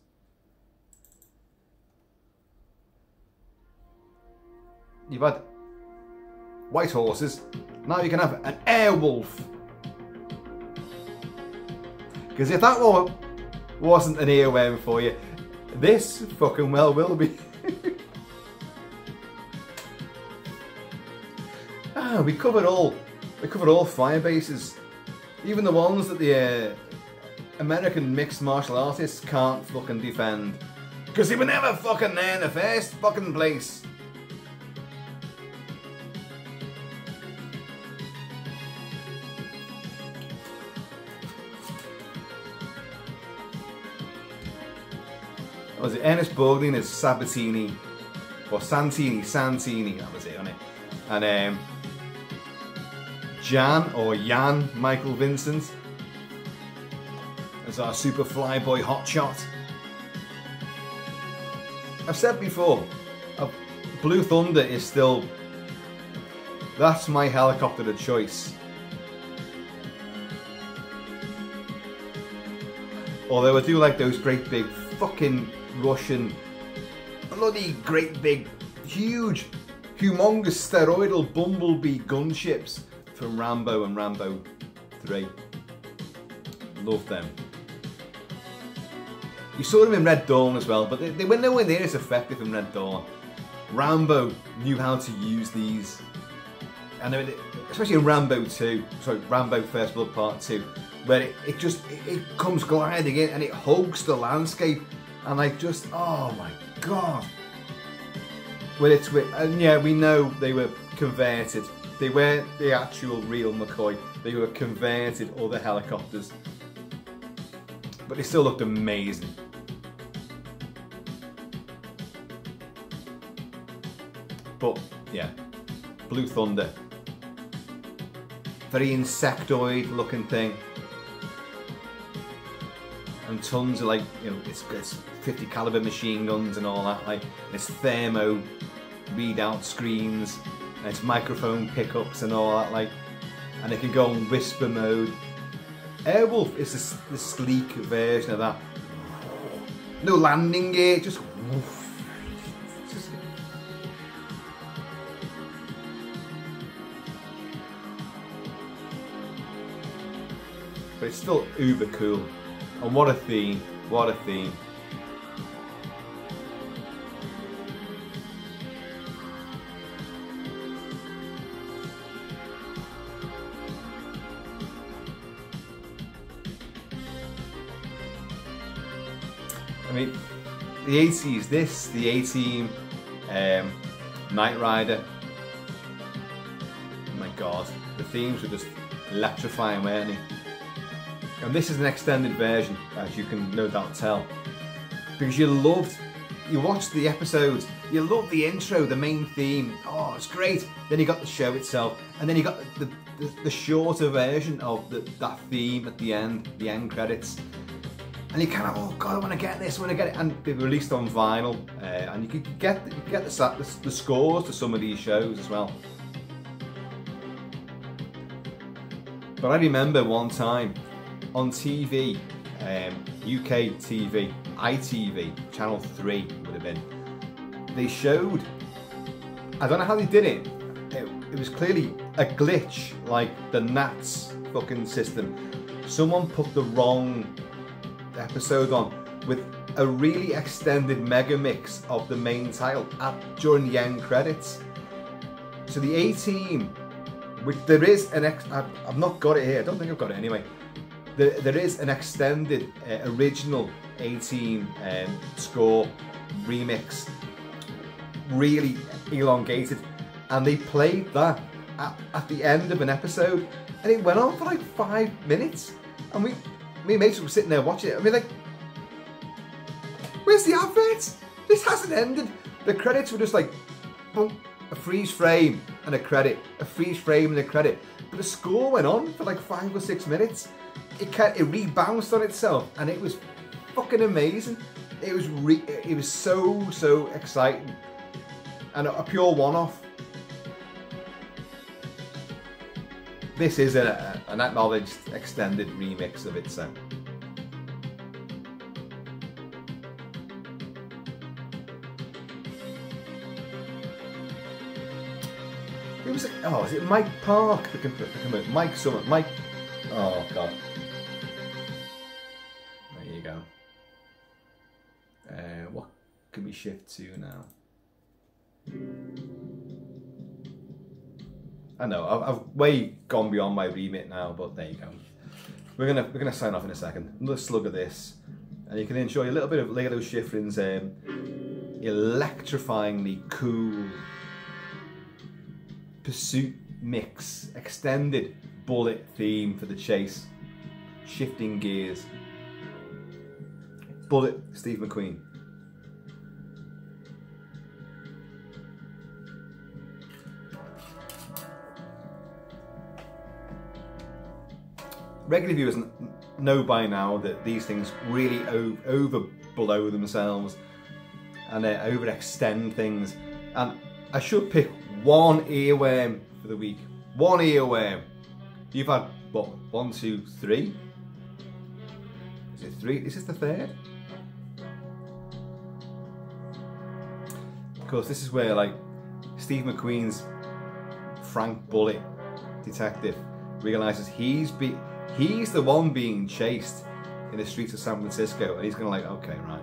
S1: You've had white horses. Now you can have an airwolf. Because if that one wasn't an earworm for you, this fucking well will be. Ah, we covered all fire bases, even the ones that the American mixed martial artists can't fucking defend, because they were never fucking there in the first fucking place. Was it Ernest Borgnine as Sabatini, or Santini, that was it, wasn't it? And Jan Michael Vincent as our super flyboy hotshot. I've said before, Blue Thunder is still, that's my helicopter of choice. Although I do like those great big fucking Russian, bloody great big, huge, humongous steroidal bumblebee gunships from Rambo and Rambo 3. Love them. You saw them in Red Dawn as well, but they were nowhere near as effective in Red Dawn. Rambo knew how to use these. And especially in Rambo 2, sorry, Rambo First Blood Part 2, where it comes gliding in and it hugs the landscape. And like just, oh my God. And yeah, we know they were converted. They weren't the actual real McCoy. They were converted other helicopters. but they still looked amazing. But yeah, Blue Thunder, very insectoid looking thing, and tons of, like, you know, it's 50 caliber machine guns and all that, like, it's thermo readout screens, and it's microphone pickups and all that, like, and it can go on whisper mode. Airwolf is the sleek version of that. No landing gear, just woof. But it's still uber cool. And what a theme, what a theme. I mean, the 80s, this, the A-Team, Knight Rider. Oh my god, the themes were just electrifying, weren't they? And this is an extended version, as you can no doubt tell, because you watched the episodes, you loved the intro, the main theme, oh, it's great. Then you got the show itself, and then you got the shorter version of that theme at the end credits. And you kind of, oh god, I want to get this, I want to get it. And they were released on vinyl, and you could get the scores to some of these shows as well. But I remember one time on TV, UK TV, ITV, Channel 3 would have been, they showed, I don't know how they did it, it was clearly a glitch, like the NATS fucking system. Someone put the wrong episode on with a really extended mega mix of the main title during the end credits. So the A-Team, which there is I've not got it here, I don't think I've got it anyway. There is an extended original A-Team score remix, really elongated, and they played that at the end of an episode, and it went on for like 5 minutes, and me and mates were sitting there watching it, and we're like, where's the adverts? This hasn't ended. The credits were just like, boom, a freeze frame and a credit, a freeze frame and a credit, but the score went on for like 5 or 6 minutes. It rebounced on itself, and it was fucking amazing. It was so exciting, and a pure one-off. This is an acknowledged extended remix of it, so. It was, oh, is it Mike Park? Mike Summer, Mike, oh god. There you go. What can we shift to now? I know I've way gone beyond my remit now, but there you go. We're gonna sign off in a second. Another slug of this, and you can enjoy a little bit of Lalo Schifrin's electrifyingly cool Pursuit mix, extended bullet theme for the chase, shifting gears. Bullet, Steve McQueen. Regular viewers know by now that these things really overblow themselves and overextend things. And I should pick one earworm for the week. One earworm. You've had, what, 1, 2, 3? Is it 3? Is this the third? Of course, this is where, like, Steve McQueen's Frank Bullet detective realises he's the one being chased in the streets of San Francisco, and he's gonna like, okay, right,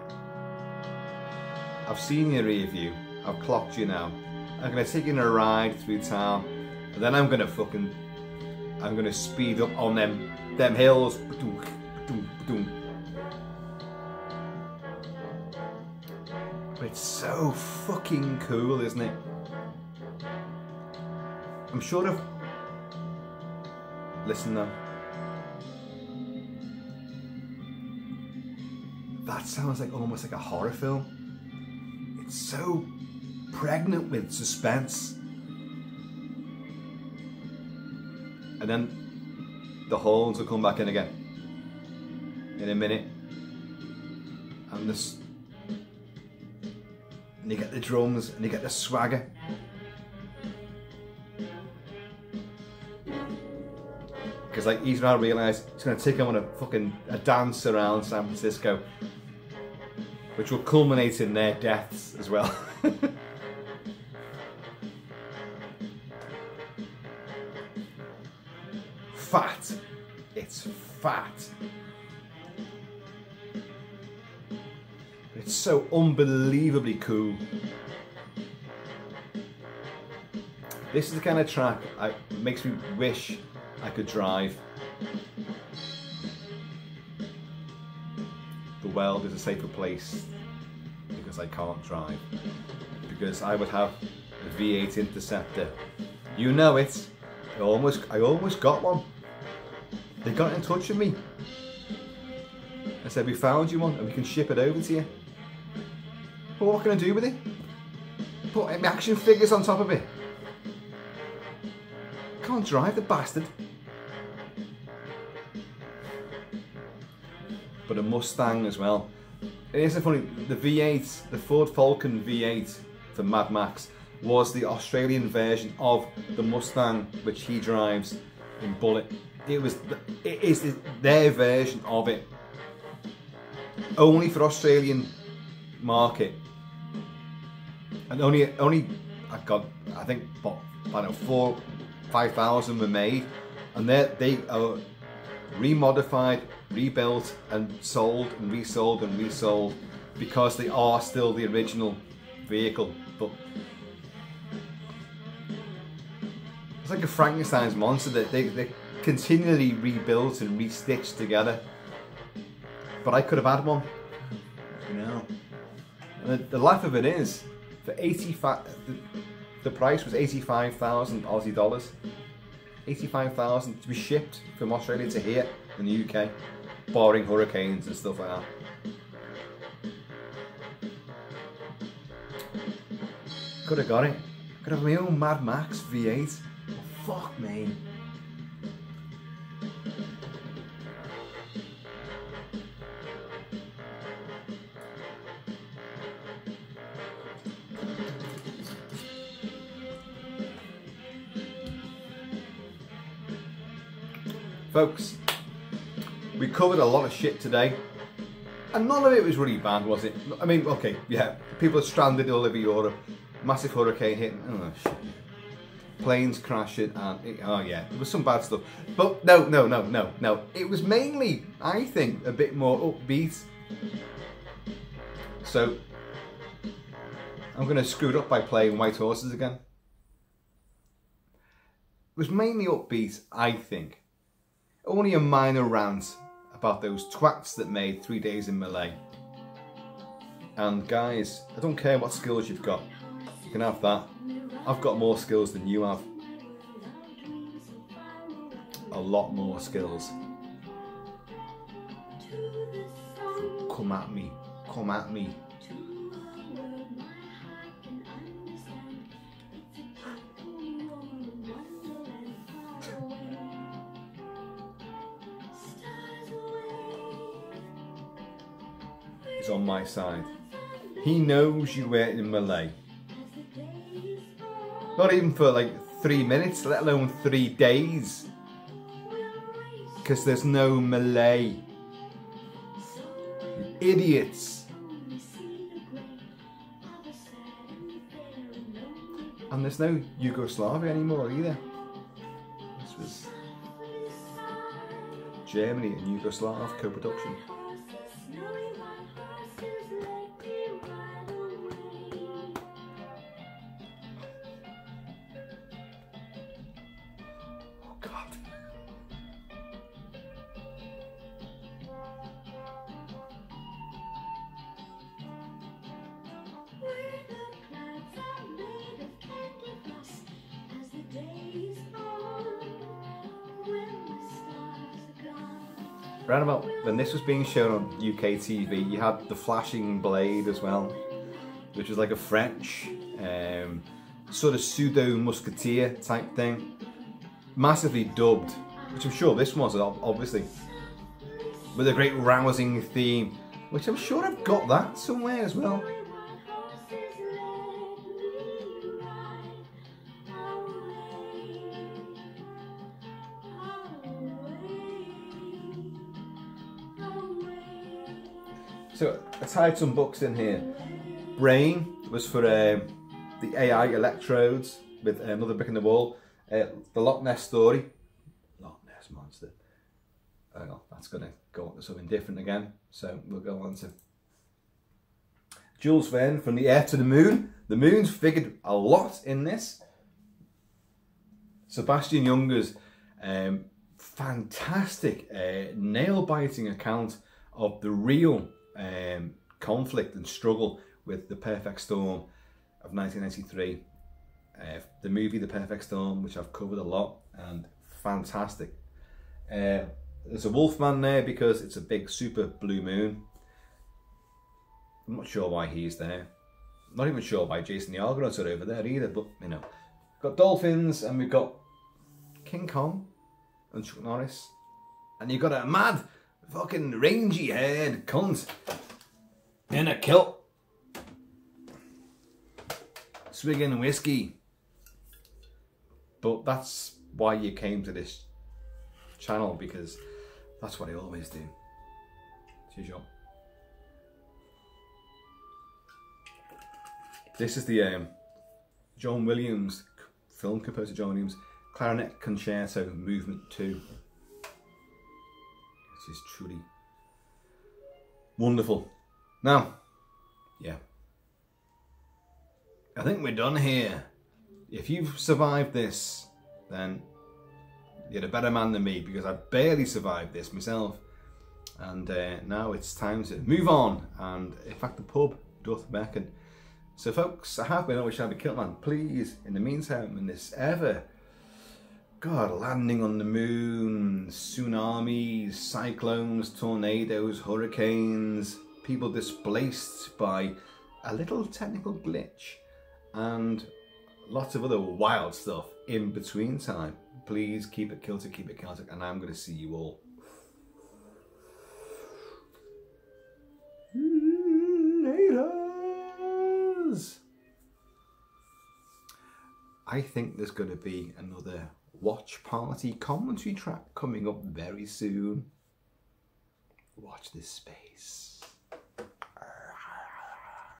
S1: I've seen your rear view, I've clocked you now, I'm gonna take you on a ride through town, and then I'm gonna speed up on them hills. But it's so fucking cool, isn't it? I'm sure of. Listen though. That sounds like almost like a horror film. It's so pregnant with suspense. And then the horns will come back in again in a minute. And this, and you get the drums and you get the swagger. Because like he's now realised he's going to take him on a dance around San Francisco, which will culminate in their deaths as well. Fat. It's fat. It's so unbelievably cool. This is the kind of track that makes me wish I could drive. The world is a safer place because I can't drive. Because I would have a V8 Interceptor. You know it. I almost got one. They got in touch with me. I said, we found you one and we can ship it over to you. But what can I do with it? Put action figures on top of it. Can't drive the bastard. But a Mustang as well. It isn't funny, the V8, the Ford Falcon V8 for Mad Max was the Australian version of the Mustang which he drives in Bullet. It is their version of it. Only for Australian market. And only I think what, I don't know, 5,000 were made, and they are remodified, rebuilt, and sold and resold and resold because they are still the original vehicle. But it's like a Frankenstein's monster that they continually rebuilt and restitched together. But I could have had one, you know. And the laugh of it is, for 85, the price was 85,000 Aussie dollars. 85,000 to be shipped from Australia to here in the UK, barring hurricanes and stuff like that. Could have got it. Could have my own Mad Max V8. Oh, fuck me. Folks, we covered a lot of shit today, and none of it was really bad, was it? I mean, okay, yeah, people are stranded all over Europe, massive hurricane hitting, oh shit, planes crashing, and oh yeah, there was some bad stuff. But no, it was mainly, I think, a bit more upbeat. So, I'm going to screw it up by playing White Horses again. It was mainly upbeat, I think. Only a minor rant about those twats that made 3 Days in Malay. And guys, I don't care what skills you've got, you can have that. I've got more skills than you have. A lot more skills. Come at me, come at me. Is on my side. He knows you were in Malay. Not even for like 3 minutes, let alone 3 days. Because there's no Malay. You idiots. And there's no Yugoslavia anymore either. This was Germany and Yugoslav co-production. Around about when this was being shown on UK TV, you had the Flashing Blade as well, which was like a French sort of pseudo musketeer type thing, massively dubbed, which I'm sure this was obviously, with a great rousing theme, which I'm sure I've got that somewhere as well. So I tied some books in here. Brain was for the AI electrodes with Another Brick in the Wall. The Loch Ness Story. Loch Ness Monster. Oh, that's going to go on to something different again. So we'll go on to Jules Verne, From the Earth to the Moon. The moon's figured a lot in this. Sebastian Junger's fantastic nail-biting account of the real conflict and struggle with The Perfect Storm of 1993. The movie The Perfect Storm, which I've covered a lot, and fantastic. There's a Wolfman there because it's a big super blue moon. I'm not sure why he's there. Not even sure why Jason the Argonauts are over there either, but you know. We've got dolphins and we've got King Kong and Chuck Norris. And you've got a mad fucking rangy haired cunt in a kilt, swigging whiskey. But that's why you came to this channel, because that's what I always do. Cheers, y'all. This is the John Williams, film composer John Williams, Clarinet Concerto Movement 2. This is truly wonderful. Now, yeah, I think we're done here. If you've survived this, then you're a better man than me, because I barely survived this myself. And now it's time to move on. And in fact, the pub doth beckon. So folks, I have been Always Shall Be Kiltman. Please, in the meantime, in this ever, God, landing on the moon, tsunamis, cyclones, tornadoes, hurricanes, people displaced by a little technical glitch, and lots of other wild stuff in between time. Please keep it Celtic, and I'm going to see you all later. I think there's going to be another watch party commentary track coming up very soon. Watch this space.